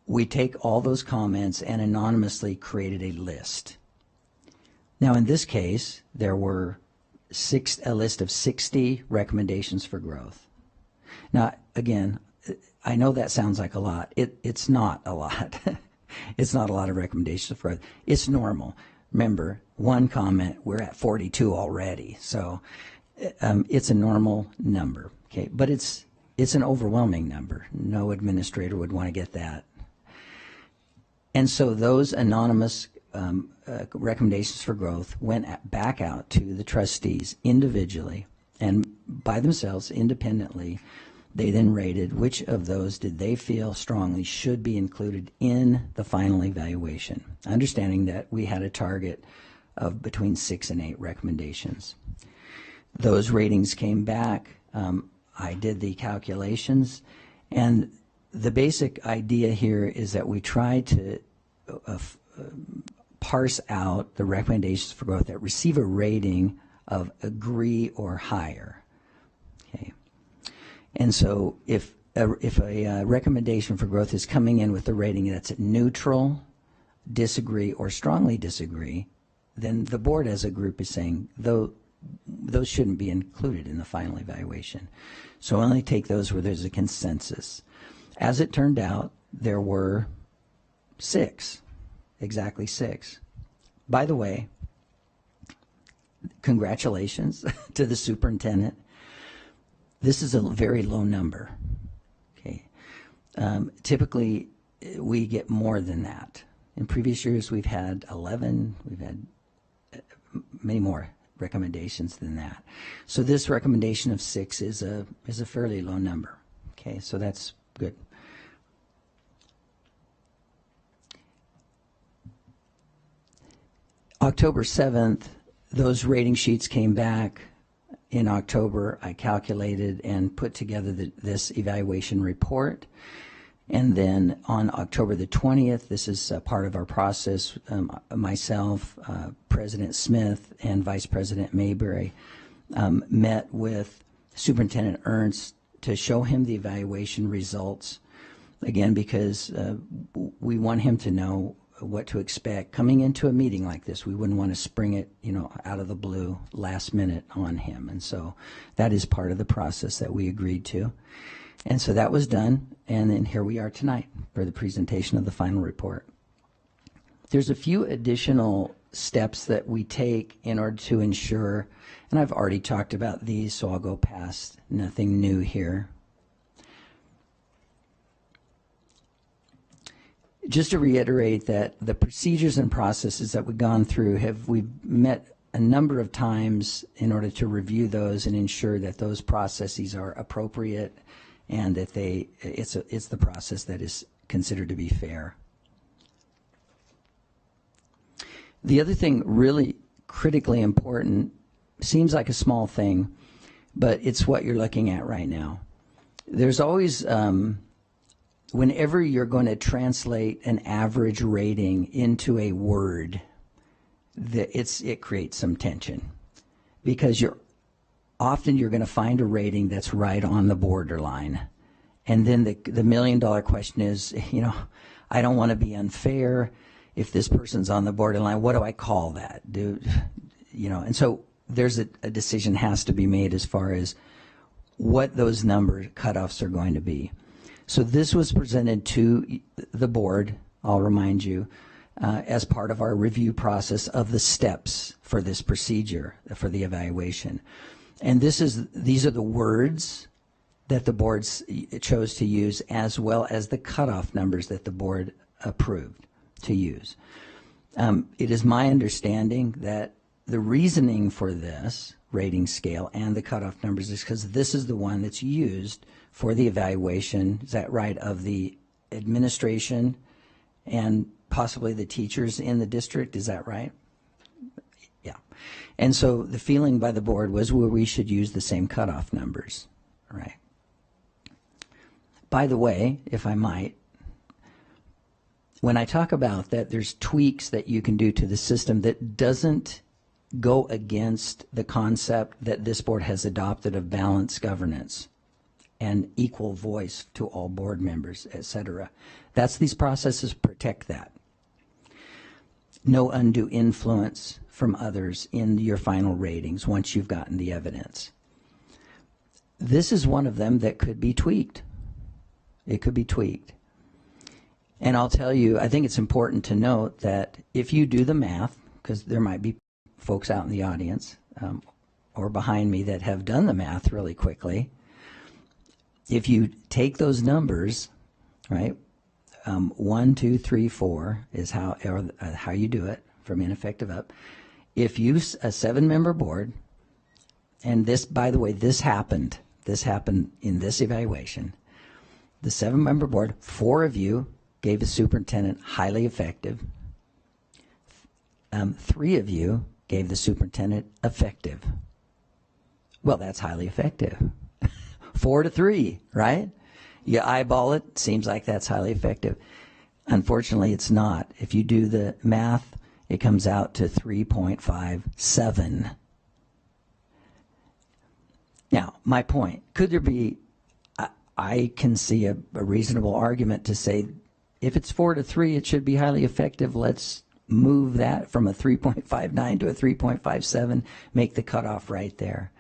we take all those comments and anonymously created a list. Now in this case, there were a list of 60 recommendations for growth. Now again, I know that sounds like a lot. It's not a lot. It's not a lot of recommendations for growth. It's normal. Remember, 1 comment, we're at 42 already. So it's a normal number, okay? But it's an overwhelming number. No administrator would want to get that. And so those anonymous recommendations for growth went back out to the trustees individually and by themselves, independently. They then rated which of those did they feel strongly should be included in the final evaluation, understanding that we had a target of between 6 and 8 recommendations. Those ratings came back. I did the calculations, and the basic idea here is that we try to parse out the recommendations for growth that receive a rating of agree or higher. Okay. And so if a recommendation for growth is coming in with a rating that's at neutral, disagree, or strongly disagree, then the board as a group is saying those shouldn't be included in the final evaluation. So only take those where there's a consensus. As it turned out, there were 6, exactly 6. By the way, congratulations to the superintendent. This is a very low number. Okay. Typically, we get more than that. In previous years, we've had 11. We've had many more recommendations than that. So this recommendation of 6 is a fairly low number. Okay, so that's good. October 7th, those rating sheets came back. In October, I calculated and put together this evaluation report. And then on October the 20th, this is part of our process, myself, President Smith, and Vice President Mayberry met with Superintendent Ernst to show him the evaluation results, again, because we want him to know what to expect coming into a meeting like this. We wouldn't want to spring it, out of the blue last minute on him. And so that is part of the process that we agreed to. And so that was done, and then here we are tonight for the presentation of the final report. There's a few additional steps that we take in order to ensure, and I've already talked about these, so I'll go past, nothing new here. Just to reiterate that the procedures and processes that we've gone through, we've met a number of times in order to review those and ensure that those processes are appropriate and that it's the process that is considered to be fair. The other thing really critically important, seems like a small thing, but it's what you're looking at right now. There's always, whenever you're going to translate an average rating into a word, it creates some tension, because often you're going to find a rating that's right on the borderline. And then the million-dollar question is, I don't want to be unfair. If this person's on the borderline, what do I call that? And so there's a decision has to be made as far as what those number cutoffs are going to be. So this was presented to the board, I'll remind you, as part of our review process of the steps for this procedure, for the evaluation. And these are the words that the board chose to use, as well as the cutoff numbers that the board approved to use. It is my understanding that the reasoning for this rating scale and the cutoff numbers is because this is the one that's used for the evaluation, is that right, of the administration and possibly the teachers in the district, is that right? Yeah. And so the feeling by the board was, well, we should use the same cutoff numbers, right? By the way, if I might, when I talk about that there's tweaks that you can do to the system that doesn't go against the concept that this board has adopted of balanced governance and equal voice to all board members, etc. These processes protect that. No undue influence from others in your final ratings once you've gotten the evidence. This is one of them that could be tweaked. It could be tweaked. And I'll tell you, I think it's important to note that if you do the math, because there might be folks out in the audience or behind me that have done the math really quickly, if you take those numbers, right, 1, 2, 3, 4 is how you do it from ineffective up. If you, a 7-member board, and this, by the way, this happened in this evaluation, the 7-member board, 4 of you gave the superintendent highly effective. 3 of you gave the superintendent effective. Well, that's highly effective. 4 to 3, right? You eyeball it, seems like that's highly effective. Unfortunately, it's not. If you do the math, it comes out to 3.57. Now, my point, could there be, I can see a reasonable argument to say, if it's 4 to 3, it should be highly effective. Let's move that from a 3.59 to a 3.57, make the cutoff right there.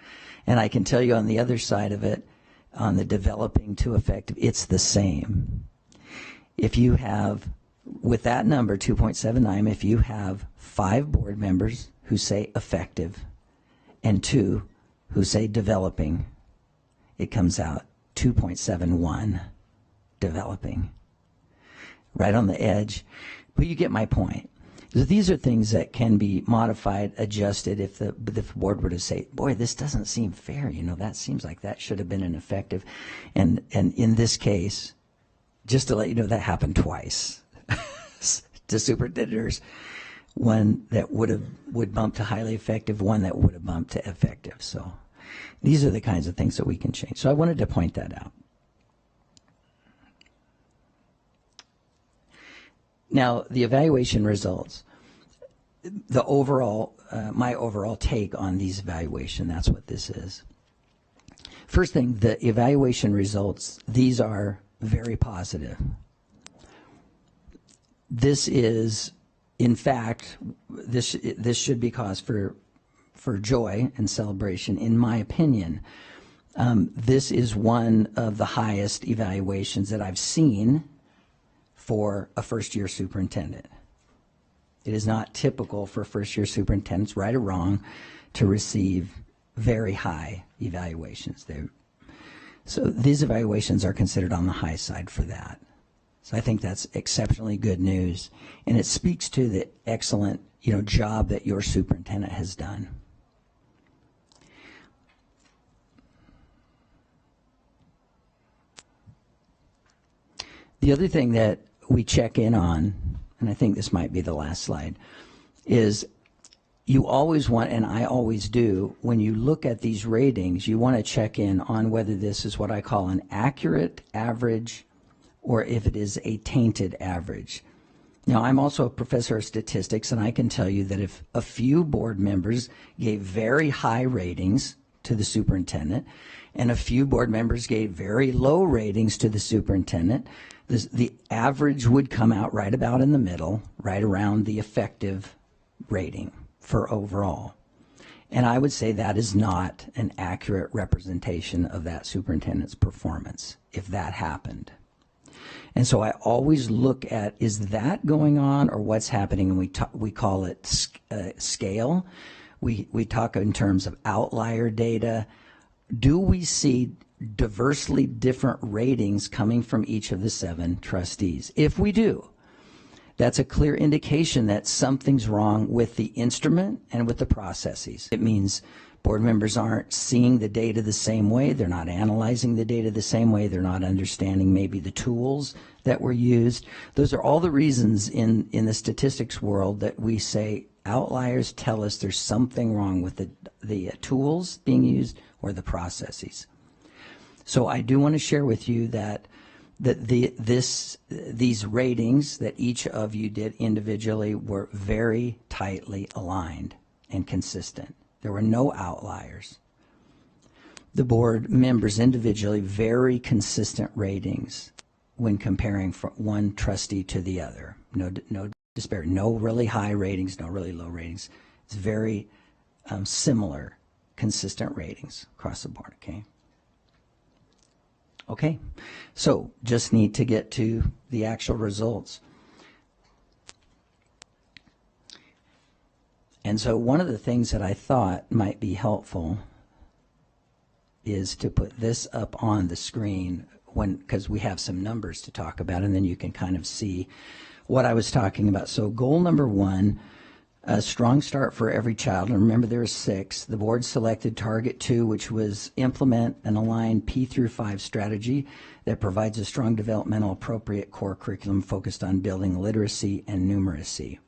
And I can tell you on the other side of it, on the developing to effective, it's the same. If you have, with that number, 2.79, if you have 5 board members who say effective and 2 who say developing, it comes out 2.71 developing. Right on the edge. But you get my point. So these are things that can be modified, adjusted if the board were to say, boy, this doesn't seem fair. You know, that seems like that should have been an effective. And in this case, just to let you know, that happened twice to superintendents. One that would bump to highly effective, one that would have bumped to effective. So these are the kinds of things that we can change. So I wanted to point that out. Now, the evaluation results, the overall, my overall take on these evaluation, that's what this is. First thing, the evaluation results, these are very positive. This is, in fact, this should be cause for joy and celebration, in my opinion. This is one of the highest evaluations that I've seen for a first-year superintendent. It is not typical for first-year superintendents, right or wrong, to receive very high evaluations. So these evaluations are considered on the high side for that. So I think that's exceptionally good news, and it speaks to the excellent, job that your superintendent has done. The other thing that we check in on, and I think this might be the last slide, is you always want, and I always do, when you look at these ratings, you want to check in on whether this is what I call an accurate average or if it is a tainted average. Now, I'm also a professor of statistics, and I can tell you that if a few board members gave very high ratings to the superintendent and a few board members gave very low ratings to the superintendent, the average would come out right about in the middle, right around the effective rating for overall. And I would say that is not an accurate representation of that superintendent's performance if that happened. And so I always look at, is that going on or what's happening? And we call it scale. We talk in terms of outlier data. Do we see diversely different ratings coming from each of the 7 trustees? If we do, that's a clear indication that something's wrong with the instrument and with the processes. It means board members aren't seeing the data the same way, they're not analyzing the data the same way, they're not understanding maybe the tools that were used. Those are all the reasons in the statistics world that we say outliers tell us there's something wrong with the tools being used or the processes. So I do want to share with you that these ratings that each of you did individually were very tightly aligned and consistent. There were no outliers. The board members individually, very consistent ratings when comparing from one trustee to the other. No disparity, no really high ratings, no really low ratings. It's very similar, consistent ratings across the board, okay? Okay, so just need to get to the actual results. And so one of the things that I thought might be helpful is to put this up on the screen because we have some numbers to talk about, and then you can kind of see what I was talking about. So goal number 1, a strong start for every child. And remember, there are 6. The board selected target 2, which was implement an aligned P through 5 strategy that provides a strong developmental appropriate core curriculum focused on building literacy and numeracy.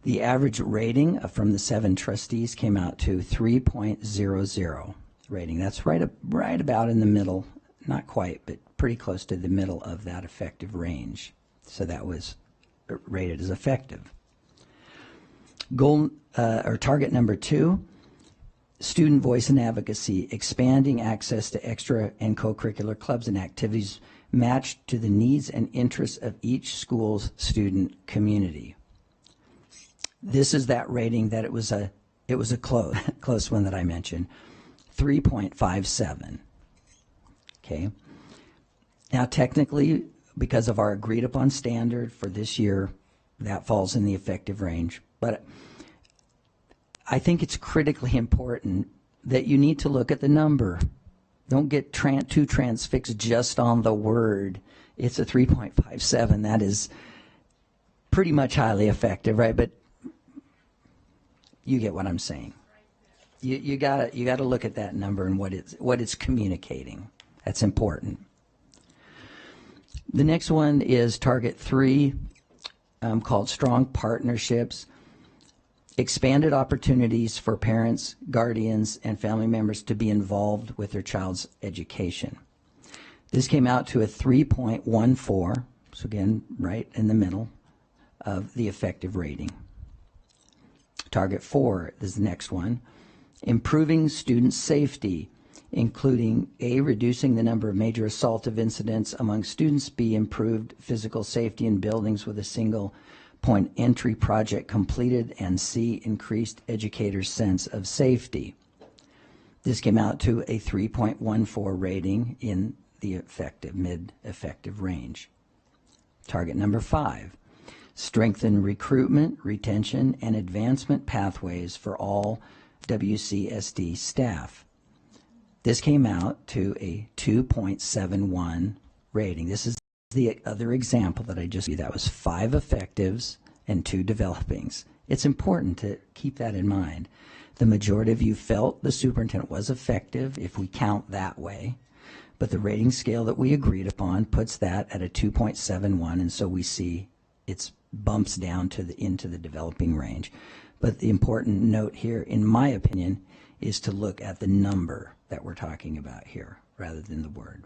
The average rating from the 7 trustees came out to 3.00 rating. That's right about in the middle, not quite, but pretty close to the middle of that effective range. So that was rated as effective. Goal or target number 2, student voice and advocacy, expanding access to extra and co-curricular clubs and activities matched to the needs and interests of each school's student community. This is that rating that it was a close one that I mentioned, 3.57. Okay. Now technically, because of our agreed upon standard for this year, that falls in the effective range. But I think it's critically important that you need to look at the number. Don't get too transfixed just on the word. It's a 3.57. That is pretty much highly effective, right? But you get what I'm saying. You gotta look at that number and what it's communicating. That's important. The next one is target 3, called strong partnerships. Expanded opportunities for parents, guardians, and family members to be involved with their child's education. This came out to a 3.14, so again, right in the middle of the effective rating. Target 4 is the next one. Improving student safety, including A, reducing the number of major assaultive incidents among students, B, improved physical safety in buildings with a single point entry project completed, and C, increased educators' sense of safety. This came out to a 3.14 rating in the mid-effective range. Target number 5, strengthen recruitment, retention, and advancement pathways for all WCSD staff. This came out to a 2.71 rating. This is the other example that I just gave. That was 5 effectives and 2 developings. It's important to keep that in mind. The majority of you felt the superintendent was effective, if we count that way, but the rating scale that we agreed upon puts that at a 2.71, and so we see it's bumps down to into the developing range. But the important note here, in my opinion, is to look at the number that we're talking about here rather than the word.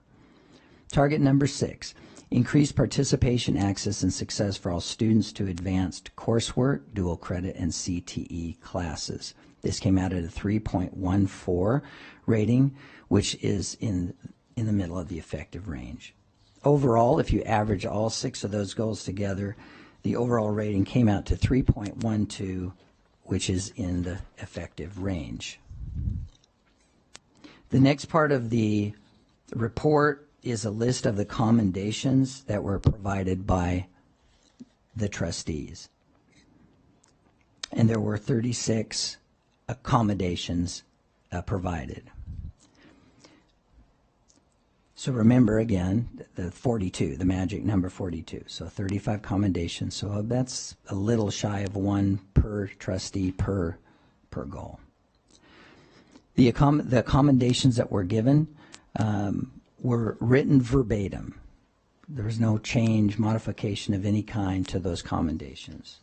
Target number 6, increase participation, access, and success for all students to advanced coursework, dual credit, and CTE classes. This came out at a 3.14 rating, which is in the middle of the effective range. Overall, if you average all 6 of those goals together, the overall rating came out to 3.12, which is in the effective range. The next part of the report is a list of the commendations that were provided by the trustees. And there were 36 accommodations provided. So remember again, the 42, the magic number 42. So 35 commendations. So that's a little shy of 1 per trustee per goal. The accommodations that were given were written verbatim. There was no change, modification of any kind to those commendations.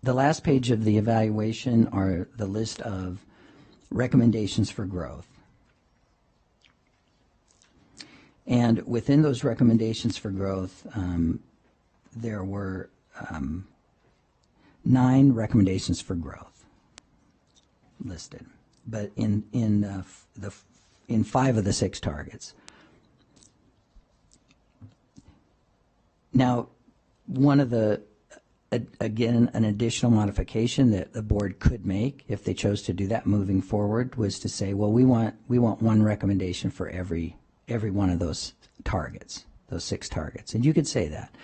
The last page of the evaluation are the list of recommendations for growth. And within those recommendations for growth, there were 9 recommendations for growth listed, but in 5 of the 6 targets. Now, one of the again, an additional modification that the board could make if they chose to do that moving forward was to say, well, we want 1 recommendation for every one of those targets, those 6 targets. And you could say that.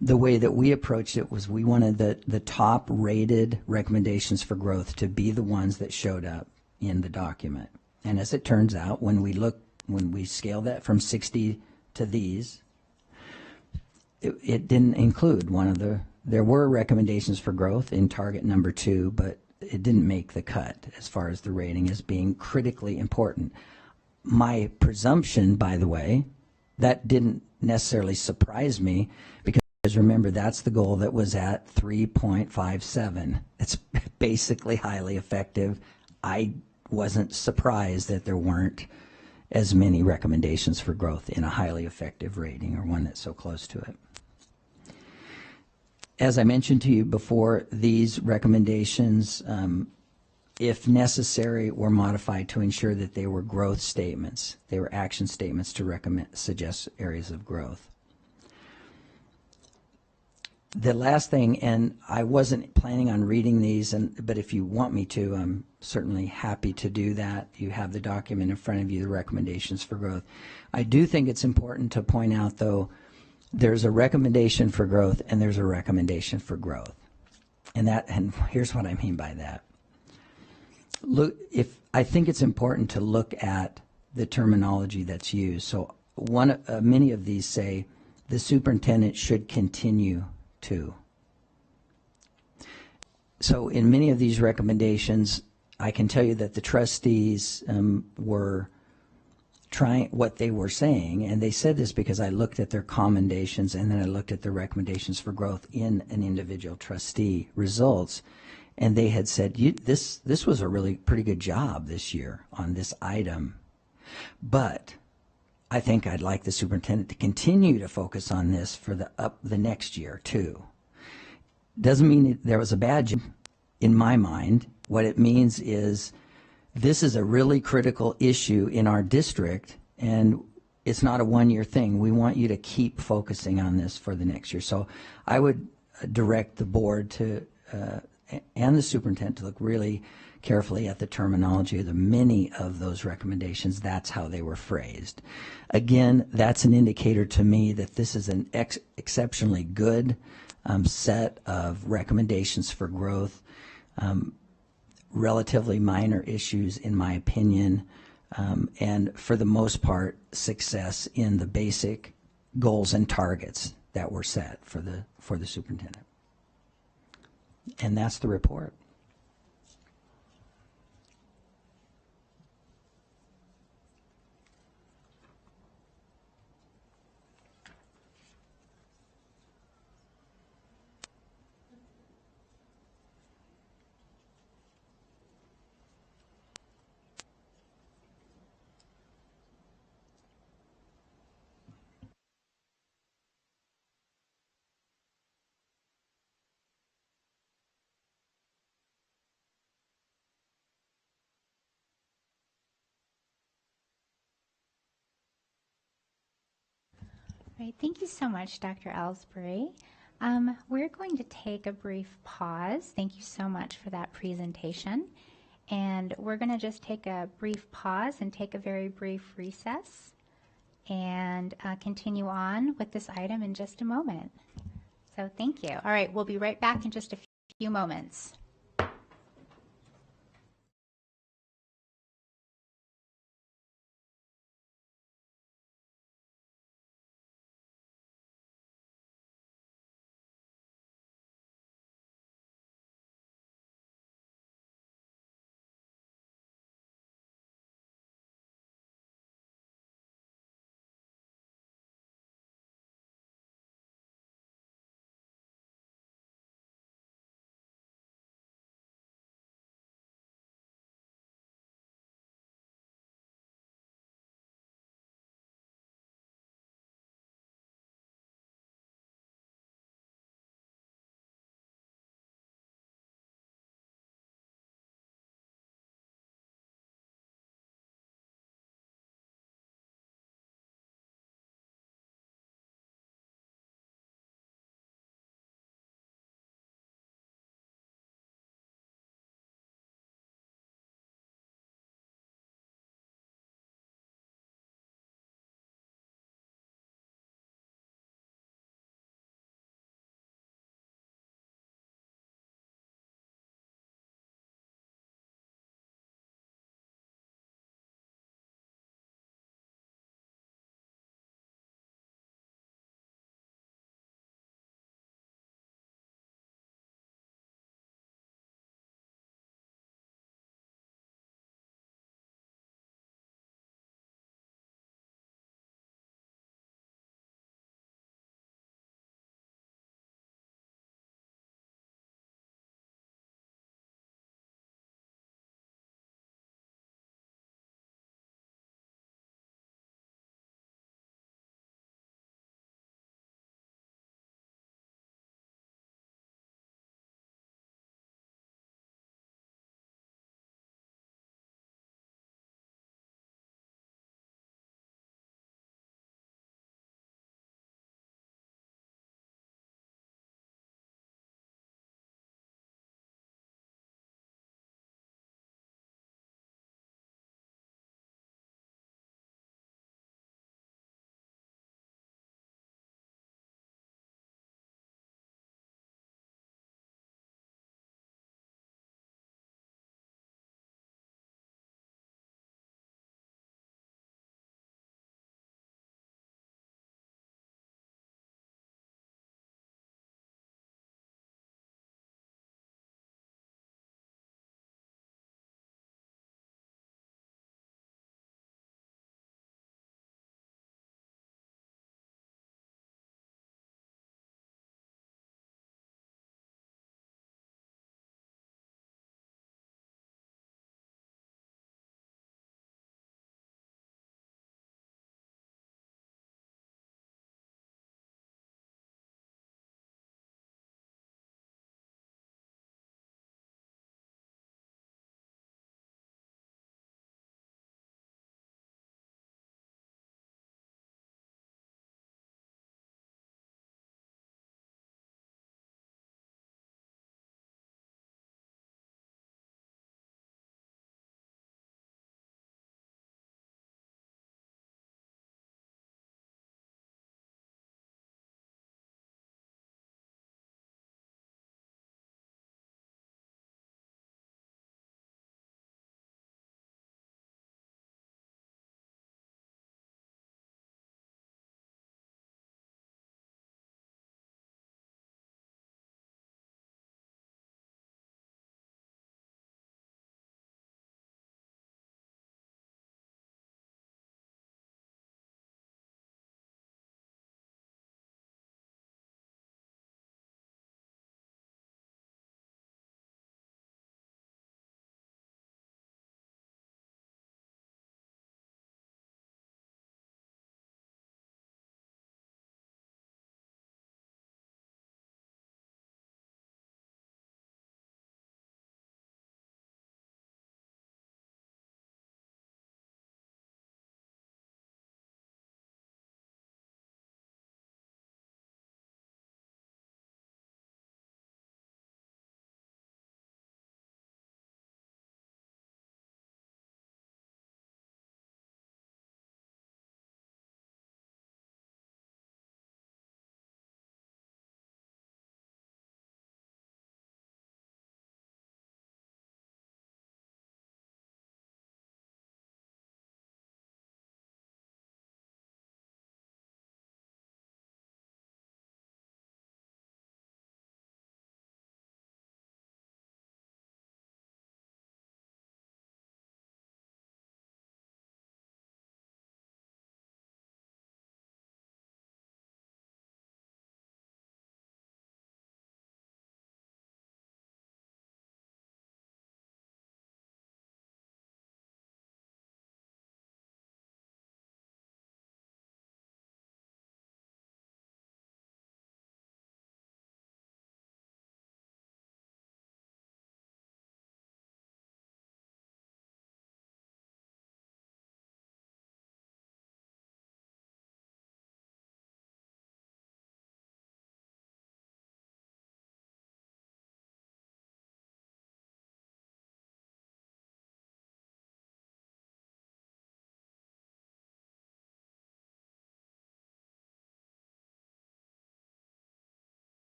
The way that we approached it was we wanted the top rated recommendations for growth to be the ones that showed up in the document. And as it turns out, when we scale that from 60 to these, it didn't include one of there were recommendations for growth in target number 2, but it didn't make the cut as far as the rating as being critically important. My presumption, by the way, that didn't necessarily surprise me, because remember, that's the goal that was at 3.57. It's basically highly effective. I wasn't surprised that there weren't as many recommendations for growth in a highly effective rating, or one that's so close to it. As I mentioned to you before, these recommendations, if necessary, were modified to ensure that they were growth statements. They were action statements to suggest areas of growth. The last thing, and I wasn't planning on reading these, but if you want me to, I'm certainly happy to do that. You have the document in front of you, the recommendations for growth. I do think it's important to point out, though, there's a recommendation for growth and there's a recommendation for growth. And here's what I mean by that. I think it's important to look at the terminology that's used. So many of these say the superintendent should continue to. So in many of these recommendations, I can tell you that the trustees were trying what they were saying, and they said this because I looked at their commendations and then I looked at the recommendations for growth in an individual trustee results, and they had said this was a really pretty good job this year on this item, but I think I'd like the superintendent to continue to focus on this for the next year too. Doesn't mean there was a bad job in my mind. What it means is this is a really critical issue in our district, and it's not a one-year thing. We want you to keep focusing on this for the next year. So I would direct the board to and the superintendent to look really carefully at the terminology of the many of those recommendations. That's how they were phrased. Again, that's an indicator to me that this is an exceptionally good set of recommendations for growth. Relatively minor issues, in my opinion, and for the most part, success in the basic goals and targets that were set for the superintendent. And that's the report. Right, thank you so much, Dr. Ellsbury. We're going to take a brief pause. Thank you so much for that presentation. And we're going to just take a brief pause and take a very brief recess and continue on with this item in just a moment. So thank you. All right, we'll be right back in just a few moments.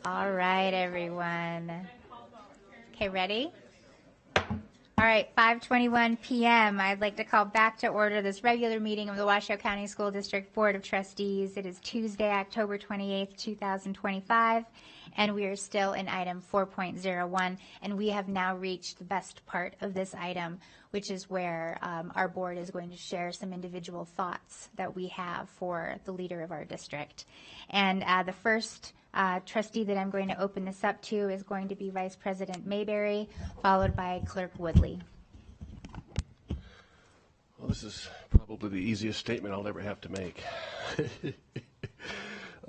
All right, everyone. Okay, ready? All right, 5:21 p.m. I'd like to call back to order this regular meeting of the Washoe County School District Board of Trustees. It is Tuesday, October 28th, 2025, and we are still in item 4.01, and we have now reached the best part of this item, which is where our board is going to share some individual thoughts that we have for the leader of our district. And the first trustee that I'm going to open this up to is going to be Vice President Mayberry, followed by Clerk Woodley. Well, this is probably the easiest statement I'll ever have to make.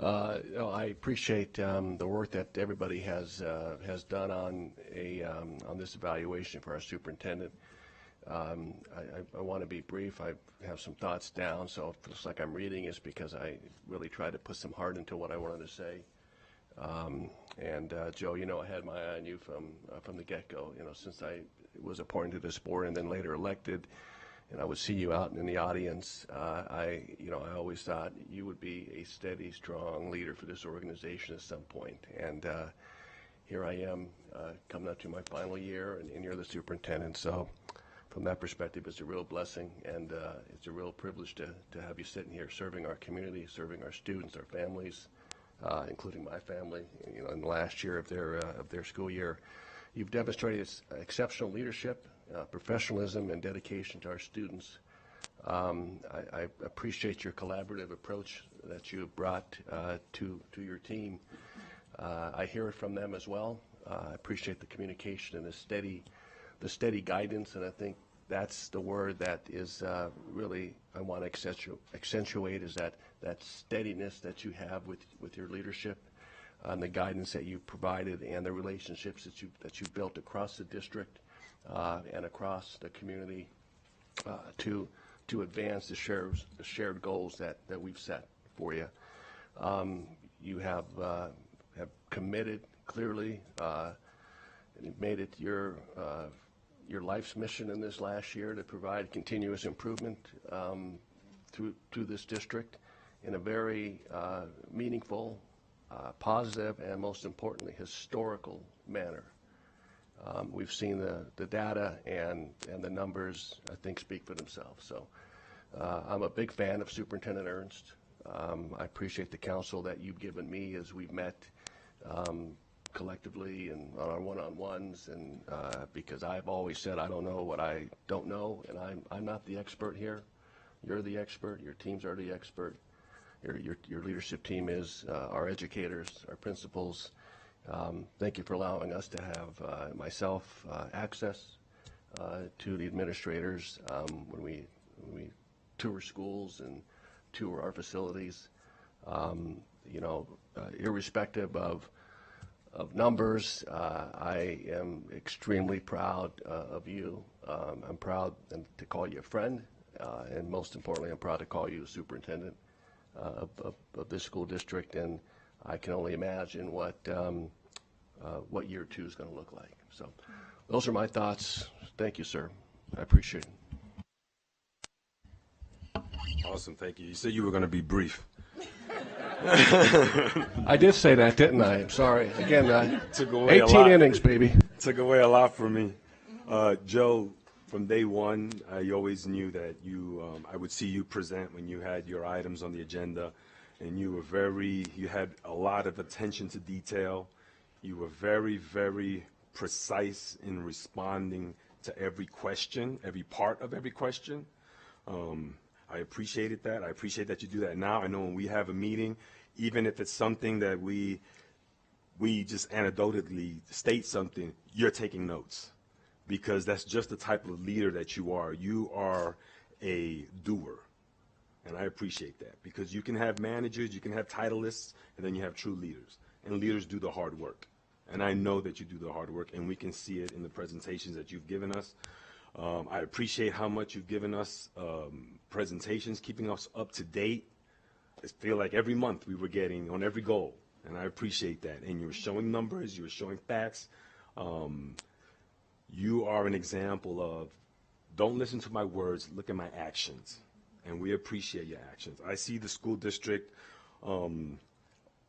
I appreciate the work that everybody has done on this evaluation for our superintendent. I want to be brief. I have some thoughts down, so if it looks like I'm reading, it's because I really tried to put some heart into what I wanted to say. Joe, I had my eye on you from the get-go. Since I was appointed to this board and then later elected, and I would see you out in the audience. I always thought you would be a steady, strong leader for this organization at some point. And here I am, coming up to my final year, and you're the superintendent. So, from that perspective, it's a real blessing, and it's a real privilege to have you sitting here, serving our community, serving our students, our families. Including my family, in the last year of their school year. You've demonstrated exceptional leadership, professionalism, and dedication to our students. I appreciate your collaborative approach that you have brought to your team. I hear it from them as well. I appreciate the communication and the steady guidance, and I think that's the word that is really I want to accentuate is that steadiness that you have with your leadership and the guidance that you provided and the relationships that you've built across the district and across the community to advance the shared goals that we've set for you. You have committed clearly and made it your life's mission in this last year to provide continuous improvement through this district in a very meaningful, positive, and most importantly, historical manner. We've seen the data and the numbers, I think, speak for themselves. So I'm a big fan of Superintendent Ernst. I appreciate the counsel that you've given me as we've met collectively and on our one-on-ones, and because I've always said I don't know what I don't know, and I'm not the expert here. You're the expert. Your teams are the expert. Your leadership team is our educators, our principals. Thank you for allowing us to have myself access to the administrators when we tour schools and tour our facilities. Irrespective of numbers, I am extremely proud of you. I'm proud to call you a friend, and most importantly, I'm proud to call you a superintendent of this school district, and I can only imagine what year two is going to look like. So those are my thoughts. Thank you, sir. I appreciate it. Awesome, thank you. You said you were going to be brief. I did say that, didn't I? I'm sorry. Again, took away 18 innings, baby. Took away a lot from me. Joe, from day one, I always knew that I would see you present when you had your items on the agenda, and you had a lot of attention to detail. You were very, very precise in responding to every question, every part of every question. I appreciated that. I appreciate that you do that now. I know when we have a meeting, even if it's something that we just anecdotally state something, you're taking notes, because that's just the type of leader that you are. You are a doer, and I appreciate that, because you can have managers, you can have titleists, and then you have true leaders, and leaders do the hard work. And I know that you do the hard work, and we can see it in the presentations that you've given us. I appreciate how much you've given us presentations, keeping us up to date. I feel like every month we were getting on every goal, and I appreciate that. And you were showing numbers, you were showing facts. You are an example of, don't listen to my words, look at my actions. And we appreciate your actions. I see the school district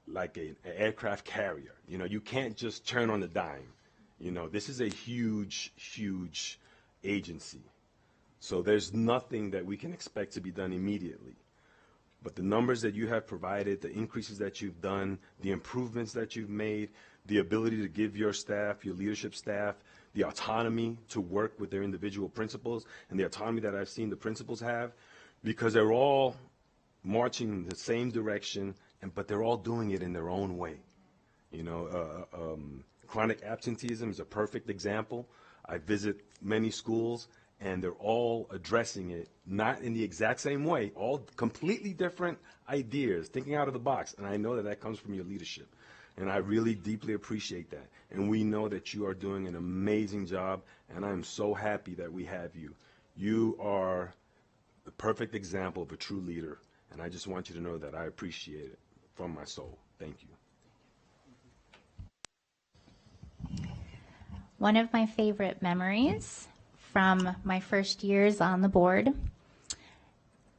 like an aircraft carrier. You know, you can't just turn on the dime. You know, this is a huge, huge agency. So there's nothing that we can expect to be done immediately. But the numbers that you have provided, the increases that you've done, the improvements that you've made, the ability to give your staff, your leadership staff, the autonomy to work with their individual principals, and the autonomy that I've seen the principals have, because they're all marching in the same direction, but they're all doing it in their own way. You know, chronic absenteeism is a perfect example. I visit many schools, and they're all addressing it, not in the exact same way, all completely different ideas, thinking out of the box. And I know that that comes from your leadership. And I really deeply appreciate that. And we know that you are doing an amazing job, and I'm so happy that we have you. You are the perfect example of a true leader, and I just want you to know that I appreciate it from my soul. Thank you. One of my favorite memories from my first years on the board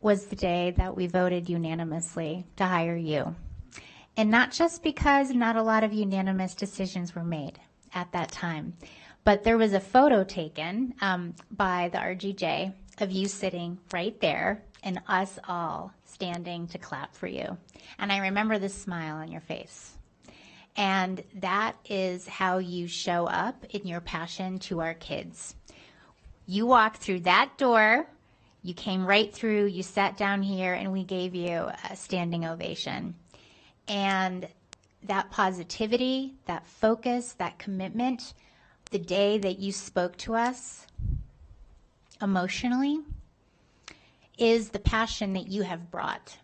was the day that we voted unanimously to hire you. And not just because not a lot of unanimous decisions were made at that time, but there was a photo taken by the RGJ of you sitting right there and us all standing to clap for you. And I remember the smile on your face. And that is how you show up in your passion to our kids. You walked through that door, you came right through, you sat down here, and we gave you a standing ovation. And that positivity, that focus, that commitment, the day that you spoke to us emotionally, is the passion that you have brought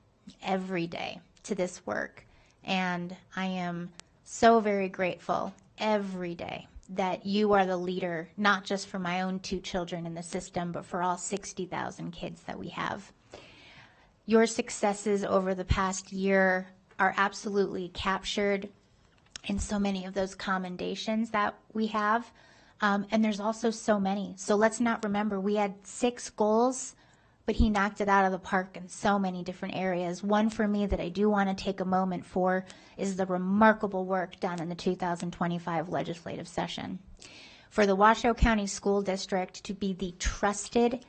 every day to this work. And I am so very grateful every day that you are the leader, not just for my own 2 children in the system, but for all 60,000 kids that we have. Your successes over the past year are absolutely captured in so many of those commendations that we have. And there's also so many. So let's not remember, we had 6 goals, but he knocked it out of the park in so many different areas. One for me that I do want to take a moment for is the remarkable work done in the 2025 legislative session. For the Washoe County School District to be the trusted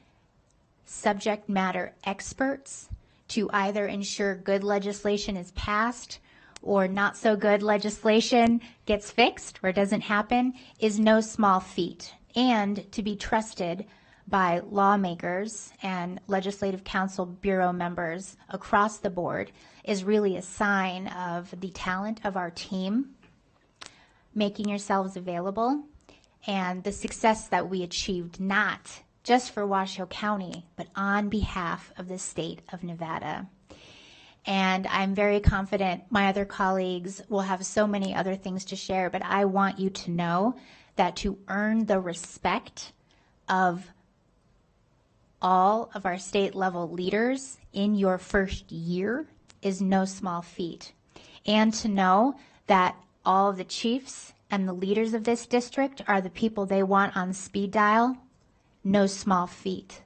subject matter experts to either ensure good legislation is passed or not so good legislation gets fixed or doesn't happen is no small feat. And to be trusted by lawmakers and Legislative Council Bureau members across the board is really a sign of the talent of our team, making yourselves available, and the success that we achieved not just for Washoe County, but on behalf of the state of Nevada. And I'm very confident my other colleagues will have so many other things to share, but I want you to know that to earn the respect of all of our state level leaders in your first year is no small feat. And to know that all of the chiefs and the leaders of this district are the people they want on speed dial, no small feat.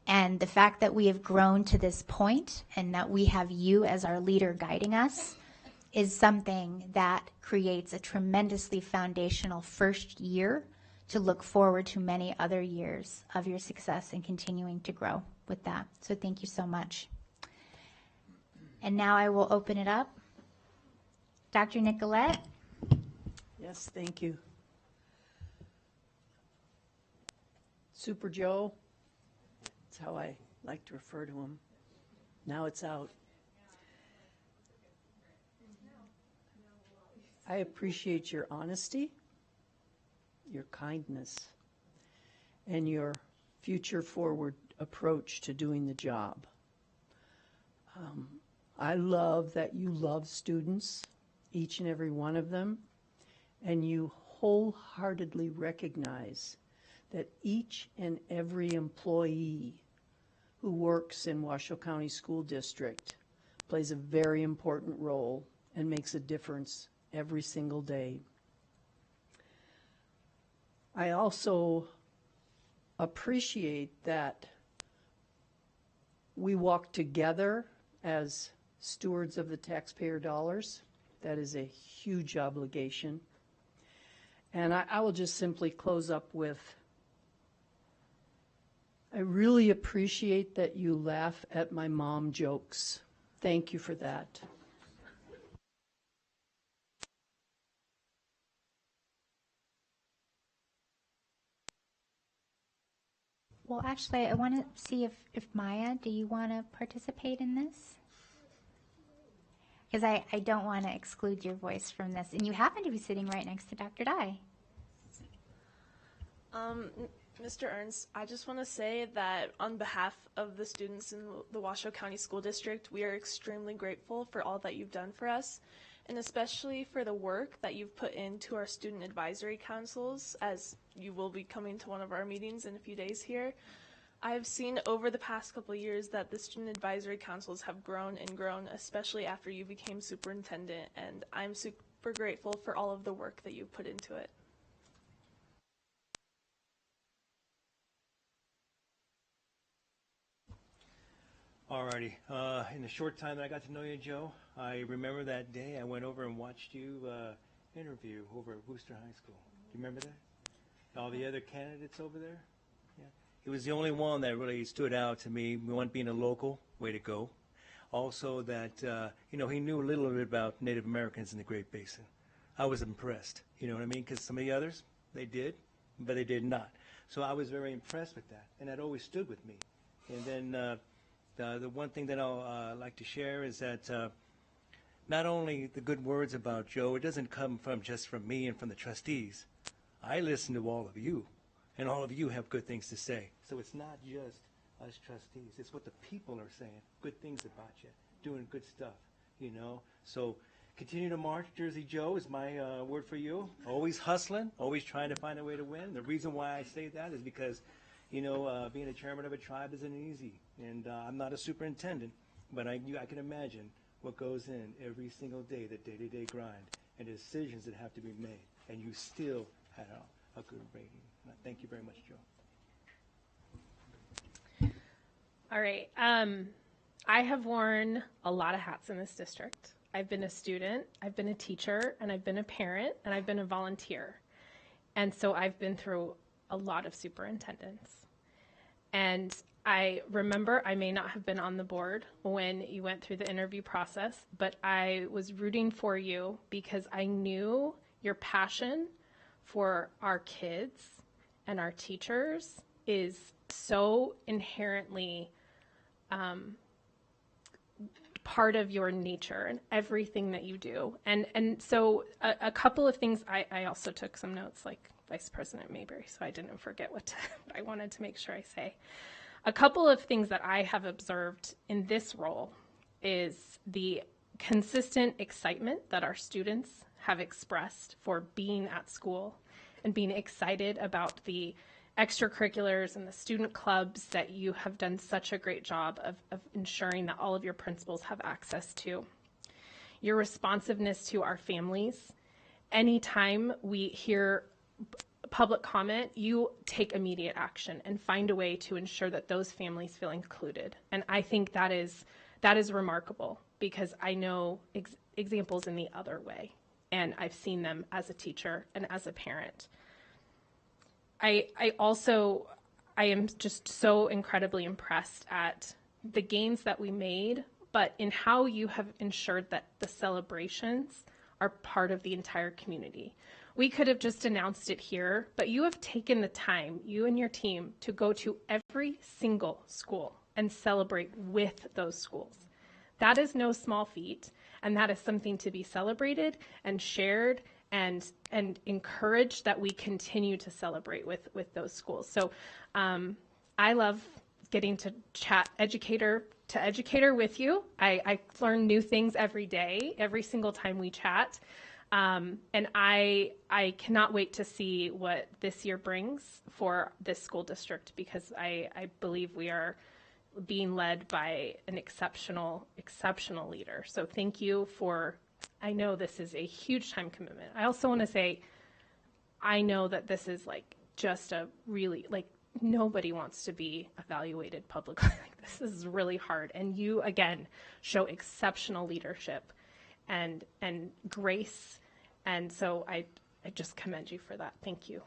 And the fact that we have grown to this point and that we have you as our leader guiding us is something that creates a tremendously foundational first year to look forward to many other years of your success and continuing to grow with that. So thank you so much. And now I will open it up. Dr. Nicolette. Yes, thank you. Super Joe, that's how I like to refer to him. Now it's out. I appreciate your honesty, your kindness, and your future-forward approach to doing the job. I love that you love students, each and every one of them, and you wholeheartedly recognize that each and every employee who works in Washoe County School District plays a very important role and makes a difference every single day. I also appreciate that we walk together as stewards of the taxpayer dollars, That is a huge obligation. And I will just simply close up with, I really appreciate that you laugh at my mom jokes. Thank you for that. Well, actually, I want to see if Maya, do you want to participate in this? Because I don't want to exclude your voice from this. And you happen to be sitting right next to Dr. Dye. Mr. Ernst, I just want to say that on behalf of the students in the Washoe County School District, we are extremely grateful for all that you've done for us, and especially for the work that you've put into our student advisory councils, as you will be coming to one of our meetings in a few days here. I've seen over the past couple of years that the student advisory councils have grown and grown, especially after you became superintendent, and I'm super grateful for all of the work that you've put into it. Alrighty. In the short time that I got to know you, Joe, I remember that day I went over and watched you interview over at Worcester High School. Do you remember that? All the other candidates over there? Yeah. He was the only one that really stood out to me. One being a local, way to go. Also that, he knew a little bit about Native Americans in the Great Basin. I was impressed, you know what I mean? Because some of the others, they did, but they did not. So I was very impressed with that, and that always stood with me. And then the one thing that I'll like to share is that not only the good words about Joe, it doesn't come from just from me and from the trustees. I listen to all of you, and all of you have good things to say. So it's not just us trustees. It's what the people are saying, good things about you, doing good stuff, So continue to march, Jersey Joe is my word for you. Always hustling, always trying to find a way to win. The reason why I say that is because being a chairman of a tribe isn't easy, and I'm not a superintendent, but I can imagine what goes in every single day, the day-to-day grind, and the decisions that have to be made, and you still had a good rating. Thank you very much, Joe. All right. I have worn a lot of hats in this district. I've been a student, I've been a teacher, and I've been a parent, and I've been a volunteer. And so I've been through a lot of superintendents. And I remember I may not have been on the board when you went through the interview process, but I was rooting for you because I knew your passion for our kids and our teachers is so inherently part of your nature and everything that you do. And so a couple of things, I also took some notes like Vice President Mayberry, so I didn't forget what I wanted to make sure I say. A couple of things that I have observed in this role is the consistent excitement that our students have expressed for being at school and being excited about the extracurriculars and the student clubs that you have done such a great job of ensuring that all of your principals have access to. Your responsiveness to our families. Anytime we hear public comment, you take immediate action and find a way to ensure that those families feel included. And I think that is remarkable because I know examples in the other way, and I've seen them as a teacher and as a parent. I am just so incredibly impressed at the gains that we made, but in how you have ensured that the celebrations are part of the entire community. We could have just announced it here, but you have taken the time, you and your team, to go to every single school and celebrate with those schools. That is no small feat, and that is something to be celebrated and shared and encouraged that we continue to celebrate with those schools. So I love getting to chat educator to educator with you. I learn new things every day, every single time we chat. And I cannot wait to see what this year brings for this school district because I believe we are being led by an exceptional leader. So thank you for, I know this is a huge time commitment. I also want to say, I know that this is like just a really, like nobody wants to be evaluated publicly. This is really hard. And you, again, show exceptional leadership. and grace. And so I just commend you for that. Thank you.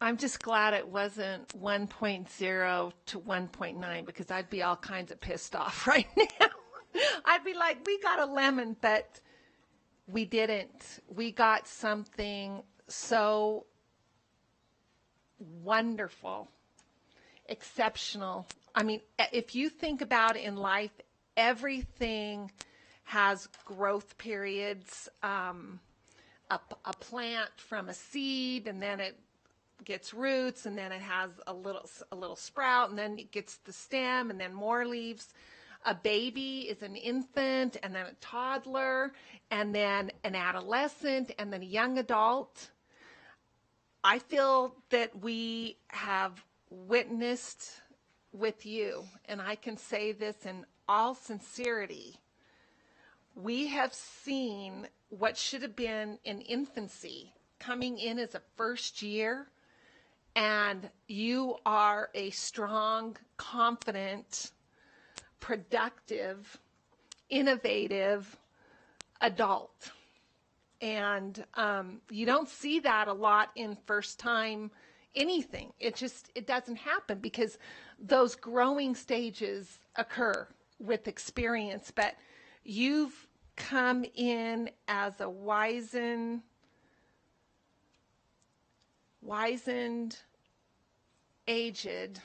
I'm just glad it wasn't 1.0 to 1.9 because I'd be all kinds of pissed off right now. I'd be like, we got a lemon, but we didn't. We got something so wonderful, exceptional. I mean, if you think about in life, everything has growth periods. A plant from a seed, and then it gets roots, and then it has a little sprout, and then it gets the stem, and then more leaves. A baby is an infant, and then a toddler, and then an adolescent, and then a young adult. I feel that we have witnessed with you, and I can say this in all sincerity, we have seen what should have been an infancy coming in as a first year, and you are a strong, confident, productive, innovative adult. And you don't see that a lot in first time anything. It doesn't happen because those growing stages occur with experience. But you've come in as a wizened, aged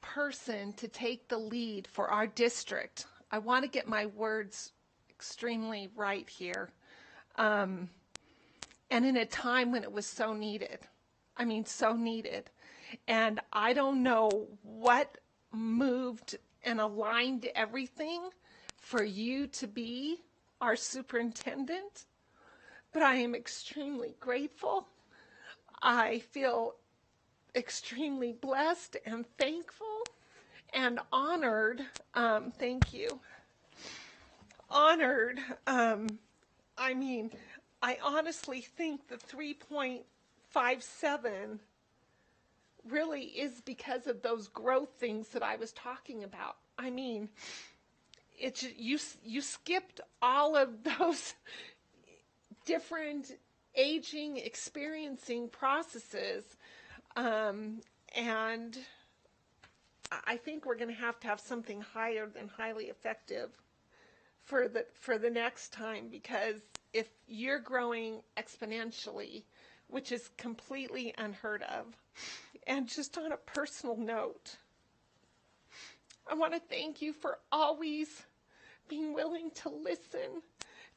person to take the lead for our district. I want to get my words extremely right here. And in a time when it was so needed. I mean, so needed. And I don't know what moved and aligned everything for you to be our superintendent, but I am extremely grateful. I feel extremely blessed and thankful and honored. Thank you. Honored. I mean, I honestly think the 3.57 really is because of those growth things that I was talking about. I mean, you skipped all of those different aging, experiencing processes, and I think we're going to have something higher than highly effective for the next time, because if you're growing exponentially, which is completely unheard of. And just on a personal note, I want to thank you for always being willing to listen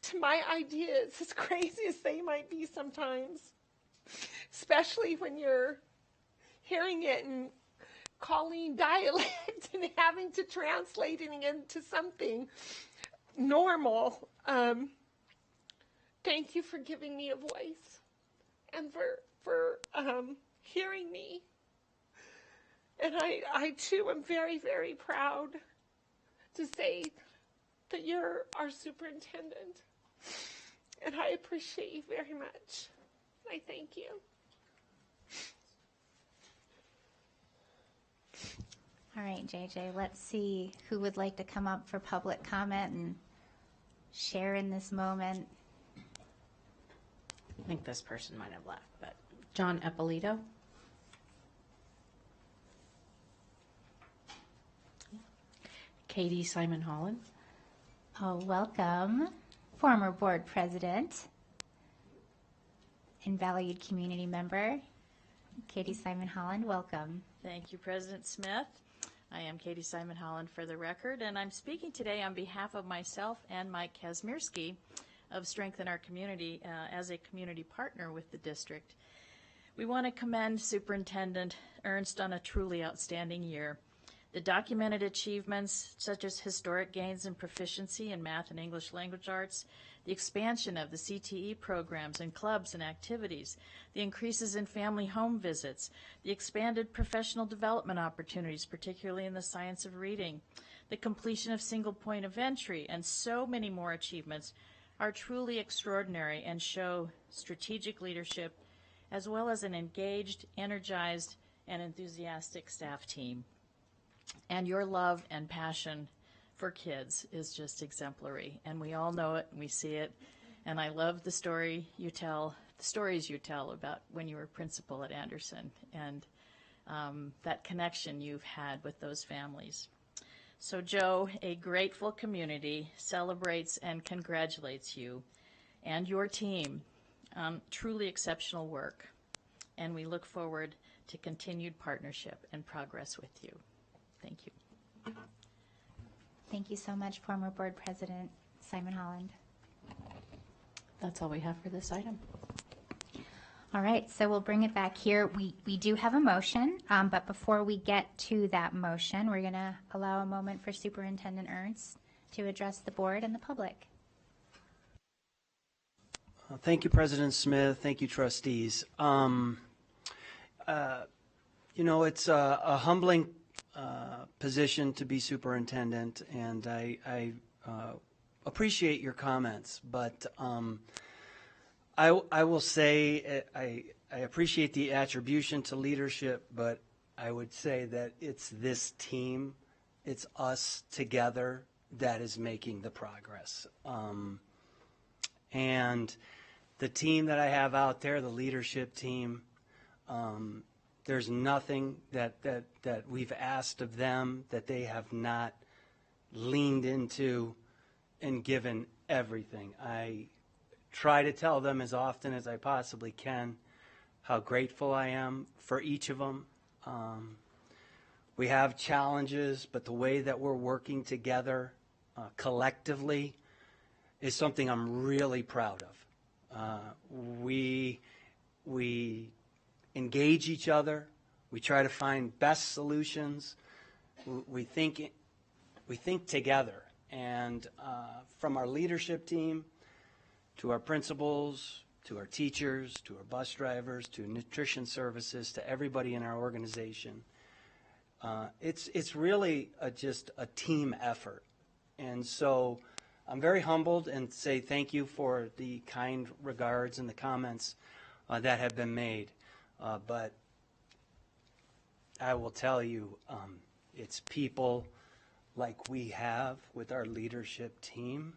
to my ideas, as crazy as they might be sometimes, especially when you're hearing it in Colleen dialect and having to translate it into something normal. Thank you for giving me a voice and for hearing me. And I too am very, very proud to say that you're our superintendent. And I appreciate you very much. I thank you. All right, JJ, let's see who would like to come up for public comment and share in this moment. I think this person might have left, but John Eppolito. Katie Simon Holland. Oh, welcome. Former board president and valued community member, Katie Simon Holland, welcome. Thank you, President Smith. I am Katie Simon Holland for the record, and I'm speaking today on behalf of myself and Mike Kazmierski of Strengthen Our Community as a community partner with the district. We want to commend Superintendent Ernst on a truly outstanding year. The documented achievements, such as historic gains in proficiency in math and English language arts, the expansion of the CTE programs and clubs and activities, the increases in family home visits, the expanded professional development opportunities, particularly in the science of reading, the completion of single point of entry, and so many more achievements are truly extraordinary and show strategic leadership as well as an engaged, energized, and enthusiastic staff team. And your love and passion for kids is just exemplary, and we all know it, and we see it. And I love the stories you tell about when you were principal at Anderson, and that connection you've had with those families. So Joe, a grateful community celebrates and congratulates you and your team on truly exceptional work, and we look forward to continued partnership and progress with you. Thank you. Thank you so much, former Board President Simon Holland. That's all we have for this item. All right, so we'll bring it back here. We do have a motion, but before we get to that motion, we're going to allow a moment for Superintendent Ernst to address the board and the public. Thank you, President Smith. Thank you, trustees. You know, it's a humbling position to be superintendent, and I appreciate your comments, but I will say I appreciate the attribution to leadership, but I would say that it's this team, it's us together that is making the progress. And the team that I have out there, the leadership team, there's nothing that we've asked of them that they have not leaned into and given everything. I try to tell them as often as I possibly can how grateful I am for each of them. We have challenges, but the way that we're working together collectively is something I'm really proud of. We engage each other. We try to find best solutions. We think together. And from our leadership team to our principals, to our teachers, to our bus drivers, to nutrition services, to everybody in our organization, it's really just a team effort. And so I'm very humbled and say thank you for the kind regards and the comments that have been made. But I will tell you, it's people like we have with our leadership team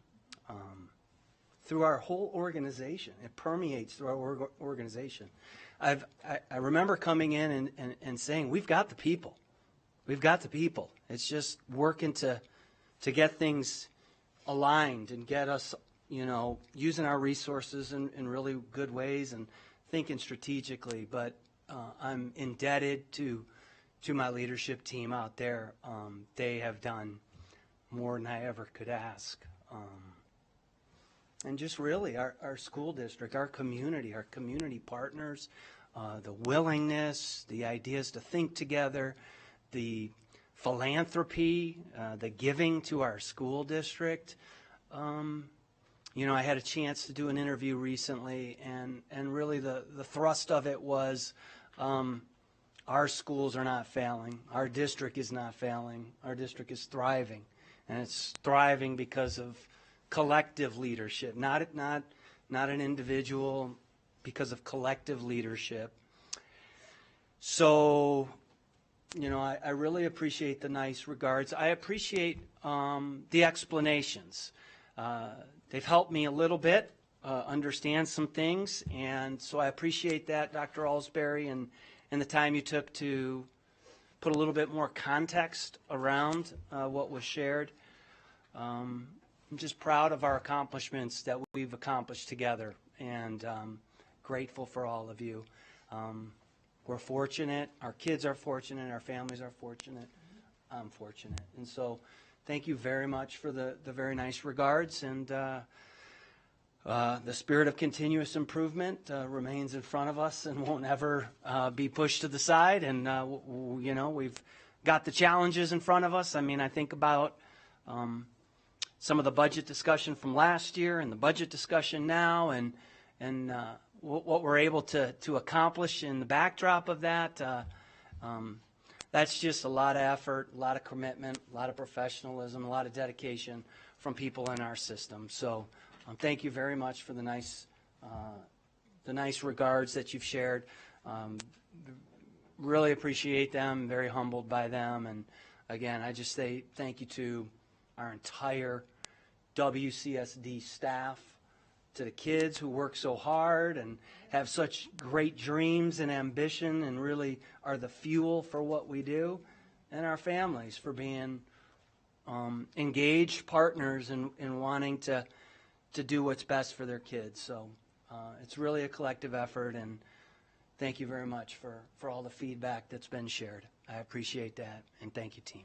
through our whole organization. It permeates through our organization. I remember coming in and saying, we've got the people. We've got the people. It's just working to get things aligned and get us, you know, using our resources in really good ways and thinking strategically. But I'm indebted to my leadership team out there. They have done more than I ever could ask. And just really our school district, our community partners, the willingness, the ideas to think together, the philanthropy, the giving to our school district. You know, I had a chance to do an interview recently, and really the thrust of it was our schools are not failing. Our district is not failing. Our district is thriving. And it's thriving because of collective leadership, not an individual, because of collective leadership. So, you know, I really appreciate the nice regards. I appreciate the explanations. They've helped me a little bit understand some things, and so I appreciate that, Dr. Alsbury, and the time you took to put a little bit more context around what was shared. I'm just proud of our accomplishments that we've accomplished together, and grateful for all of you. We're fortunate, our kids are fortunate, our families are fortunate, I'm fortunate. And so thank you very much for the very nice regards, and the spirit of continuous improvement remains in front of us and won't ever be pushed to the side. And, you know, we've got the challenges in front of us. I mean, I think about some of the budget discussion from last year and the budget discussion now, and what we're able to accomplish in the backdrop of that. That's just a lot of effort, a lot of commitment, a lot of professionalism, a lot of dedication from people in our system. So thank you very much for the nice the nice regards that you've shared. Really appreciate them, very humbled by them. And again, I just say thank you to our entire WCSD staff, to the kids who work so hard and have such great dreams and ambition and really are the fuel for what we do, and our families for being engaged partners in wanting to do what's best for their kids. So it's really a collective effort, and thank you very much for all the feedback that's been shared. I appreciate that, and thank you, team.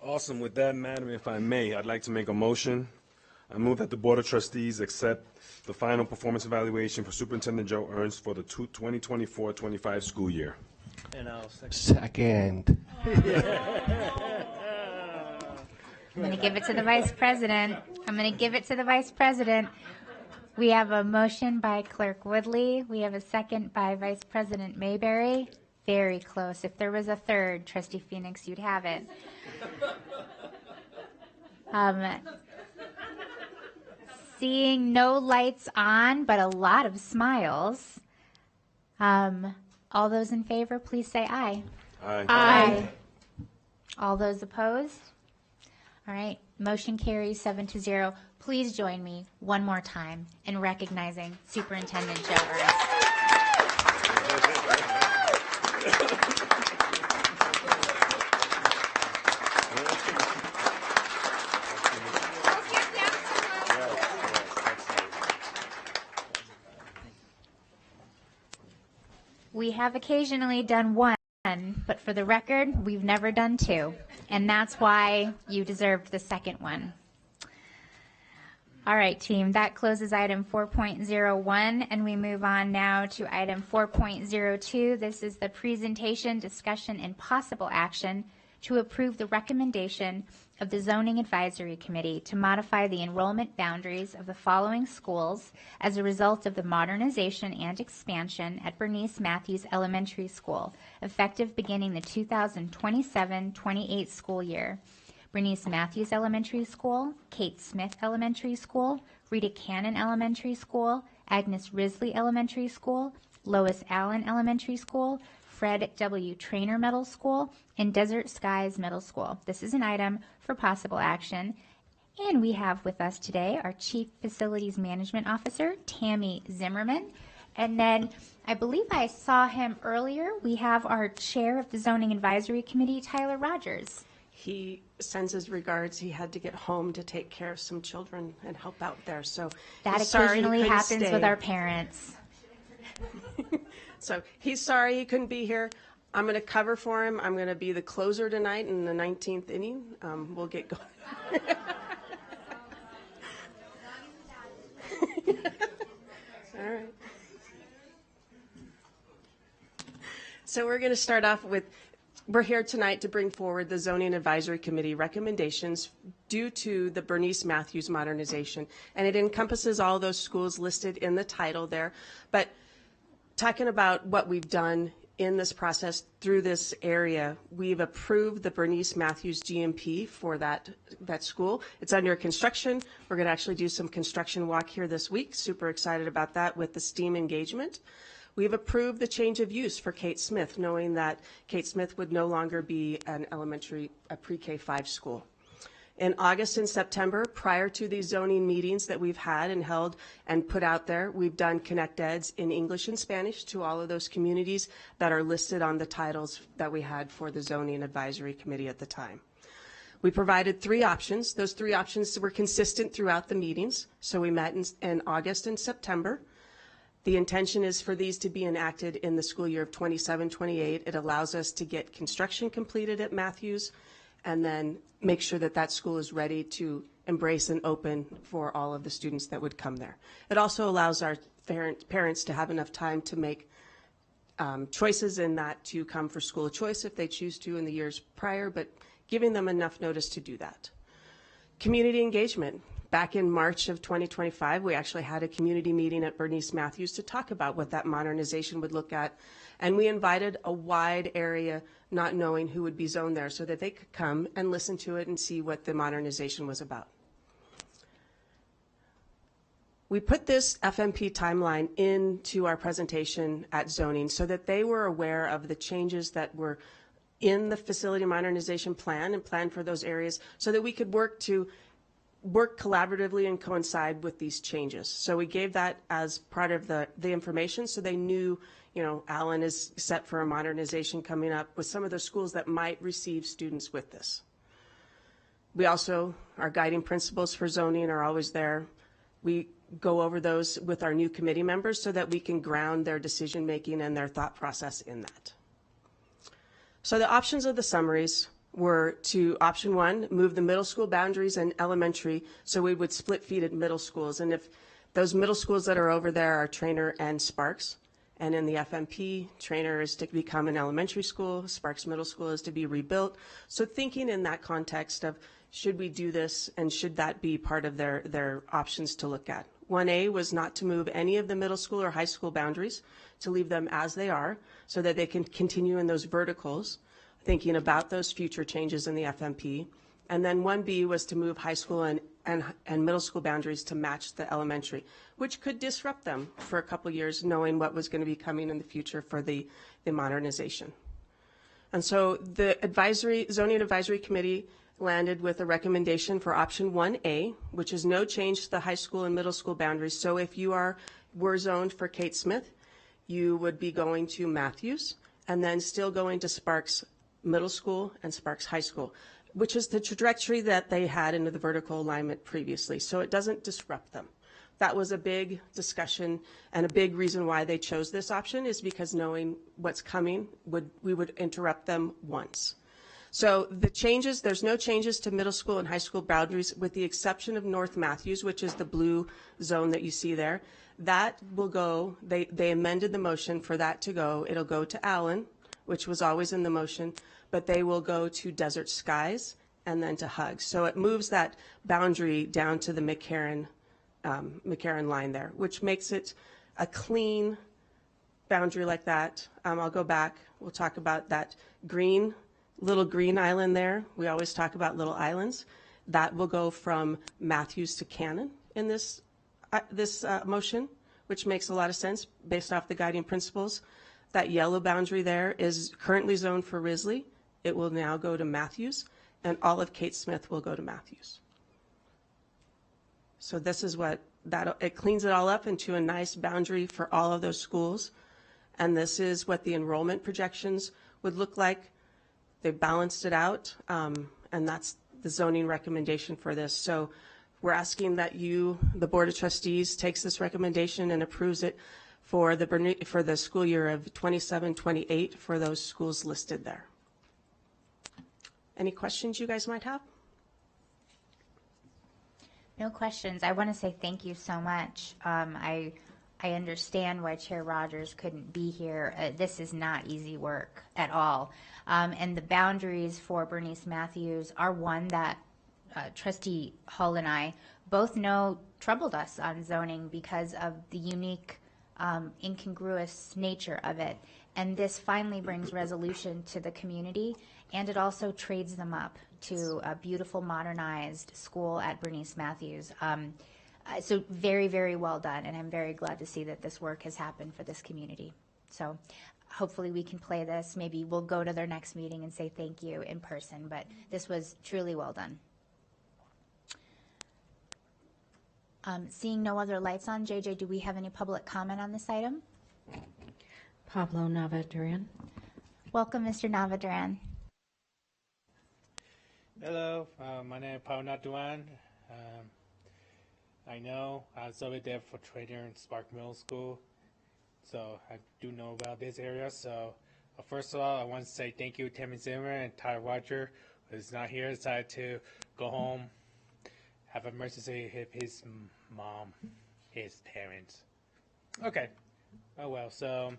Awesome. With that, Madam, if I may, I'd like to make a motion. I move that the Board of Trustees accept the final performance evaluation for Superintendent Joe Ernst for the 2024-25 school year. And I'll second. Second. I'm going to give it to the Vice President. We have a motion by Clerk Woodley. We have a second by Vice President Mayberry. Very close. If there was a third, Trustee Phoenix, you'd have it. Seeing no lights on, but a lot of smiles. All those in favor, please say aye. Aye. Aye. All those opposed? All right, motion carries 7-0. Please join me one more time in recognizing Superintendent Joe Ernst. We have occasionally done one, but for the record, we've never done two, and that's why you deserved the second one. All right, team, that closes item 4.01, and we move on now to item 4.02. This is the presentation, discussion, and possible action to approve the recommendation of the Zoning Advisory Committee to modify the enrollment boundaries of the following schools as a result of the modernization and expansion at Bernice Matthews Elementary School, effective beginning the 2027-28 school year. Bernice Matthews Elementary School, Kate Smith Elementary School, Rita Cannon Elementary School, Agnes Risley Elementary School, Lois Allen Elementary School, Fred W. Trainer Middle School, and Desert Skies Middle School. This is an item for possible action. And we have with us today our Chief Facilities Management Officer, Tammy Zimmerman. And then I believe I saw him earlier. We have our Chair of the Zoning Advisory Committee, Tyler Rogers. He sends his regards. He had to get home to take care of some children and help out there. So That he's sorry he occasionally couldn't happens stay. with our parents. So he's sorry he couldn't be here. I'm going to cover for him. I'm going to be the closer tonight in the 19th inning. We'll get going. All right. So we're going to start off with, we're here tonight to bring forward the Zoning Advisory Committee recommendations due to the Bernice Matthews modernization. And it encompasses all those schools listed in the title there. But talking about what we've done in this process through this area, we've approved the Bernice Matthews GMP for that school. It's under construction. We're going to actually do some construction walk here this week. Super excited about that with the STEAM engagement. We've approved the change of use for Kate Smith, knowing that Kate Smith would no longer be a pre-K-5 school. In August and September, prior to these zoning meetings that we've had and held and put out there, we've done Connect Eds in English and Spanish to all of those communities that are listed on the titles that we had for the Zoning Advisory Committee at the time. We provided 3 options. Those 3 options were consistent throughout the meetings. So we met in August and September. The intention is for these to be enacted in the school year of 27-28. It allows us to get construction completed at Matthews and then make sure that that school is ready to embrace and open for all of the students that would come there. It also allows our parents to have enough time to make choices in that to come for school of choice if they choose to in the years prior, but giving them enough notice to do that. Community engagement. Back in March of 2025, we actually had a community meeting at Bernice Matthews to talk about what that modernization would look at. And we invited a wide area, not knowing who would be zoned there, so that they could come and listen to it and see what the modernization was about. We put this FMP timeline into our presentation at zoning so that they were aware of the changes that were in the facility modernization plan and plan for those areas so that we could work collaboratively and coincide with these changes. So we gave that as part of the information so they knew, you know, Allen is set for a modernization coming up with some of the schools that might receive students with this. We also, our guiding principles for zoning are always there. We go over those with our new committee members so that we can ground their decision making and their thought process in that. So the options of the summaries were to option 1, move the middle school boundaries and elementary so we would split feed at middle schools. And if those middle schools that are over there are Trainer and Sparks, and in the FMP, Trainer is to become an elementary school, Sparks Middle School is to be rebuilt. So thinking in that context of should we do this and should that be part of their options to look at. 1A was not to move any of the middle school or high school boundaries, to leave them as they are so that they can continue in those verticals, thinking about those future changes in the FMP. And then 1B was to move high school and middle school boundaries to match the elementary, which could disrupt them for a couple years, knowing what was going to be coming in the future for the modernization. And so the zoning advisory committee landed with a recommendation for option 1A, which is no change to the high school and middle school boundaries. So if you were zoned for Kate Smith, you would be going to Matthews and then still going to Sparks Middle School and Sparks High School, which is the trajectory that they had into the vertical alignment previously. So it doesn't disrupt them. That was a big discussion and a big reason why they chose this option is because knowing what's coming, we would interrupt them once. So the changes, there's no changes to middle school and high school boundaries with the exception of North Matthews, which is the blue zone that you see there. That will go, they amended the motion for that to go. It'll go to Allen, which was always in the motion, but they will go to Desert Skies and then to Hugs. So it moves that boundary down to the McCarran line there, which makes it a clean boundary like that. I'll go back. We'll talk about that little green island there. We always talk about little islands. That will go from Matthews to Cannon in this motion, which makes a lot of sense based off the guiding principles. That yellow boundary there is currently zoned for Risley. It will now go to Matthews, and all of Kate Smith will go to Matthews. So this is what it cleans it all up into a nice boundary for all of those schools. And this is what the enrollment projections would look like. They balanced it out, and that's the zoning recommendation for this. So we're asking that the Board of Trustees takes this recommendation and approves it for the school year of 27-28 for those schools listed there. Any questions you guys might have? No questions. I want to say thank you so much. I understand why Chair Rogers couldn't be here. This is not easy work at all. And the boundaries for Bernice Matthews are one that Trustee Hull and I both know troubled us on zoning because of the unique incongruous nature of it. And this finally brings resolution to the community, and it also trades them up to a beautiful modernized school at Bernice Matthews. So very, very well done, and I'm very glad to see that this work has happened for this community. So hopefully we can play this. Maybe we'll go to their next meeting and say thank you in person, but this was truly well done. Seeing no other lights on, JJ, do we have any public comment on this item? Pablo Navaduran. Welcome, Mr. Navaduran. Hello, my name is Pablo Navaduran. I know I was over there for Trainer in Spark Middle School, so I do know about this area. So first of all, I want to say thank you to Tammy Zimmer and Tyler Roger, who's not here, decided to go home, have an emergency, hit his mom, his parents. Okay, oh well, so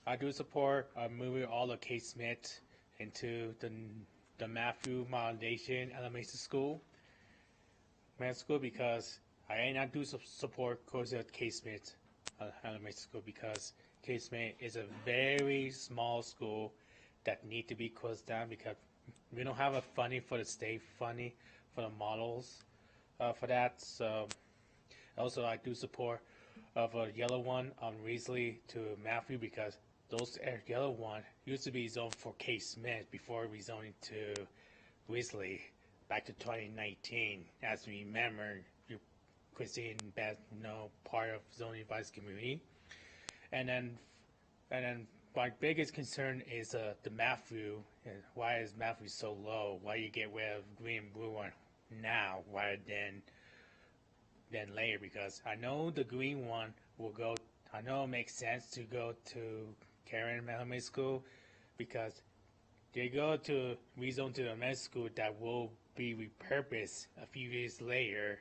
I do support moving all of Kate Smith into the the Matthew Foundation Elementary School, because I ain't not do support course at K-Smith Elementary School because K-Smith is a very small school that need to be closed down because we don't have a funding for the state funding for the models for that. So also I do support of a yellow one on Risley to Matthew because those yellow one used to be zoned for K-Smith before rezoning to Risley back to 2019. As we remember, Christine Beth, part of zoning advice community. And then my biggest concern is the Matthew. Why is Matthew so low? Why you get rid of green and blue one now rather than later? Because I know the green one will go. I know it makes sense to go to Karen Elementary School because they go to rezone to the elementary school that will be repurposed a few years later,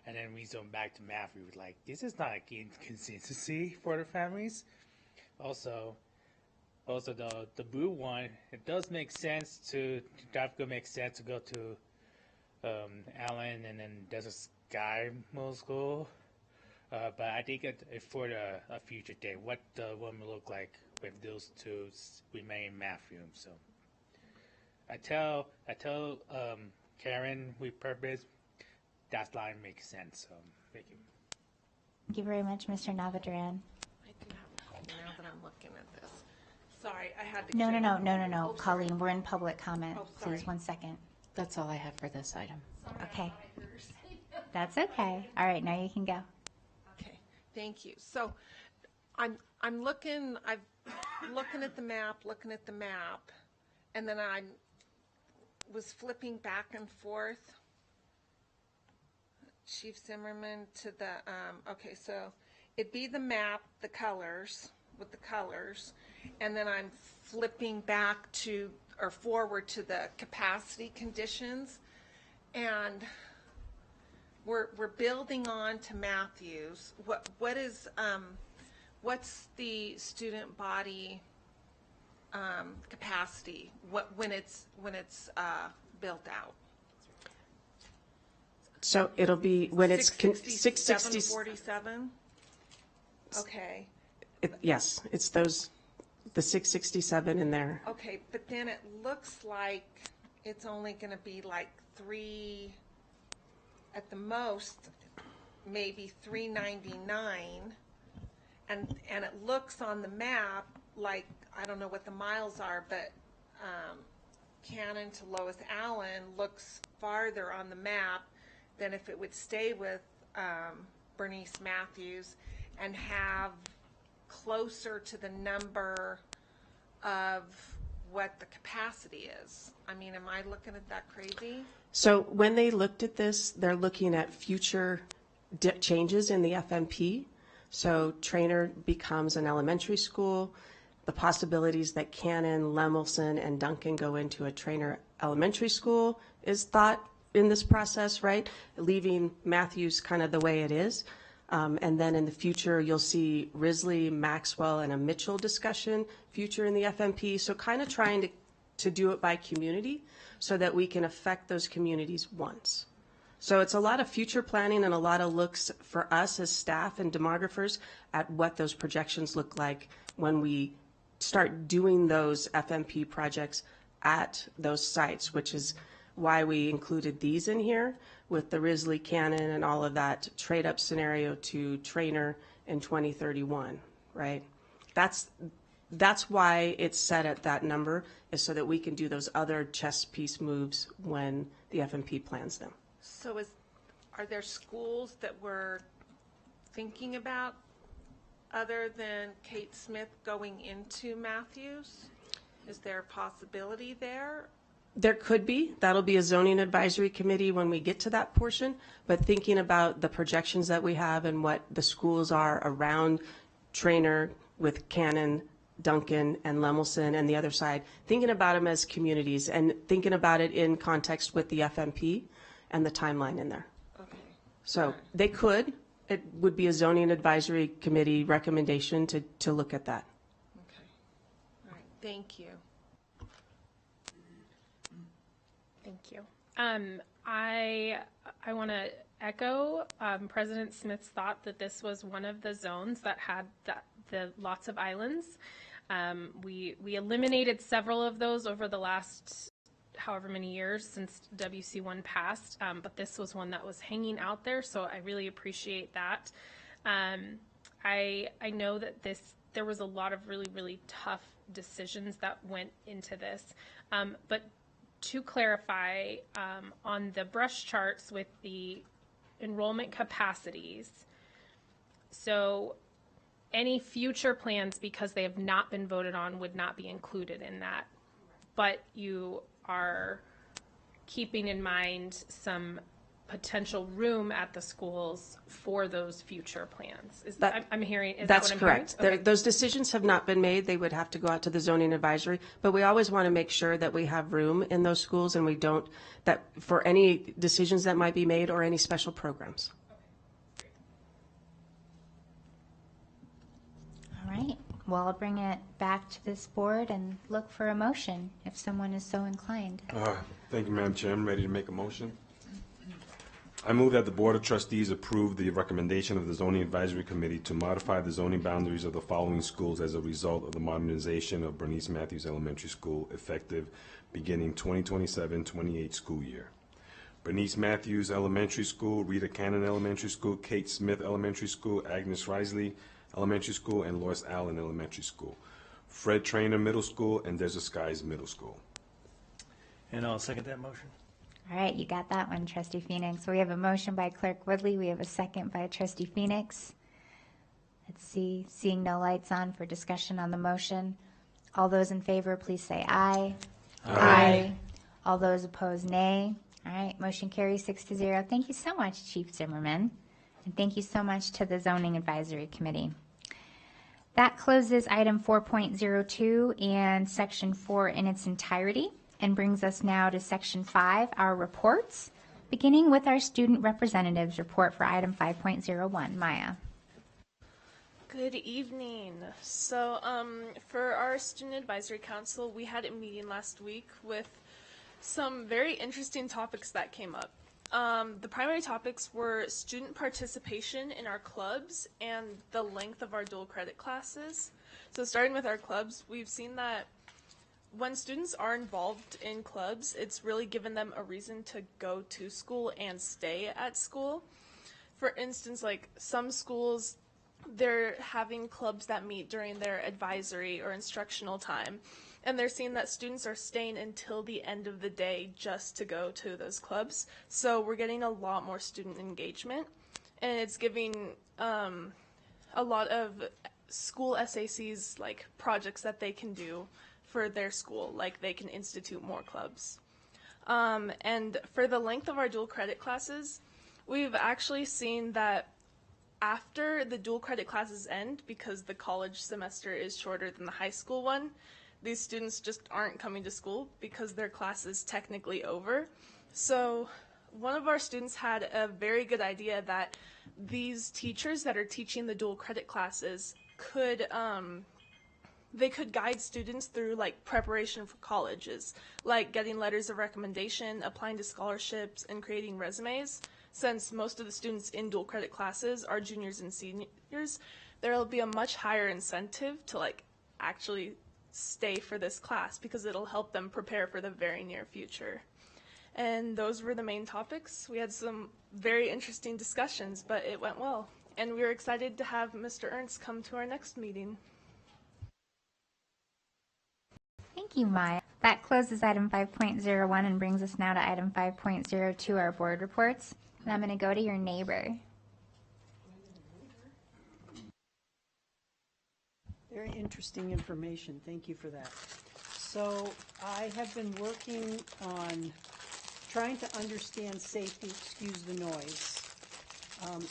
and then rezone back to Matthew. Like, this is not a consistency for the families. Also the blue one, it does make sense to make sense to go to Allen and then Desert Sky Middle School. But I think for a future day, what the one will look like with those two remain Matthew. So I tell Karen repurpose. That line makes sense. So thank you. Thank you very much, Mr. Navadran. I do have, now that I'm looking at this. Sorry, I had to. No, Colleen, we're in public comment. Please, 1 second. That's all I have for this item. Okay. That's okay. All right, now you can go. Okay, thank you. So I'm looking at the map, and then I was flipping back and forth. Chief Zimmerman to the, okay, so it'd be the map, the colors, with the colors, and then I'm flipping back to, or forward to the capacity conditions, and we're building on to Matthews. What is, what's the student body capacity, when it's built out? So it'll be when it's 660. 47? Okay. Yes, it's those, the 667 in there. Okay, but then it looks like it's only going to be like 3, at the most, maybe 399. And it looks on the map like, I don't know what the miles are, but Cannon to Lois Allen looks farther on the map than if it would stay with Bernice Matthews and have closer to the number of what the capacity is. I mean, am I looking at that crazy? So when they looked at this, they're looking at future changes in the FMP. So Trainer becomes an elementary school. The possibilities that Cannon, Lemelson, and Duncan go into a Trainer elementary school is thought in this process, right? Leaving Matthews kind of the way it is. And then in the future, you'll see Risley, Maxwell, and a Mitchell discussion future in the FMP. So kind of trying to do it by community so that we can affect those communities once. So it's a lot of future planning and a lot of looks for us as staff and demographers at what those projections look like when we start doing those FMP projects at those sites, which is why we included these in here with the Risley, Cannon, and all of that trade-up scenario to Trainer in 2031, right? That's why it's set at that number, is so that we can do those other chess piece moves when the FMP plans them. So are there schools that we're thinking about other than Kate Smith going into Matthews? Is there a possibility there? There could be. That'll be a zoning advisory committee when we get to that portion. But thinking about the projections that we have and what the schools are around Trainer with Cannon, Duncan, and Lemelson and the other side, thinking about them as communities and thinking about it in context with the FMP and the timeline in there. Okay. So they could. It would be a zoning advisory committee recommendation to look at that. Okay. All right. Thank you. Thank you. I want to echo President Smith's thought that this was one of the zones that had the lots of islands. We eliminated several of those over the last however many years since WC1 passed, but this was one that was hanging out there, so I really appreciate that. I know that there was a lot of really, really tough decisions that went into this, but to clarify, on the brush charts with the enrollment capacities, so any future plans, because they have not been voted on, would not be included in that, but you are keeping in mind some potential room at the schools for those future plans. I'm hearing, is that what I'm hearing? That's correct. Those decisions have not been made. They would have to go out to the zoning advisory, but we always want to make sure that we have room in those schools and we don't, that for any decisions that might be made or any special programs. All right. Well, I'll bring it back to this board and look for a motion if someone is so inclined. Thank you, Madam Chair. I'm ready to make a motion. I move that the Board of Trustees approve the recommendation of the Zoning Advisory Committee to modify the zoning boundaries of the following schools as a result of the modernization of Bernice Matthews Elementary School effective beginning 2027-28 school year. Bernice Matthews Elementary School, Rita Cannon Elementary School, Kate Smith Elementary School, Agnes Risley Elementary School, and Lois Allen Elementary School. Fred Trainer Middle School, and Desert Skies Middle School. And I'll second that motion. All right, you got that one, Trustee Phoenix. We have a motion by Clerk Woodley. We have a second by Trustee Phoenix. Let's see, seeing no lights on for discussion on the motion. All those in favor, please say aye. Aye. All those opposed, nay. All right, motion carries 6-0. Thank you so much, Chief Zimmerman. And thank you so much to the Zoning Advisory Committee. That closes item 4.02 and section 4 in its entirety and brings us now to section 5, our reports, beginning with our student representatives report for item 5.01. Maya. Good evening. So for our Student Advisory Council, we had a meeting last week with some very interesting topics that came up. The primary topics were student participation in our clubs and the length of our dual credit classes. So starting with our clubs, we've seen that when students are involved in clubs, it's really given them a reason to go to school and stay at school. For instance, like some schools, they're having clubs that meet during their advisory or instructional time. And they're seeing that students are staying until the end of the day just to go to those clubs. So we're getting a lot more student engagement. And it's giving a lot of school SACs like projects that they can do for their school, like they can institute more clubs. And for the length of our dual credit classes, we've actually seen that after the dual credit classes end, because the college semester is shorter than the high school one, these students just aren't coming to school because their class is technically over. So one of our students had a very good idea that these teachers that are teaching the dual credit classes could they could guide students through like preparation for colleges, like getting letters of recommendation, applying to scholarships, and creating resumes. Since most of the students in dual credit classes are juniors and seniors, there will be a much higher incentive to like actually stay for this class because it'll help them prepare for the very near future. And those were the main topics. We had some very interesting discussions, but it went well. And we were excited to have Mr. Ernst come to our next meeting. Thank you, Maya. That closes item 5.01 and brings us now to item 5.02, our board reports. And I'm going to go to your neighbor. Very interesting information. Thank you for that. So I have been working on trying to understand safety, excuse the noise,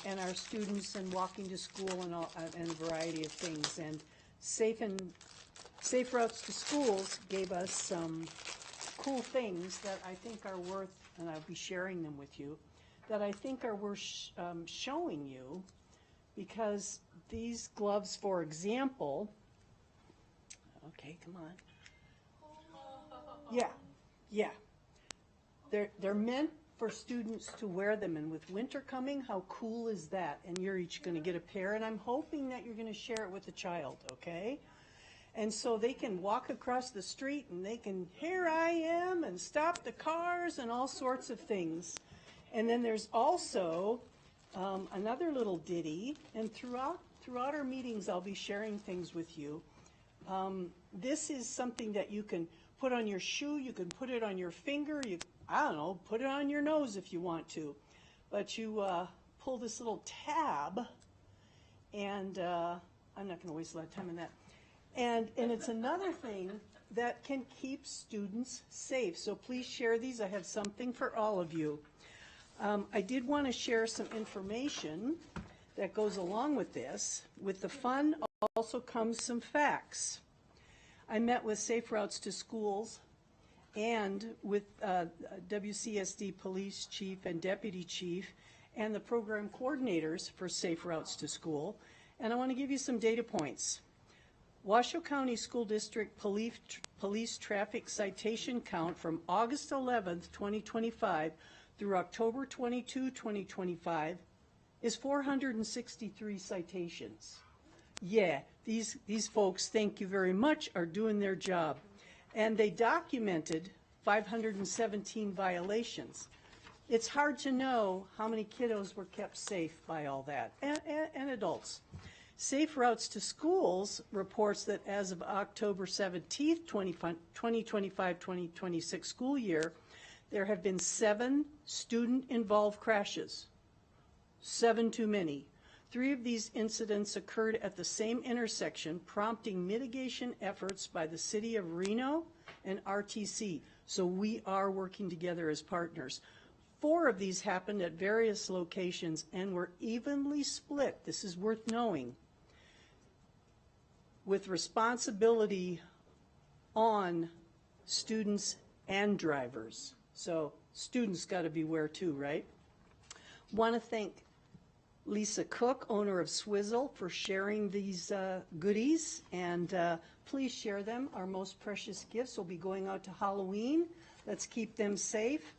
and our students and walking to school and a variety of things. And Safe Routes to Schools gave us some cool things that I think are worth, and I'll be sharing them with you, that I think are worth showing you, because these gloves, for example, okay, come on. Yeah. they're meant for students to wear them, and with winter coming, how cool is that? And you're each going to get a pair, and I'm hoping that you're going to share it with a child, okay? And so they can walk across the street and they can, here I am, and stop the cars and all sorts of things. And then there's also another little ditty, and throughout our meetings I'll be sharing things with you. This is something that you can put on your shoe, you can put it on your finger, I don't know, put it on your nose if you want to. But you pull this little tab, and I'm not going to waste a lot of time on that. And it's another thing that can keep students safe. So please share these. I have something for all of you. I did want to share some information that goes along with this. With the fun also comes some facts. I met with Safe Routes to Schools and with WCSD Police Chief and Deputy Chief and the program coordinators for Safe Routes to School. And I want to give you some data points. Washoe County School District police traffic citation count from August 11th, 2025 through October 22, 2025 is 463 citations. Yeah, these folks, thank you very much, are doing their job. And they documented 517 violations. It's hard to know how many kiddos were kept safe by all that, and adults. Safe Routes to Schools reports that as of October 17th, 2025-2026 school year, there have been 7 student-involved crashes. 7 too many. 3 of these incidents occurred at the same intersection, prompting mitigation efforts by the City of Reno and RTC. So we are working together as partners. 4 of these happened at various locations and were evenly split. This is worth knowing, with responsibility on students and drivers. So students got to beware too, right? Want to thank Lisa Cook, owner of Swizzle, for sharing these goodies, and please share them. Our most precious gifts will be going out to Halloween. Let's keep them safe.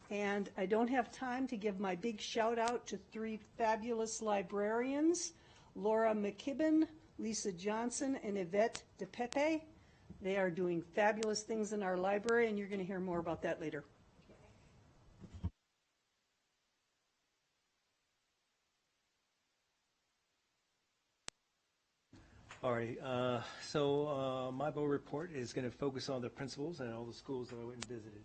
And I don't have time to give my big shout out to 3 fabulous librarians, Laura McKibben, Lisa Johnson, and Yvette DePepe. They are doing fabulous things in our library, and you're going to hear more about that later. Alrighty, my board report is going to focus on the principals and all the schools that I went and visited.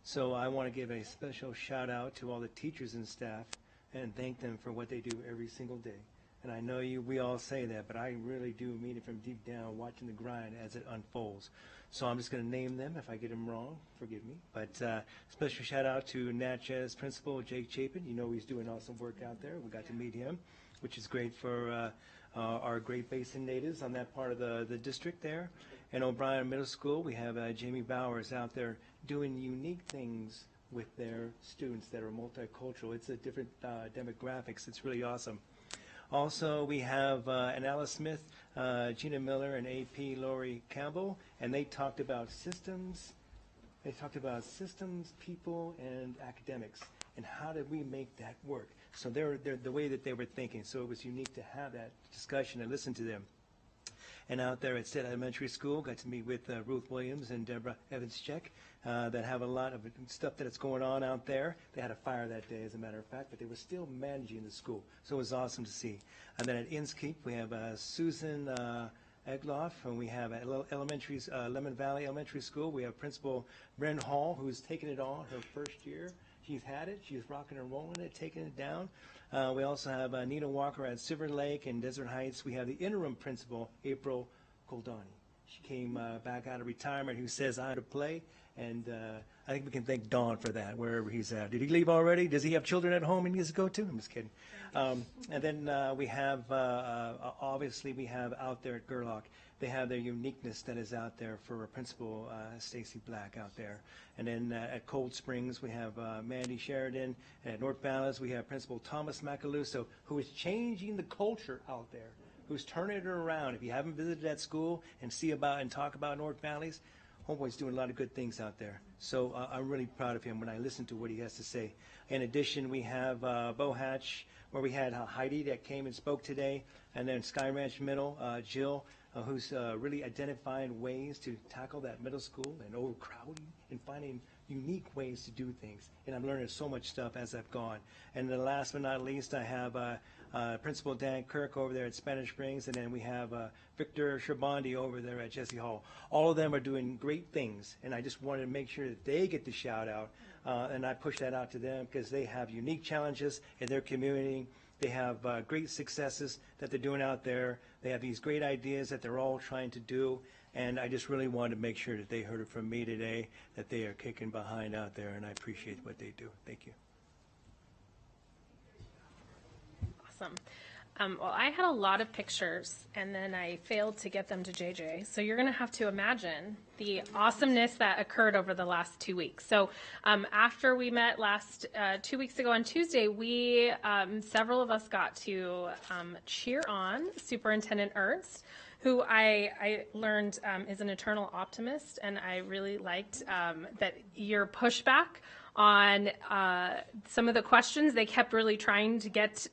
So I want to give a special shout out to all the teachers and staff and thank them for what they do every single day. And I know we all say that, but I really do mean it from deep down, watching the grind as it unfolds. So I'm just going to name them. If I get them wrong, forgive me. But special shout out to Natchez principal Jake Chapin. You know he's doing awesome work out there. We got to meet him, which is great for our Great Basin natives on that part of the district there. And O'Brien Middle School, we have Jamie Bowers out there doing unique things with their students that are multicultural. It's a different demographics. It's really awesome. Also, we have Alice Smith, Gina Miller, and AP Lori Campbell, and they talked about systems. They talked about systems, people, and academics, and how did we make that work. So they're the way that they were thinking. So it was unique to have that discussion and listen to them. And out there at State Elementary School, got to meet with Ruth Williams and Deborah Evans-Check that have a lot of stuff that's going on out there. They had a fire that day, as a matter of fact, but they were still managing the school. So it was awesome to see. And then at Inskeep, we have Susan Egloff, and we have at Lemon Valley Elementary School, we have Principal Bryn Hall, who's taken it on her first year. She's had it. She's rocking and rolling it, taking it down. We also have Nina Walker at Silver Lake and Desert Heights. We have the interim principal, April Goldani. She came back out of retirement, who says, I had to play. And I think we can thank Don for that, wherever he's at. Did he leave already? Does he have children at home he needs to go to? I'm just kidding. And then we have, obviously, we have out there at Gerlach, they have their uniqueness that is out there for Principal Stacy Black out there. And then at Cold Springs, we have Mandy Sheridan. And at North Vallis, we have Principal Thomas Macaluso, who is changing the culture out there, who's turning it around. If you haven't visited that school and see about and talk about North Valleys, homeboy's doing a lot of good things out there. So I'm really proud of him when I listen to what he has to say. In addition, we have Bow Hatch, where we had Heidi that came and spoke today, and then Sky Ranch Middle, Jill, who's really identifying ways to tackle that middle school and overcrowding and finding unique ways to do things. And I'm learning so much stuff as I've gone. And then last but not least, I have Principal Dan Kirk over there at Spanish Springs, and then we have Victor Shabandi over there at Jesse Hall. All of them are doing great things, and I just wanted to make sure that they get the shout out, and I push that out to them because they have unique challenges in their community. They have great successes that they're doing out there. They have these great ideas that they're all trying to do, and I just really wanted to make sure that they heard it from me today, that they are kicking behind out there, and I appreciate what they do. Thank you. Awesome. Well, I had a lot of pictures, and then I failed to get them to JJ. So you're going to have to imagine the awesomeness that occurred over the last 2 weeks. So after we met 2 weeks ago on Tuesday, we, several of us got to cheer on Superintendent Ernst, who I learned is an eternal optimist, and I really liked that your pushback on some of the questions. They kept really trying to get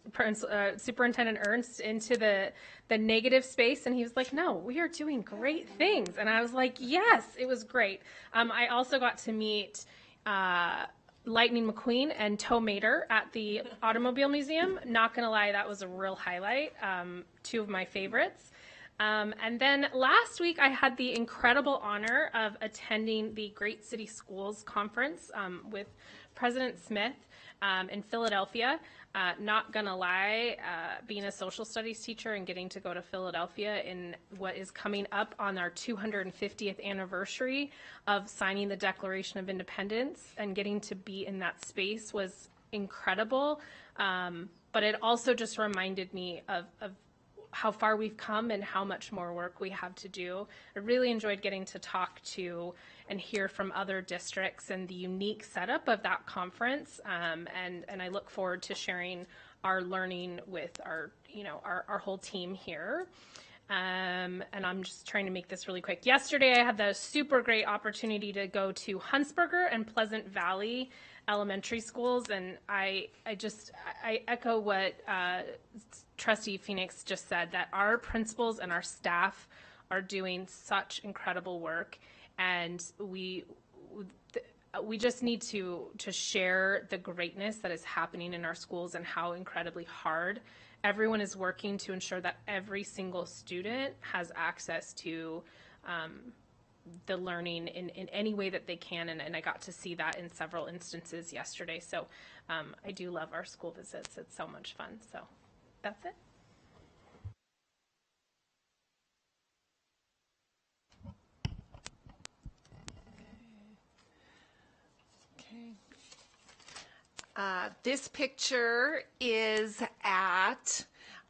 Superintendent Ernst into the negative space, and he was like, no, we are doing great things. And I was like, yes, it was great. I also got to meet Lightning McQueen and Toe Mater at the Automobile Museum. Not going to lie, that was a real highlight. Two of my favorites. And then last week, I had the incredible honor of attending the Great City Schools Conference with President Smith in Philadelphia. Not gonna lie, being a social studies teacher and getting to go to Philadelphia in what is coming up on our 250th anniversary of signing the Declaration of Independence and getting to be in that space was incredible. But it also just reminded me of how far we've come and how much more work we have to do. I really enjoyed getting to talk to and hear from other districts and the unique setup of that conference. And I look forward to sharing our learning with our whole team here. And I'm just trying to make this really quick. Yesterday, I had the super great opportunity to go to Huntsberger and Pleasant Valley elementary schools, and I echo what Trustee Phoenix just said, that our principals and our staff are doing such incredible work, and we just need to share the greatness that is happening in our schools and how incredibly hard everyone is working to ensure that every single student has access to the learning in any way that they can, and I got to see that in several instances yesterday. So I do love our school visits. It's so much fun. So that's it. Okay. This picture is at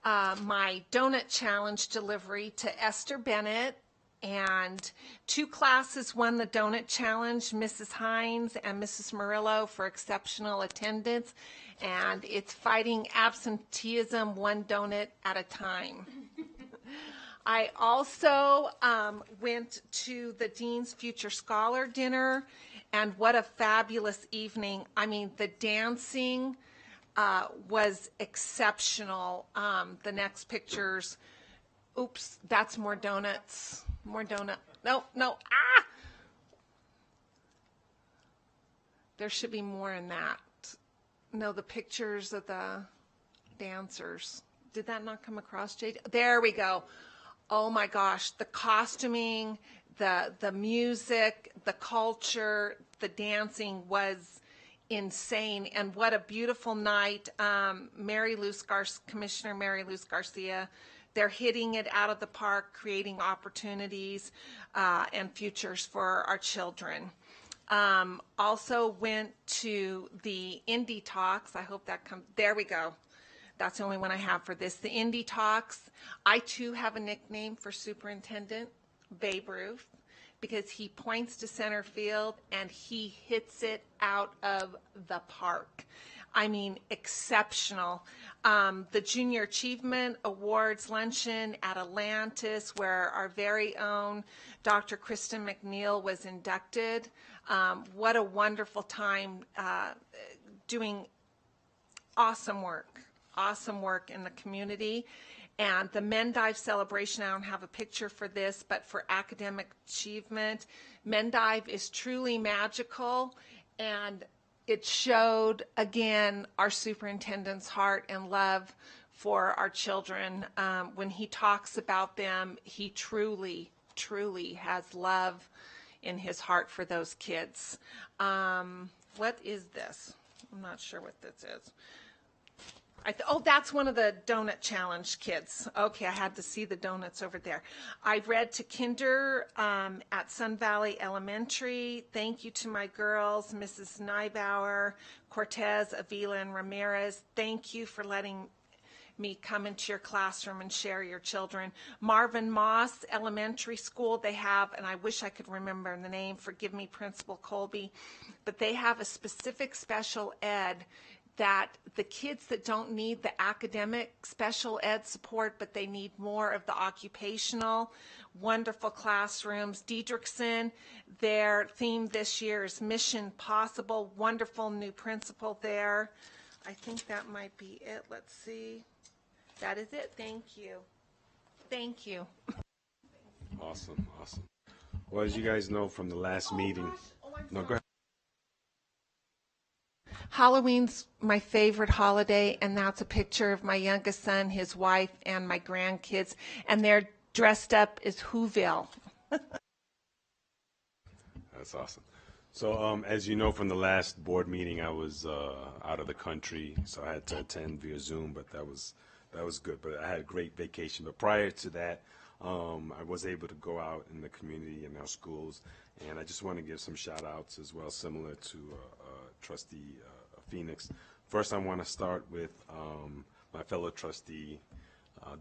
my donut challenge delivery to Esther Bennett, and two classes won the donut challenge, Mrs. Hines and Mrs. Murillo, for exceptional attendance, and it's fighting absenteeism one donut at a time. I also went to the Dean's Future Scholar Dinner, and what a fabulous evening. I mean, the dancing was exceptional. The next pictures, oops, that's more donuts. More donut. No. Ah! There should be more in that. No, the pictures of the dancers. Did that not come across, Jade? There we go. Oh my gosh, the costuming, the music, the culture, the dancing was insane, and what a beautiful night. Commissioner Mary Luz Garcia, they're hitting it out of the park, creating opportunities and futures for our children. Also went to the Indie Talks. I hope that comes. There we go. That's the only one I have for this. The Indie Talks. I too have a nickname for Superintendent, Babe Ruth, because he points to center field and he hits it out of the park. I mean, exceptional. The Junior Achievement Awards luncheon at Atlantis, where our very own Dr. Kristen McNeil was inducted. What a wonderful time doing awesome work in the community. And the Mendive celebration, I don't have a picture for this, but for academic achievement, Mendive is truly magical, and it showed, again, our superintendent's heart and love for our children. When he talks about them, he truly, truly has love in his heart for those kids. What is this? I'm not sure what this is. Oh, that's one of the donut challenge kids. Okay, I had to see the donuts over there. I read to kinder at Sun Valley Elementary. Thank you to my girls, Mrs. Neibauer, Cortez, Avila, and Ramirez. Thank you for letting me come into your classroom and share your children. Marvin Moss Elementary School, they have, and I wish I could remember the name, forgive me, Principal Colby, but they have a specific special ed that the kids that don't need the academic special ed support, but they need more of the occupational, wonderful classrooms. Diedrichson, their theme this year is Mission Possible, wonderful new principal there. I think that might be it. Let's see. That is it. Thank you. Thank you. Awesome, awesome. Well, as you guys know from the last meeting, no, go ahead. Halloween's my favorite holiday, and that's a picture of my youngest son, his wife, and my grandkids, and they're dressed up as Whoville. That's awesome. So, as you know from the last board meeting, I was out of the country, so I had to attend via Zoom, but that was good. But I had a great vacation. But prior to that, I was able to go out in the community and our schools, and I just want to give some shout outs as well, similar to Trustee Phoenix. First, I want to start with my fellow trustee,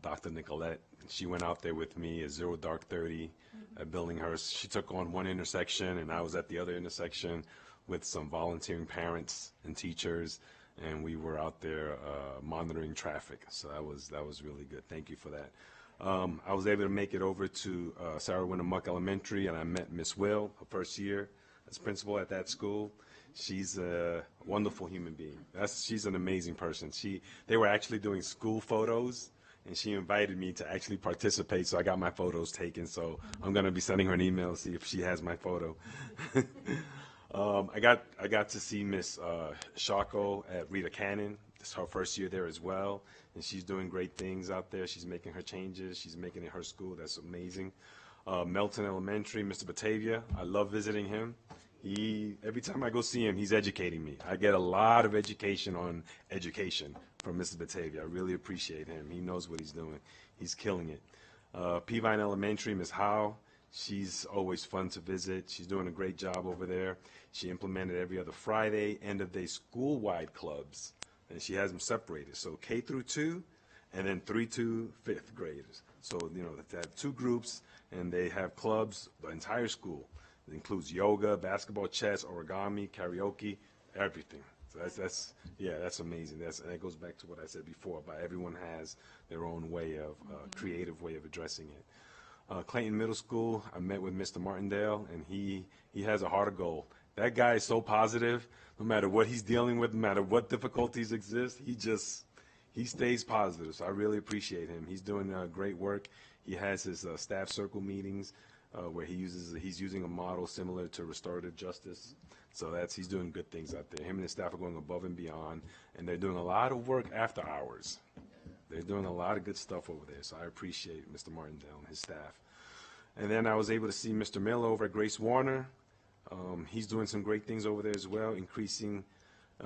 Dr. Nicolette. She went out there with me at 0 Dark 30 at Billinghurst. She took on one intersection, and I was at the other intersection with some volunteering parents and teachers, and we were out there monitoring traffic. So that was really good. Thank you for that. I was able to make it over to Sarah Winnemuck Elementary, and I met Miss Will, her first year as principal at that school. She's a wonderful human being. She's an amazing person. They were actually doing school photos, and she invited me to actually participate, so I got my photos taken. So I'm going to be sending her an email to see if she has my photo. I got to see Miss Shako at Rita Cannon. It's her first year there as well, and she's doing great things out there. She's making her changes. She's making it her school. That's amazing. Melton Elementary, Mr. Batavia. I love visiting him. Every time I go see him, he's educating me. I get a lot of education on education from Mr. Batavia. I really appreciate him. He knows what he's doing. He's killing it. Peavine Elementary, Ms. Howe. She's always fun to visit. She's doing a great job over there. She implemented every other Friday, end-of-day school-wide clubs, and she has them separated. So K through 2, and then 3 to 5th graders. So, they have 2 groups, and they have clubs, the entire school. It includes yoga, basketball, chess, origami, karaoke, everything. So that's amazing. That goes back to what I said before, but everyone has their own way of, creative way of addressing it. Clayton Middle School, I met with Mr. Martindale, and he has a heart of gold. That guy is so positive. No matter what he's dealing with, no matter what difficulties exist, he stays positive. So I really appreciate him. He's doing great work. He has his staff circle meetings where he's using a model similar to restorative justice. So he's doing good things out there. Him and his staff are going above and beyond, and they're doing a lot of work after hours. They're doing a lot of good stuff over there. So I appreciate Mr. Martindale and his staff. And then I was able to see Mr. Miller over at Grace Warner. He's doing some great things over there as well, increasing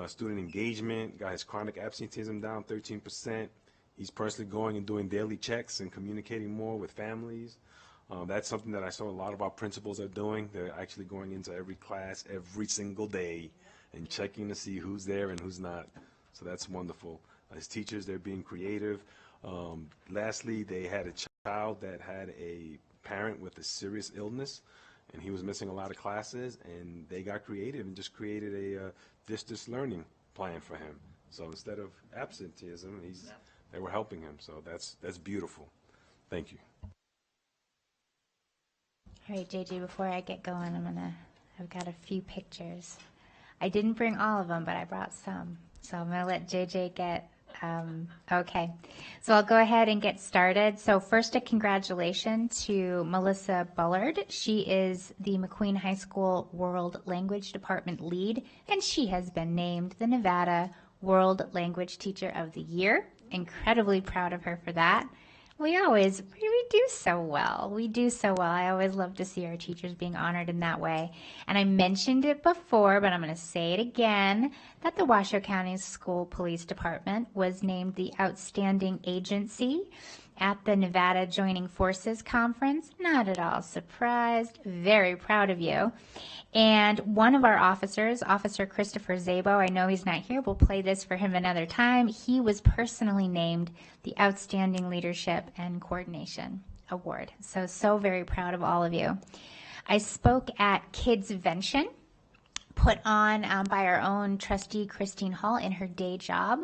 student engagement, got his chronic absenteeism down 13%. He's personally going and doing daily checks and communicating more with families. That's something that I saw a lot of our principals are doing. They're actually going into every class every single day and checking to see who's there and who's not. So that's wonderful. As teachers, they're being creative. Lastly, they had a child that had a parent with a serious illness, and he was missing a lot of classes, and they got creative and just created a distance learning plan for him. So instead of absenteeism, they were helping him. So that's beautiful. Thank you. All right, JJ, before I get going, I've got a few pictures. I didn't bring all of them, but I brought some. So I'm going to let JJ get, okay. So I'll go ahead and get started. So first, a congratulations to Melissa Bullard. She is the McQueen High School World Language Department lead, and she has been named the Nevada World Language Teacher of the Year. Incredibly proud of her for that. We do so well. We do so well. I always love to see our teachers being honored in that way. And I mentioned it before, but I'm going to say it again, that the Washoe County School Police Department was named the Outstanding Agency at the Nevada Joining Forces Conference. Not at all surprised. Very proud of you. And one of our officers, Officer Christopher Zabo, I know he's not here, we'll play this for him another time. He was personally named the Outstanding Leadership and Coordination Award. So very proud of all of you. I spoke at Kidsvention, put on by our own trustee Christine Hall in her day job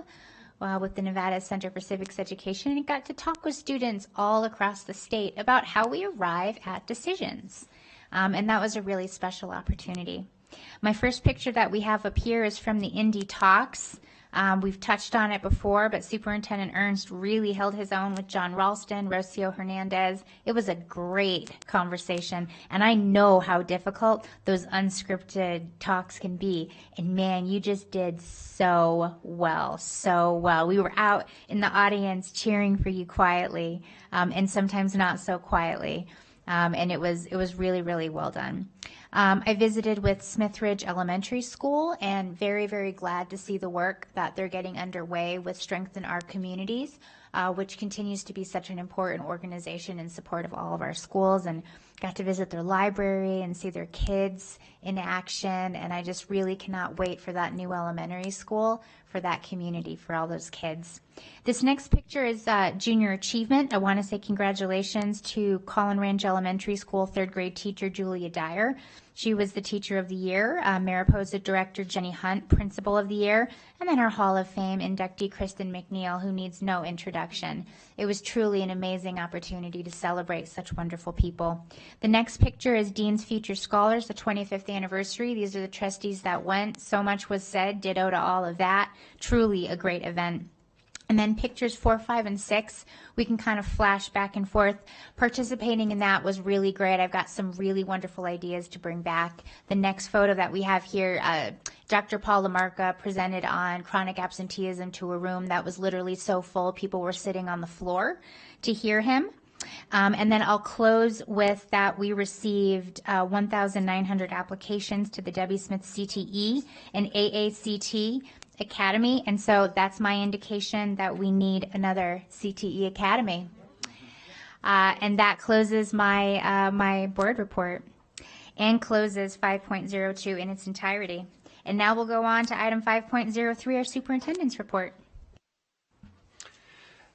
with the Nevada Center for Civics Education, and got to talk with students all across the state about how we arrive at decisions. And that was a really special opportunity. My first picture that we have up here is from the Indy Talks. We've touched on it before, but Superintendent Ernst really held his own with John Ralston, Rocio Hernandez. It was a great conversation, and I know how difficult those unscripted talks can be. And man, you just did so well, so well. We were out in the audience cheering for you quietly, and sometimes not so quietly. And it was really, really well done. I visited with Smith Ridge Elementary School, and very, very glad to see the work that they're getting underway with Strengthen Our Communities, which continues to be such an important organization in support of all of our schools, and got to visit their library and see their kids in action, and I just really cannot wait for that new elementary school, for that community, for all those kids. This next picture is junior achievement. I want to say congratulations to Collin Range Elementary School third grade teacher Julia Dyer. She was the Teacher of the Year, Mariposa Director Jenny Hunt, Principal of the Year, and then our Hall of Fame inductee Kristen McNeil, who needs no introduction. It was truly an amazing opportunity to celebrate such wonderful people. The next picture is Dean's Future Scholars, the 25th anniversary. These are the trustees that went. So much was said, ditto to all of that. Truly a great event. And then pictures 4, 5, and 6, we can kind of flash back and forth. Participating in that was really great. I've got some really wonderful ideas to bring back. The next photo that we have here, Dr. Paul Lamarca presented on chronic absenteeism to a room that was literally so full, people were sitting on the floor to hear him. And then I'll close with that we received 1,900 applications to the Debbie Smith CTE and AACT Academy, and so that's my indication that we need another CTE Academy. And that closes my board report and closes 5.02 in its entirety. And now we'll go on to item 5.03, our superintendent's report.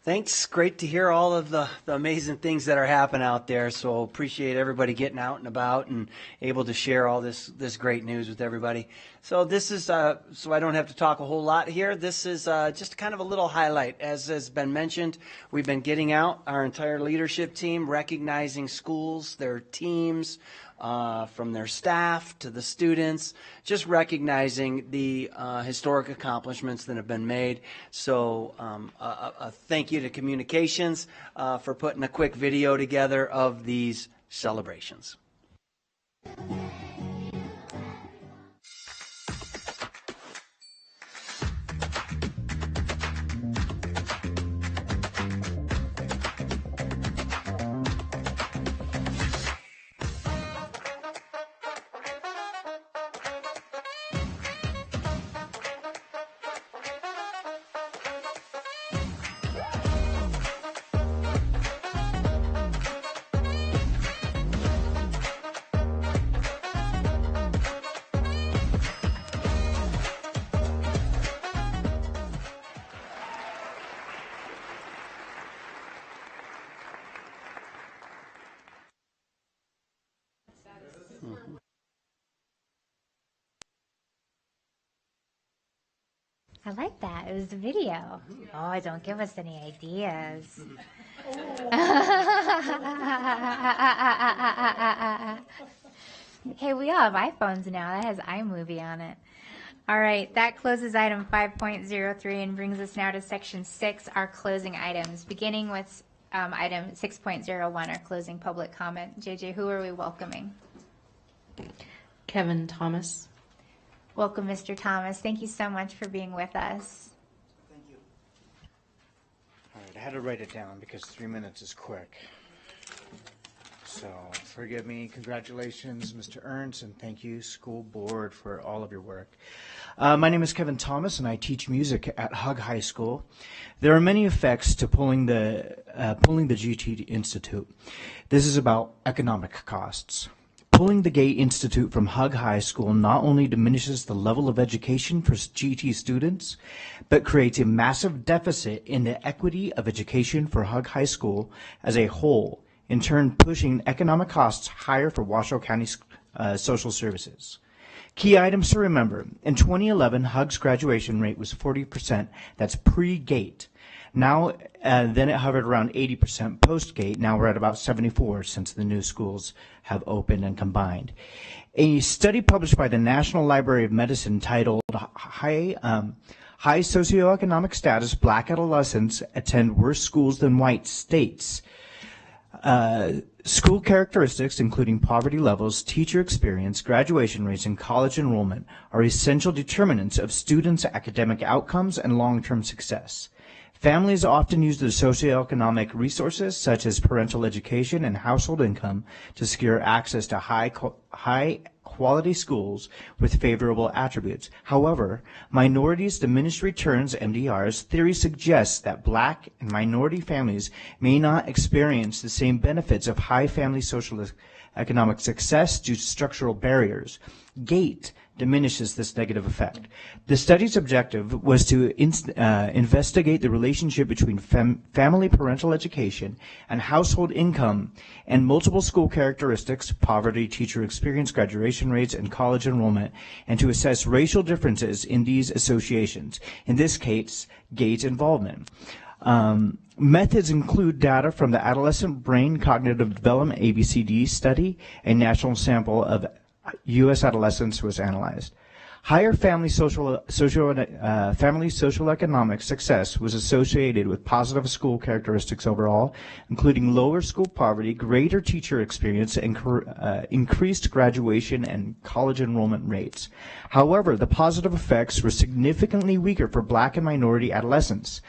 Thanks. Great to hear all of the amazing things that are happening out there. So appreciate everybody getting out and about and able to share all this great news with everybody. So this is, so I don't have to talk a whole lot here. This is just kind of a little highlight. As has been mentioned, we've been getting out, our entire leadership team, recognizing schools, their teams, from their staff to the students, just recognizing the historic accomplishments that have been made. So a thank you to Communications for putting a quick video together of these celebrations. I like that. It was a video. Oh, don't give us any ideas. Okay, we all have iPhones now. That has iMovie on it. All right, that closes item 5.03 and brings us now to section 6, our closing items, beginning with item 6.01, our closing public comment. JJ, who are we welcoming? Kevin Thomas. Welcome, Mr. Thomas. Thank you so much for being with us. All right, I had to write it down because 3 minutes is quick. So forgive me. Congratulations, Mr. Ernst, and thank you, school board, for all of your work. My name is Kevin Thomas, and I teach music at Hug High School. There are many effects to pulling the GT Institute. This is about economic costs. Pulling the Gate Institute from Hug High School not only diminishes the level of education for GT students, but creates a massive deficit in the equity of education for Hug High School as a whole, in turn pushing economic costs higher for Washoe County social services. Key items to remember. In 2011, Hug's graduation rate was 40%. That's pre-Gate. Now, then it hovered around 80% post-Gate. Now we're at about 74 since the new schools have opened and combined. A study published by the National Library of Medicine titled High Socioeconomic Status Black Adolescents Attend Worse Schools Than White states school characteristics, including poverty levels, teacher experience, graduation rates, and college enrollment, are essential determinants of students' academic outcomes and long-term success. Families often use the socioeconomic resources, such as parental education and household income, to secure access to high-quality schools with favorable attributes. However, minorities' diminished returns, MDRs, theory suggests that Black and minority families may not experience the same benefits of high family social economic success due to structural barriers. GATE diminishes this negative effect. The study's objective was to investigate the relationship between family parental education and household income and multiple school characteristics, poverty, teacher experience, graduation rates, and college enrollment, and to assess racial differences in these associations, in this case, GATE involvement. Methods include data from the Adolescent Brain Cognitive Development ABCD study. A national sample of U.S. adolescents was analyzed. Higher family socioeconomic success was associated with positive school characteristics overall, including lower school poverty, greater teacher experience, and increased graduation and college enrollment rates. However, the positive effects were significantly weaker for Black and minority adolescents.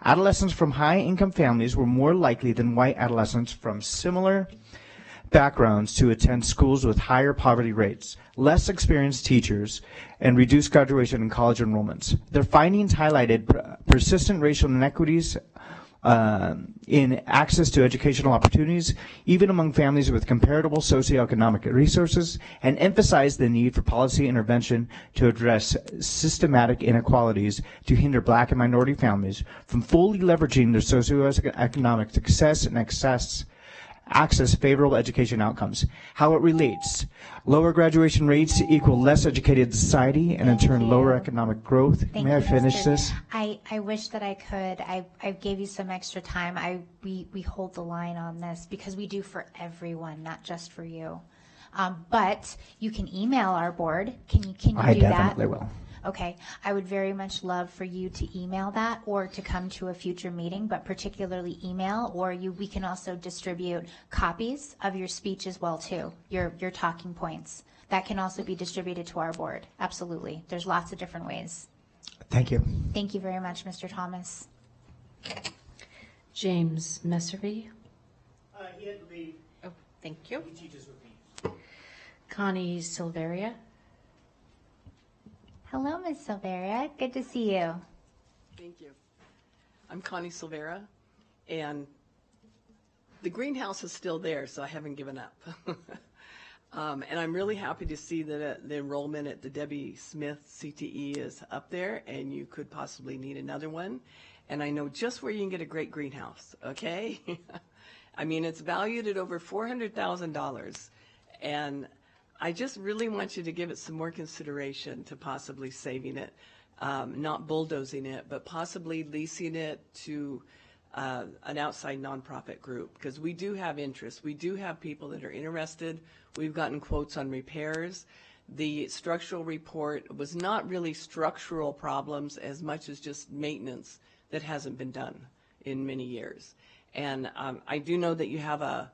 Adolescents from high-income families were more likely than white adolescents from similar backgrounds to attend schools with higher poverty rates, less experienced teachers, and reduced graduation and college enrollments. Their findings highlighted persistent racial inequities in access to educational opportunities, even among families with comparable socioeconomic resources, and emphasized the need for policy intervention to address systematic inequalities to hinder Black and minority families from fully leveraging their socioeconomic success and access favorable education outcomes. How it relates. Lower graduation rates equal less educated society and in turn lower economic growth. May I finish this? I wish that I could. I gave you some extra time. We hold the line on this because we do for everyone, not just for you. But you can email our board. Can you do that? I definitely will. Okay, I would very much love for you to email that or to come to a future meeting, but particularly email, or we can also distribute copies of your speech as well too, your talking points. That can also be distributed to our board. Absolutely. There's lots of different ways. Thank you. Thank you very much, Mr. Thomas. James Messervy. He had to leave. Oh, thank you. He teaches with me. Connie Silveria. Hello, Ms. Silveria. Good to see you. Thank you. I'm Connie Silvera, and the greenhouse is still there, so I haven't given up. And I'm really happy to see that the enrollment at the Debbie Smith CTE is up there, and you could possibly need another one. And I know just where you can get a great greenhouse, okay? I mean, it's valued at over $400,000, and I just really want you to give it some more consideration to possibly saving it. not bulldozing it, but possibly leasing it to an outside nonprofit group, because we do have interest. We do have people that are interested. We've gotten quotes on repairs. The structural report was not really structural problems as much as just maintenance that hasn't been done in many years. And I do know that you have a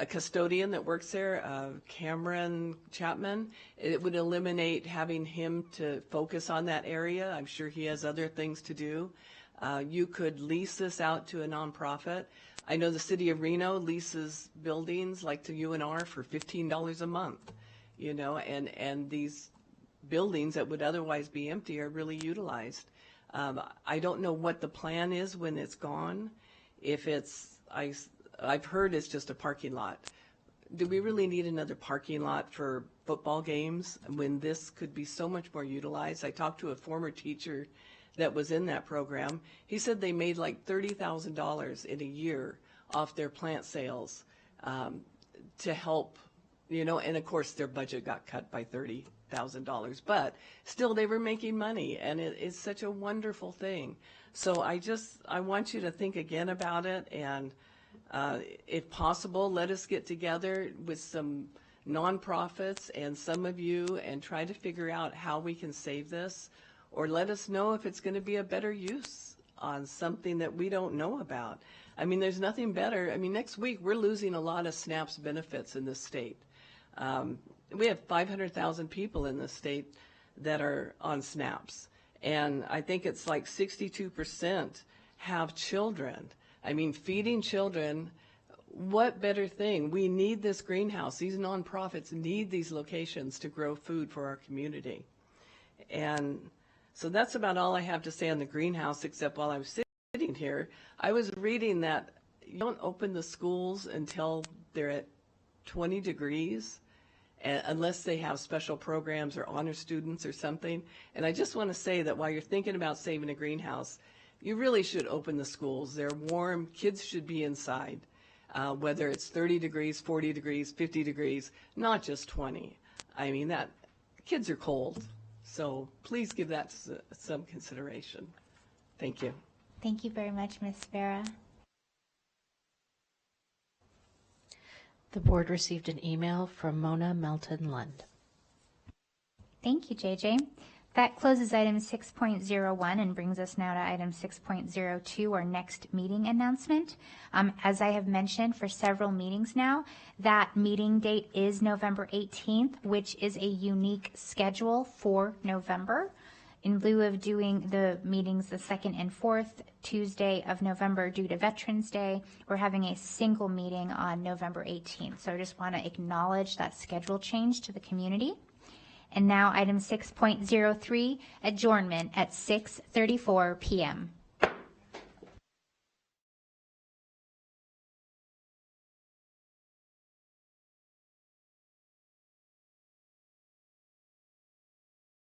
custodian that works there, Cameron Chapman. It would eliminate having him to focus on that area. I'm sure he has other things to do. You could lease this out to a nonprofit. I know the city of Reno leases buildings like to UNR for $15 a month, you know, and these buildings that would otherwise be empty are really utilized. I don't know what the plan is when it's gone. If it's, I've heard it's just a parking lot. Do we really need another parking lot for football games when this could be so much more utilized? I talked to a former teacher that was in that program. He said they made like $30,000 in a year off their plant sales to help, you know, and of course their budget got cut by $30,000, but still they were making money, and it's such a wonderful thing. So I want you to think again about it, and if possible, let us get together with some nonprofits and some of you and try to figure out how we can save this, or let us know if it's going to be a better use on something that we don't know about. I mean, there's nothing better. I mean, next week we're losing a lot of SNAP's benefits in this state. We have 500,000 people in this state that are on SNAPs, and I think it's like 62% have children. I mean, feeding children, what better thing? We need this greenhouse. These nonprofits need these locations to grow food for our community. And so that's about all I have to say on the greenhouse, except while I was sitting here, I was reading that you don't open the schools until they're at 20 degrees, unless they have special programs or honor students or something. And I just want to say that while you're thinking about saving a greenhouse, you really should open the schools. They're warm. Kids should be inside, whether it's 30 degrees, 40 degrees, 50 degrees, not just 20. I mean, kids are cold. So please give that some consideration. Thank you. Thank you very much, Ms. Vera. The board received an email from Mona Melton Lund. Thank you, JJ. That closes item 6.01 and brings us now to item 6.02, our next meeting announcement. As I have mentioned for several meetings now, that meeting date is November 18th, which is a unique schedule for November. In lieu of doing the meetings the 2nd and 4th Tuesday of November due to Veterans Day, we're having a single meeting on November 18th. So I just want to acknowledge that schedule change to the community. And now item 6.03, adjournment at 6:34 p.m.